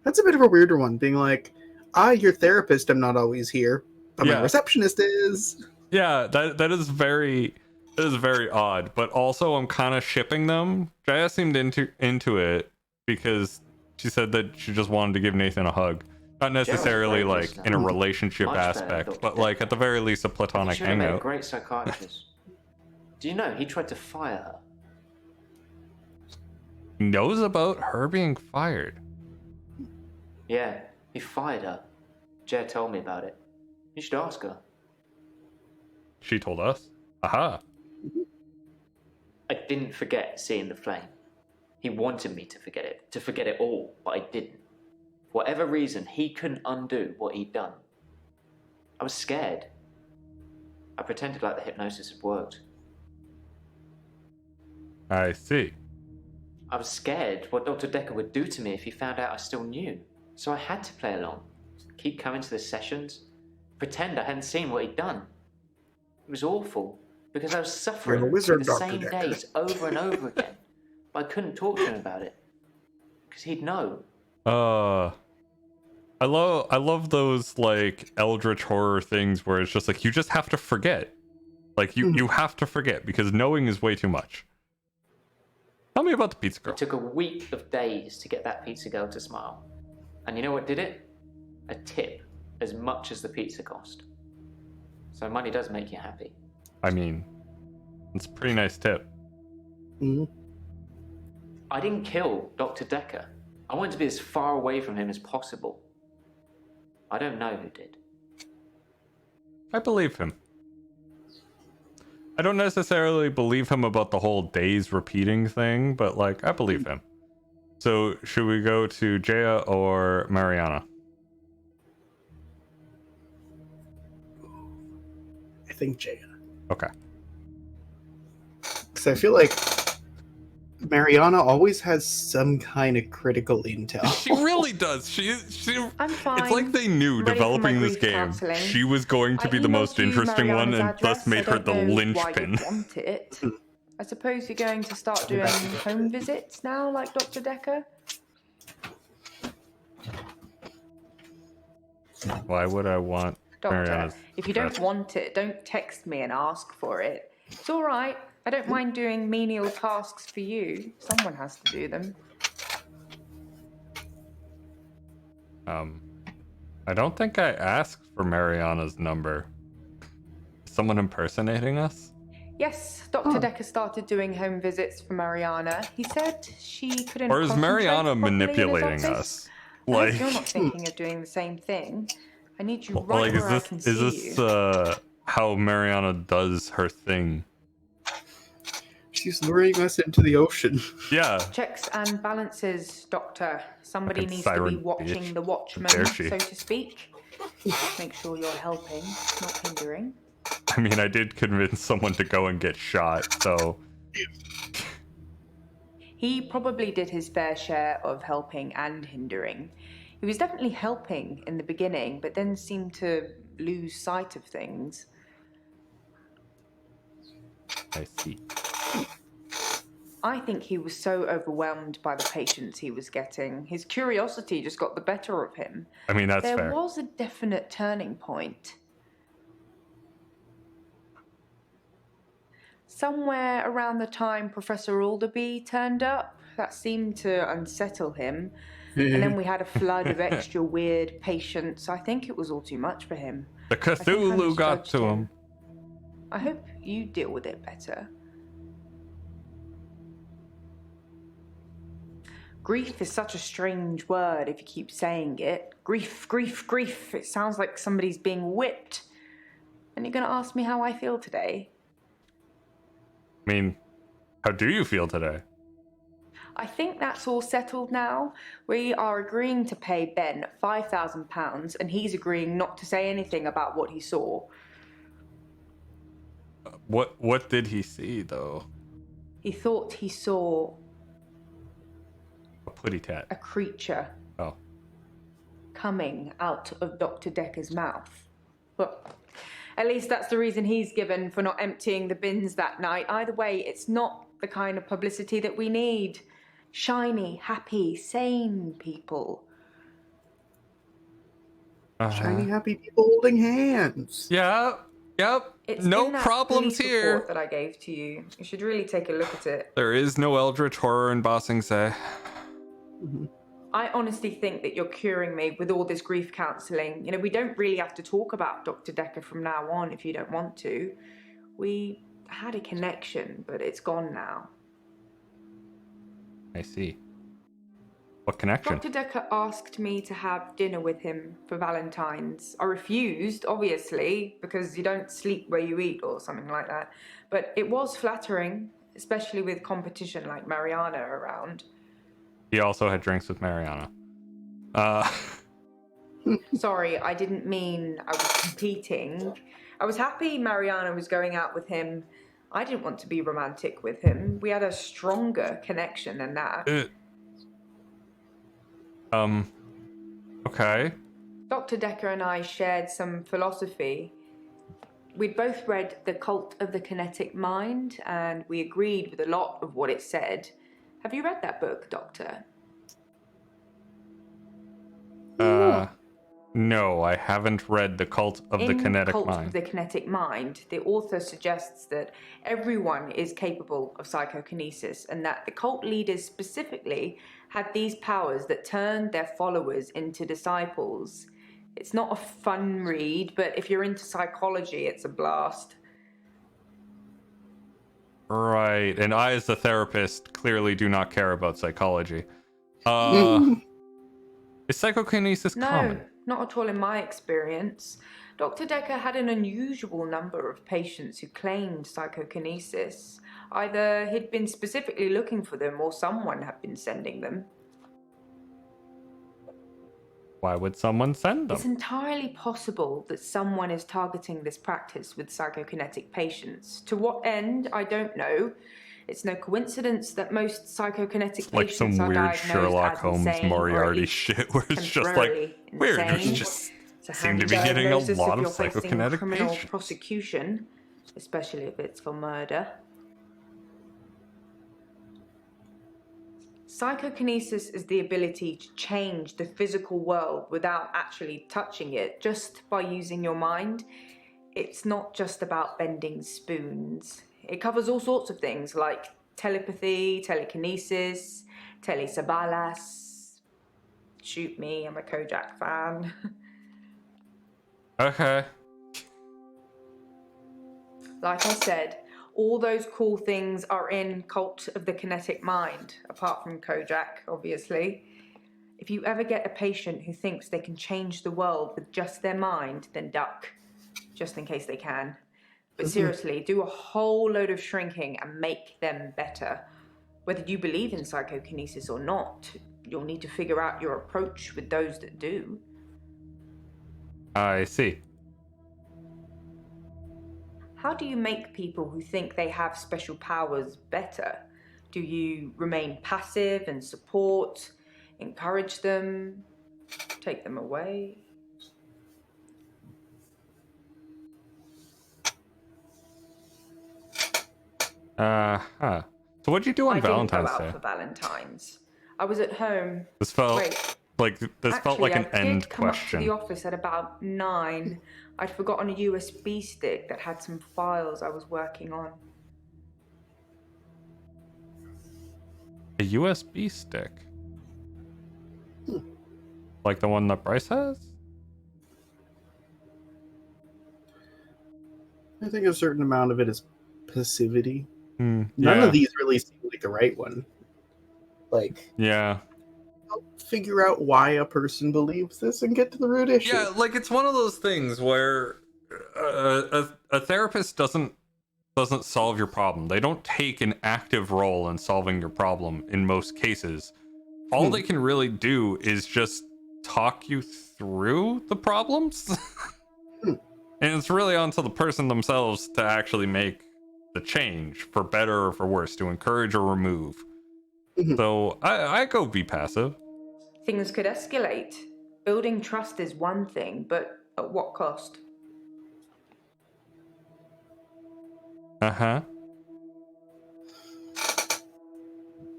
That's a bit of a weirder one, being like, your therapist, I'm not always here, but my receptionist is. Yeah, that is very odd. But also I'm kinda shipping them. Jaya seemed into it because she said that she just wanted to give Nathan a hug. Not necessarily like in a relationship aspect, but like at the very least a platonic She would have made a hangout. great psychiatrist. Do you know he tried to fire her? Knows about her being fired. Yeah, he fired her. Jaya told me about it. You should ask her. She told us. Aha. I didn't forget seeing the flame. He wanted me to forget it all, but I didn't. For whatever reason, he couldn't undo what he'd done. I was scared. I pretended like the hypnosis had worked. I see. I was scared what Dr. Dekker would do to me if he found out I still knew. So I had to play along. Keep coming to the sessions. Pretend I hadn't seen what he'd done. It was awful, because I was suffering You're a wizard, the Dr. same Dekker. days over and over again. But I couldn't talk to him about it. Because he'd know. I love those like eldritch horror things where it's just like you just have to forget. Like you have to forget because knowing is way too much. Tell me about the pizza girl. It took a week of days to get that pizza girl to smile. And you know what did it? A tip, as much as the pizza cost. So money does make you happy. I mean, it's a pretty nice tip. I didn't kill Dr. Dekker. I wanted to be as far away from him as possible. I don't know who did. I believe him. I don't necessarily believe him about the whole days repeating thing, but like I believe him. So should we go to Jaya or Mariana? I think Jaya. Okay. Because I feel like Mariana always has some kind of critical intel. She really does. She. I'm fine. It's like they knew Ready for my developing this grief game. counselling. She was going to I be the most emailed you interesting one, Mariana's and address. thus made I her the don't know why linchpin. you'd want it. I suppose you're going to start doing home visits now, like Dr. Dekker? Why would I want Doctor, Mariana's if you don't address? want it, don't text me and ask for it. It's all right. I don't mind doing menial tasks for you. Someone has to do them. I don't think I asked for Mariana's number. Is someone impersonating us? Yes, Dr. Dekker started doing home visits for Mariana. He said she couldn't Or is concentrate Mariana properly in his manipulating office. us? I hope Like, you're not thinking of doing the same thing. I need you right like where I can see is this you. how Mariana does her thing? She's luring us into the ocean. Yeah. Checks and balances, Doctor. Somebody Fucking needs to be siren watching bitch. the watchman, How dare she. so to speak. Make sure you're helping, not hindering. I mean, I did convince someone to go and get shot, so He probably did his fair share of helping and hindering. He was definitely helping in the beginning, but then seemed to lose sight of things. I see. I think he was so overwhelmed by the patients he was getting. His curiosity just got the better of him. I mean, that's There fair. was a definite turning point. Somewhere around the time Professor Alderby turned up, that seemed to unsettle him. And then we had a flood of extra weird patients. I think it was all too much for him. The I think I Cthulhu got misjudged to him. I hope you deal with it better. Grief is such a strange word if you keep saying it. Grief, grief, grief. It sounds like somebody's being whipped. And you're going to ask me how I feel today? I mean, how do you feel today? I think that's all settled now. We are agreeing to pay Ben £5,000 and he's agreeing not to say anything about what he saw. What did he see, though? He thought he saw A putty tat. a creature Oh. coming out of Dr. Dekker's mouth. Well, at least that's the reason he's given for not emptying the bins that night. Either way, it's not the kind of publicity that we need. Shiny, happy, sane people. Shiny, happy people holding hands. Yeah. Yep. It's No in that problems police here. report that I gave to you. You should really take a look at it. There is no eldritch horror in Bossing Say. I honestly think that you're curing me with all this grief counselling. You know, we don't really have to talk about Dr. Dekker from now on if you don't want to. We had a connection, but it's gone now. I see. What connection? Dr. Dekker asked me to have dinner with him for Valentine's. I refused, obviously, because you don't sleep where you eat or something like that. But it was flattering, especially with competition like Mariana around. He also had drinks with Mariana. Sorry, I didn't mean I was competing. I was happy Mariana was going out with him. I didn't want to be romantic with him. We had a stronger connection than that. Okay. Dr. Dekker and I shared some philosophy. We'd both read The Cult of the Kinetic Mind, and we agreed with a lot of what it said. Have you read that book, Doctor? No, I haven't read The Cult of the Kinetic Cult Mind. of the Kinetic Mind, the author suggests that everyone is capable of psychokinesis and that the cult leaders specifically had these powers that turned their followers into disciples. It's not a fun read, but if you're into psychology, it's a blast. Right, and I, as the therapist, clearly do not care about psychology. Is psychokinesis common? not at all in my experience. Dr. Dekker had an unusual number of patients who claimed psychokinesis. Either he'd been specifically looking for them or someone had been sending them. Why would someone send them? It's entirely possible that someone is targeting this practice with psychokinetic patients. To what end, I don't know. It's no coincidence that most psychokinetic Like patients some are weird diagnosed Sherlock as Holmes insane or at Moriarty least shit where it's just like temporarily weird. insane. Just It's a seem to handy be getting a diagnosis lot if of you're facing psychokinetic criminal patients. prosecution, especially if it's for murder. Psychokinesis is the ability to change the physical world without actually touching it, just by using your mind. It's not just about bending spoons. It covers all sorts of things like telepathy, telekinesis, telesabalas. Shoot me, I'm a Kojak fan. Okay. Like I said, all those cool things are in Cult of the Kinetic Mind, apart from Kojak, obviously. If you ever get a patient who thinks they can change the world with just their mind, then duck, just in case they can. But seriously, do a whole load of shrinking and make them better. Whether you believe in psychokinesis or not, you'll need to figure out your approach with those that do. I see. How do you make people who think they have special powers better? Do you remain passive and support, encourage them, take them away? So what'd you do on Valentine's I didn't go Day? out for Valentine's. I was at home. This felt Wait. felt like an I end did come up to question. the office at about 9. I'd forgotten a USB stick that had some files I was working on. A USB stick? Like the one that Bryce has? I think a certain amount of it is passivity. None Yeah. of these really seem like the right one. Like, Yeah. I'll figure out why a person believes this and get to the root issue. Yeah, like it's one of those things where a therapist doesn't solve your problem. They don't take an active role in solving your problem in most cases. All they can really do is just talk you through the problems. And it's really on to the person themselves to actually make the change, for better or for worse, to encourage or remove. So I go be passive. Things could escalate. Building trust is one thing, but at what cost? Uh-huh.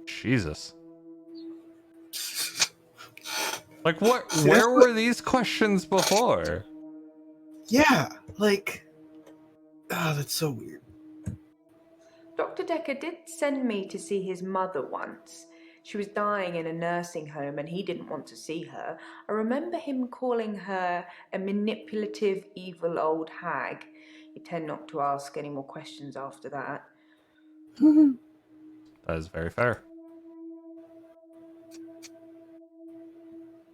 Jesus. Like what? Where were these questions before? Yeah, like, that's so weird. Dr. Dekker did send me to see his mother once. She was dying in a nursing home and he didn't want to see her. I remember him calling her a manipulative, evil old hag. You tend not to ask any more questions after that. That is very fair.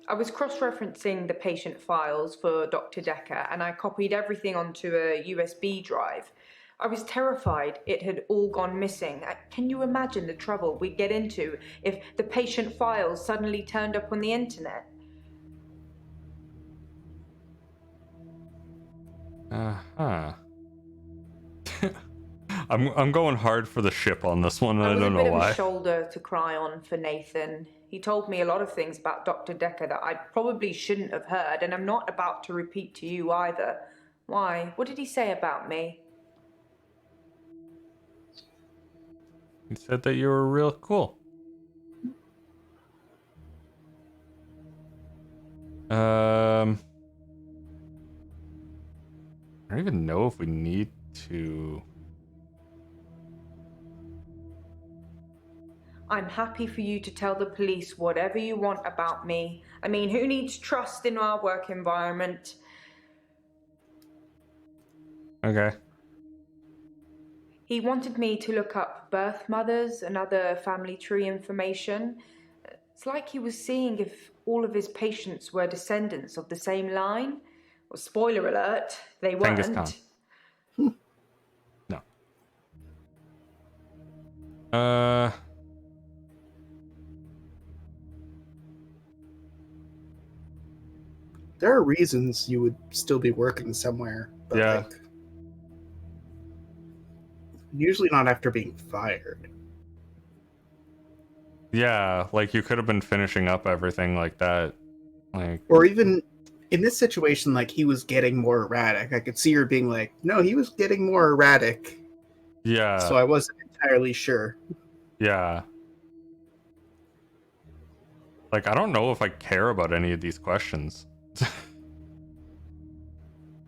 I was cross-referencing the patient files for Dr. Dekker and I copied everything onto a USB drive. I was terrified it had all gone missing. Can you imagine the trouble we'd get into if the patient files suddenly turned up on the internet? Uh-huh. I'm going hard for the ship on this one, and I don't know I was a bit of why. a shoulder to cry on for Nathan. He told me a lot of things about Dr. Dekker that I probably shouldn't have heard, and I'm not about to repeat to you either. Why? What did he say about me? He said that you were real cool. I don't even know if we need to. I'm happy for you to tell the police whatever you want about me. I mean, who needs trust in our work environment? Okay. He wanted me to look up birth mothers and other family tree information. It's like he was seeing if all of his patients were descendants of the same line. Well, spoiler alert, they Genghis weren't. Khan. No. There are reasons you would still be working somewhere, but Yeah. like usually not after being fired. Yeah, like you could have been finishing up everything like that. Like, Or even in this situation, like he was getting more erratic. I could see her being like, no, he was getting more erratic. yeah. So I wasn't entirely sure. Yeah. Like, I don't know if I care about any of these questions.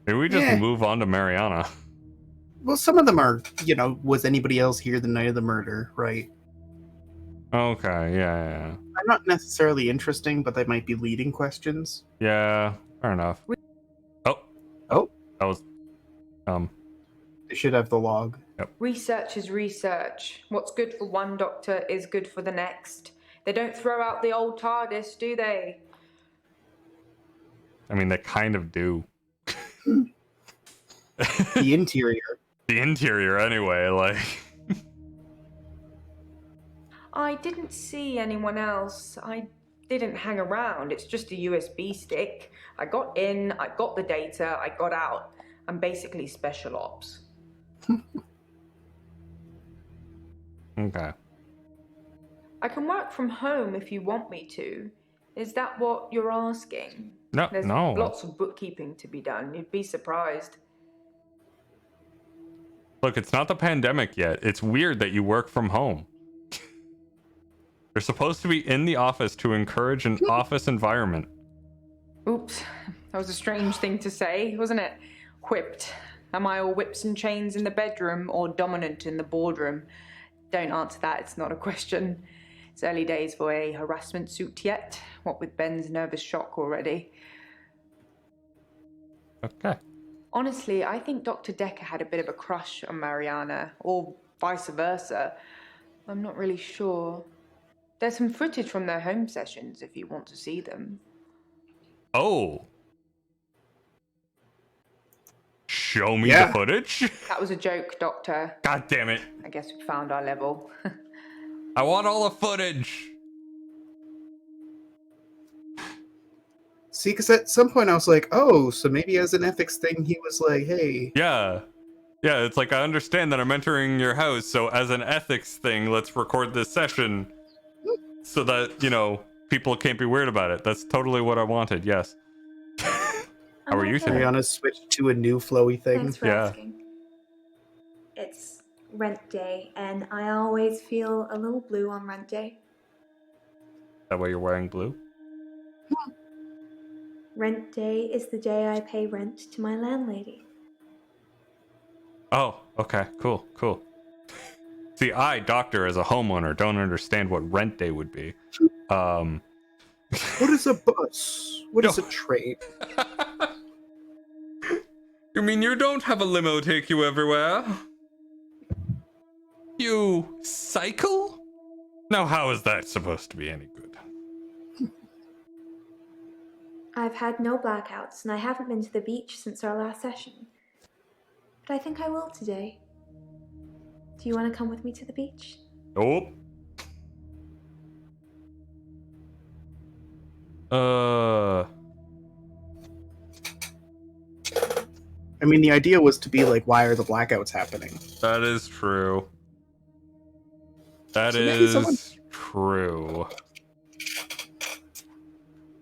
Maybe we just move on to Mariana. Well, some of them are, was anybody else here the night of the murder, right? Okay, yeah. They're not necessarily interesting, but they might be leading questions. Yeah, fair enough. Oh. That was, They should have the log. Yep. Research is research. What's good for one doctor is good for the next. They don't throw out the old TARDIS, do they? I mean, they kind of do. The interior. The interior, anyway, like... I didn't see anyone else. I didn't hang around. It's just a USB stick. I got in, I got the data, I got out. I'm basically special ops. Okay. I can work from home if you want me to. Is that what you're asking? No, There's no. lots of bookkeeping to be done. You'd be surprised. Look, it's not the pandemic yet. It's weird that you work from home. You're supposed to be in the office to encourage an office environment. Oops, that was a strange thing to say, wasn't it? Whipped. Am I all whips and chains in the bedroom or dominant in the boardroom? Don't answer that, it's not a question. It's early days for a harassment suit yet, what with Ben's nervous shock already. Okay. Honestly, I think Dr. Dekker had a bit of a crush on Mariana, or vice versa. I'm not really sure. There's some footage from their home sessions if you want to see them. Oh. Show me the footage? That was a joke, Doctor. God damn it. I guess we found our level. I want all the footage. See, because at some point I was like, oh, so maybe as an ethics thing, he was like, hey. Yeah. Yeah, it's like, I understand that I'm entering your house, so as an ethics thing, let's record this session so that, people can't be weird about it. That's totally what I wanted, yes. How are you today? Mariana switched to a new flowy thing. Thanks for asking. It's rent day, and I always feel a little blue on rent day. That way you're wearing blue? Rent day is the day I pay rent to my landlady. Oh, okay, cool. See, I, doctor, as a homeowner, don't understand what rent day would be. What is a bus? What is a train? You mean you don't have a limo take you everywhere? You cycle? Now how is that supposed to be any good? I've had no blackouts, and I haven't been to the beach since our last session. But I think I will today. Do you want to come with me to the beach? Nope. I mean, the idea was to be like, why are the blackouts happening? That is true. That So is true.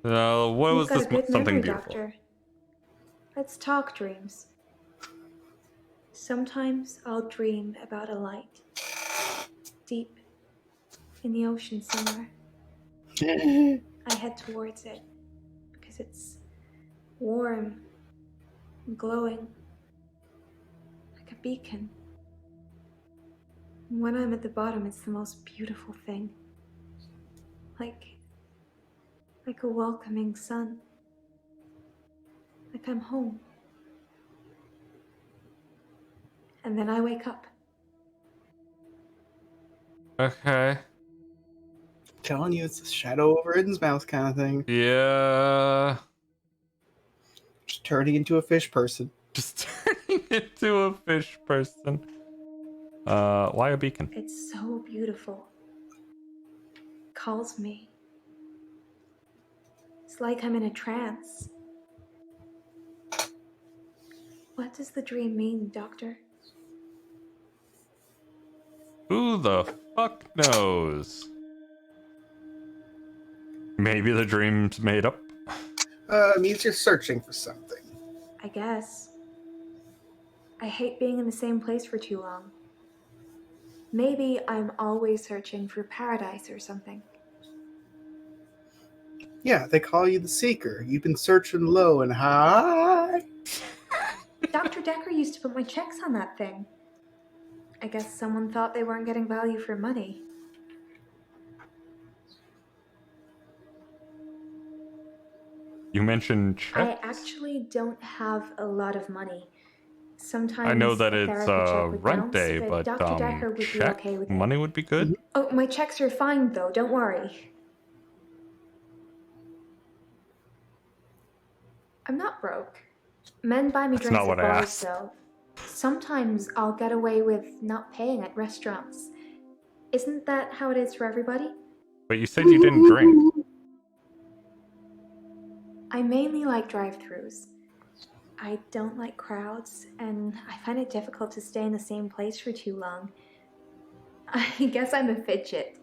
What You've was got this a good something memory, beautiful? Doctor. Let's talk dreams. Sometimes I'll dream about a light deep in the ocean somewhere. I head towards it because it's warm and glowing like a beacon. And when I'm at the bottom, it's the most beautiful thing. Like a welcoming sun. Like I'm home. And then I wake up. Okay. Telling you, it's a shadow over Innsmouth kind of thing. Yeah. Just turning into a fish person. Just turning into a fish person. Why a beacon? It's so beautiful. Calls me. It's like I'm in a trance. What does the dream mean, Doctor? Who the fuck knows? Maybe the dream's made up. It means you're searching for something. I guess. I hate being in the same place for too long. Maybe I'm always searching for paradise or something. Yeah, they call you the Seeker. You've been searching low and high. Dr. Dekker used to put my checks on that thing. I guess someone thought they weren't getting value for money. You mentioned checks? I actually don't have a lot of money. Sometimes I know that a it's therapy check would rent bounce, day, but but Dr. Dekker would be check okay with it. money would be good. Oh, my checks are fine though, don't worry. I'm not broke. Men buy me That's drinks not what at I bars asked. though. Sometimes I'll get away with not paying at restaurants. Isn't that how it is for everybody? But you said you didn't drink. I mainly like drive-thrus. I don't like crowds, and I find it difficult to stay in the same place for too long. I guess I'm a fidget.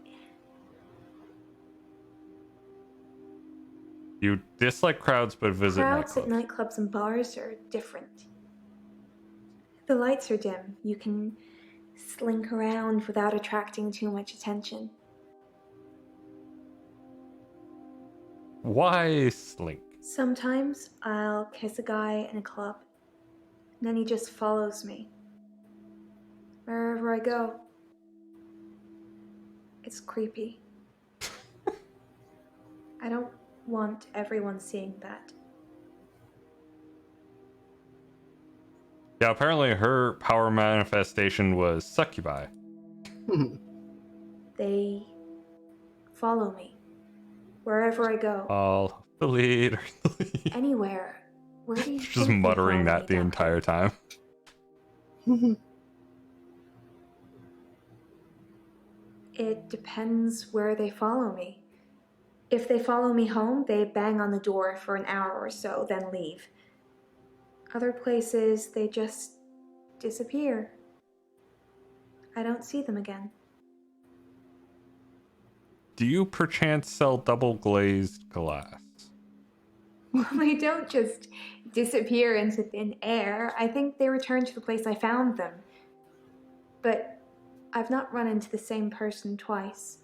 You dislike crowds but visit Crowds nightclubs. at nightclubs and bars are different. The lights are dim. You can slink around without attracting too much attention. Why slink? Sometimes I'll kiss a guy in a club, and then he just follows me. Wherever I go. It's creepy. I don't want everyone seeing that. Yeah, apparently her power manifestation was succubi. They follow me. Wherever I go. All the lead. Anywhere. Where do you Just think they muttering follow that me, the Doctor? entire time. It depends where they follow me. If they follow me home, they bang on the door for an hour or so, then leave. Other places, they just disappear. I don't see them again. Do you perchance sell double glazed glass? They don't just disappear into thin air. I think they return to the place I found them. But I've not run into the same person twice.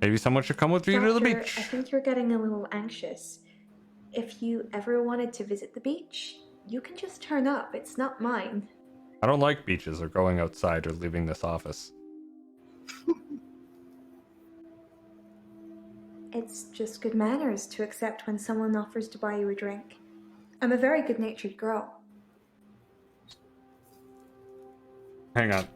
Maybe someone should come with you to the Doctor, beach. I think you're getting a little anxious. If you ever wanted to visit the beach, you can just turn up. It's not mine. I don't like beaches or going outside or leaving this office. It's just good manners to accept when someone offers to buy you a drink. I'm a very good-natured girl. Hang on.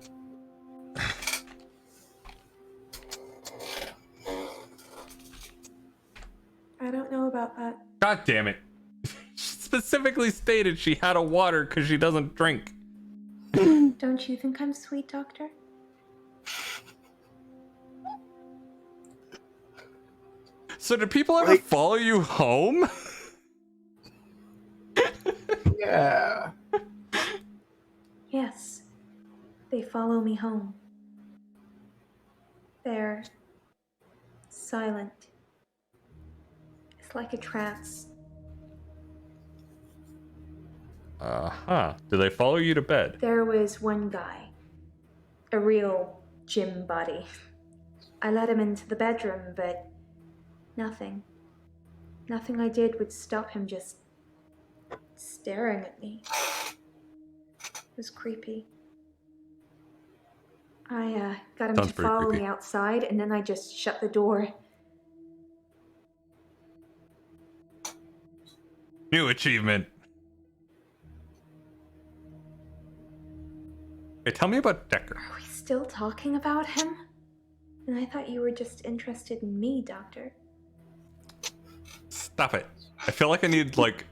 I don't know about that. God damn it. She specifically stated she had a water because she doesn't drink. Don't you think I'm sweet, Doctor? So do people ever follow you home? Yeah. Yes. They follow me home. They're silent. It's like a trance. Uh-huh. Do they follow you to bed? There was one guy. A real gym buddy. I let him into the bedroom, but nothing. Nothing I did would stop him just staring at me. It was creepy. I got him Sounds to pretty follow creepy. me outside, and then I just shut the door. New achievement. Hey, tell me about Dekker. Are we still talking about him? And I thought you were just interested in me, Doctor. Stop it. I feel like I need like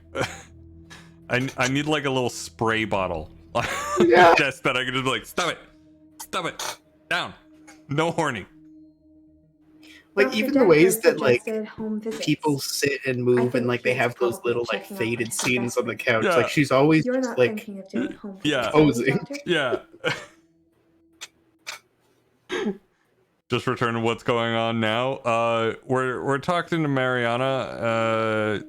I need like a little spray bottle on the desk that I can just be like, stop it, down, no horny. Like Dr. even the Dekker ways that like suggested home visits. people sit and I move and think like they he have was those probably little like checking out faded his scenes on the couch. Yeah. Like she's always You're just not like thinking of doing home visits, Yeah. posing. Doctor? Yeah. Just returning what's going on now. We're talking to Mariana.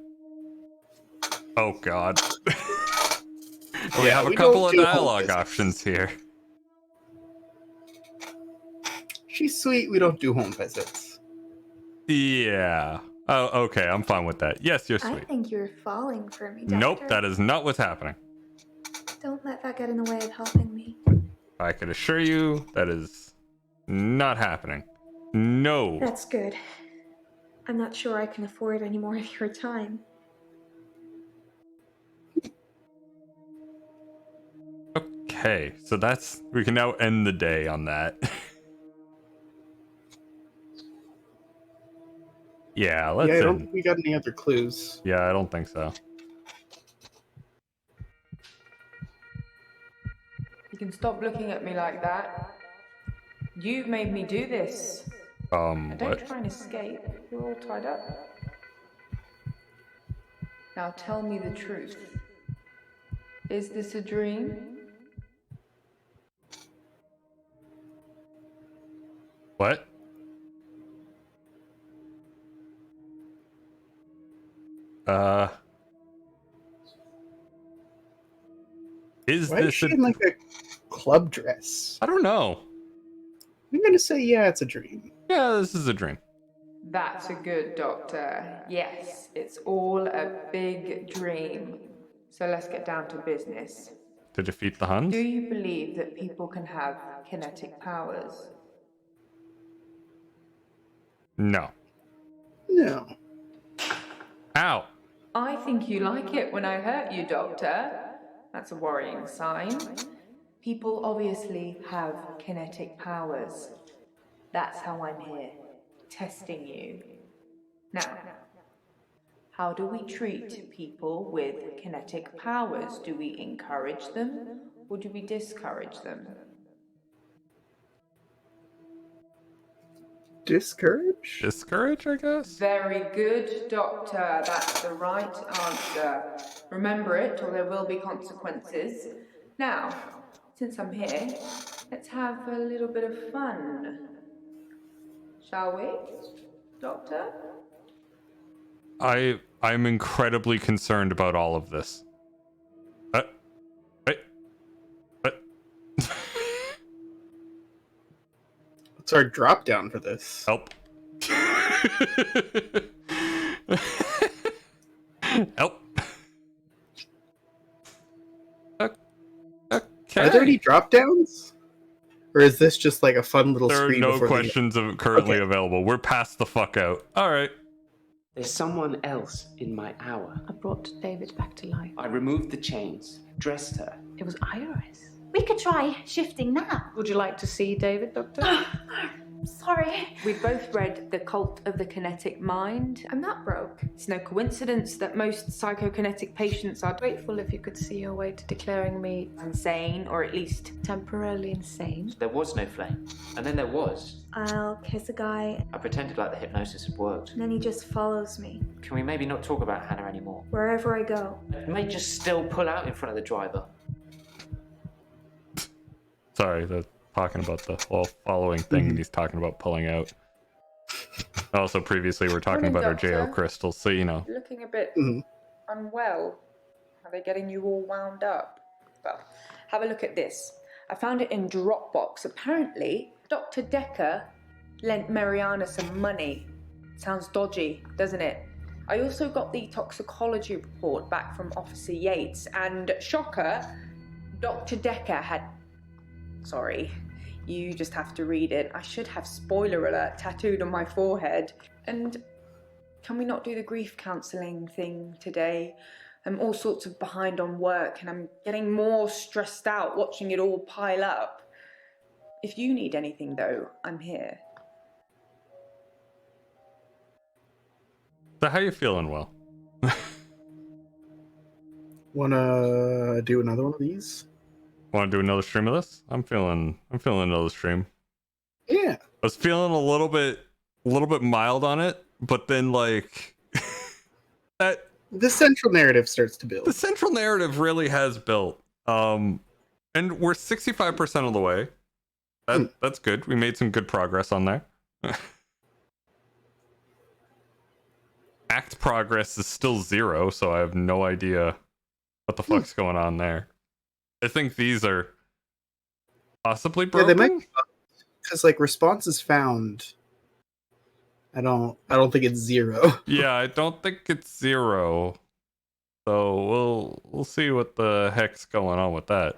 Oh God. We have a we couple don't of do home dialogue visits. options here. She's sweet. We don't do home visits. Yeah. Oh, okay. I'm fine with that. Yes, you're I sweet. think you're falling for me, Doctor. Nope, that is not what's happening. Don't let that get in the way of helping me. I can assure you that is not happening. No. That's good. I'm not sure I can afford any more of your time. Okay, so we can now end the day on that. Yeah, let's I don't end. think we got any other clues. Yeah, I don't think so. You can stop looking at me like that. You've made me do this. Don't What? try and escape. You're all tied up. Now tell me the truth. Is this a dream? What? Is Why is this she in like a club dress? I don't know. I'm gonna say yeah, it's a dream. Yeah, this is a dream. That's a good doctor. Yes, it's all a big dream. So let's get down to business. To defeat the Huns? Do you believe that people can have kinetic powers? No. No. Ow. I think you like it when I hurt you, Doctor. That's a worrying sign. People obviously have kinetic powers. That's how I'm here, testing you. Now, how do we treat people with kinetic powers? Do we encourage them or do we discourage them? Discourage? Discourage, I guess? Very good, Doctor. That's the right answer. Remember it, or there will be consequences. Now, since I'm here, let's have a little bit of fun. Shall we, Doctor? I'm incredibly concerned about all of this. What's our drop down for this? Help. Help. Okay. Are there any drop downs? Or is this just like a fun little There are screen no before questions currently available. We're past the fuck out. All right. There's someone else in my hour. I brought David back to life. I removed the chains, dressed her. It was Iris. We could try shifting now. Would you like to see David, Doctor? Sorry. We both read The Cult of the Kinetic Mind. I'm not broke. It's no coincidence that most psychokinetic patients are Grateful if you could see your way to declaring me insane, or at least temporarily insane. There was no flame. And then there was. I'll kiss a guy, I pretended like the hypnosis had worked. and then he just follows me Can we maybe not talk about Hannah anymore? wherever I go. You may just still pull out in front of the driver. Sorry, they're talking about the whole following thing, and he's talking about pulling out. Also, previously, we're talking Morning, about our Doctor. JO crystals, so you know. looking a bit Mhm. unwell. Are they getting you all wound up? Well, have a look at this. I found it in Dropbox. Apparently, Dr. Dekker lent Mariana some money. Sounds dodgy, doesn't it? I also got the toxicology report back from Officer Yates, and shocker, Dr. Dekker had... Sorry, you just have to read it. I should have spoiler alert tattooed on my forehead. And can we not do the grief counselling thing today? I'm all sorts of behind on work, and I'm getting more stressed out watching it all pile up. If you need anything, though, I'm here. So how you feeling, Will? Wanna do another one of these? Want to do another stream of this? I'm feeling another stream. Yeah. I was feeling a little bit mild on it, but then like that the central narrative starts to build. The central narrative really has built. And we're 65% of the way. That's good. We made some good progress on there. Act progress is still 0, so I have no idea what the fuck's going on there. I think these are possibly broken. Yeah, they might be, because like responses found. I don't think it's 0. Yeah, I don't think it's 0. So we'll see what the heck's going on with that.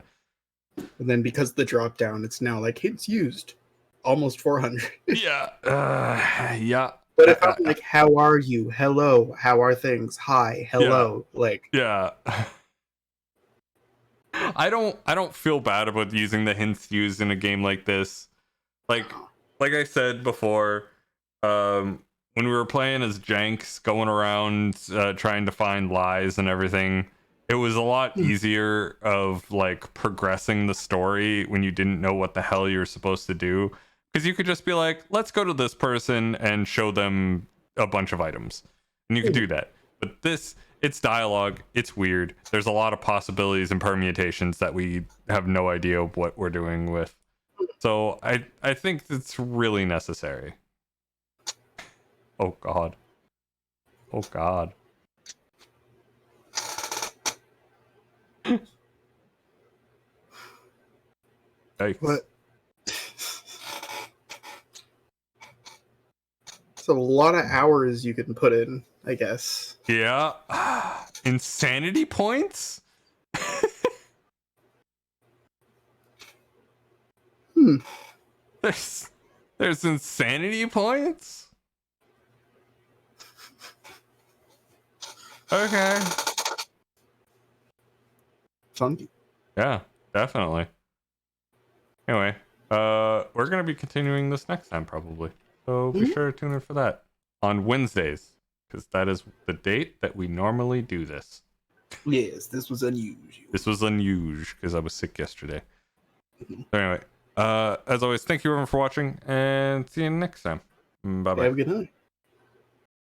And then because of the drop down, it's now like hints used, almost 400. Yeah, yeah. But if I'm like, how are you? Hello, how are things? Hi, hello, yeah. like. Yeah. I don't feel bad about using the hints used in a game like this. Like I said before, when we were playing as Janks, going around trying to find lies and everything, it was a lot easier of like progressing the story when you didn't know what the hell you were supposed to do, because you could just be like, let's go to this person and show them a bunch of items, and you could do that. But this, it's dialogue, it's weird, there's a lot of possibilities and permutations that we have no idea what we're doing with. So I think it's really necessary. Oh god. Oh god. Yikes. What? It's a lot of hours you can put in, I guess. Yeah. Insanity points? There's insanity points? Okay. Funky. Yeah, definitely. Anyway, we're gonna be continuing this next time probably. So be sure to tune in for that on Wednesdays, because that is the date that we normally do this. Yes, this was unusual. This was unusual because I was sick yesterday. So anyway, as always, thank you everyone for watching, and see you next time. Bye bye. Have a good night.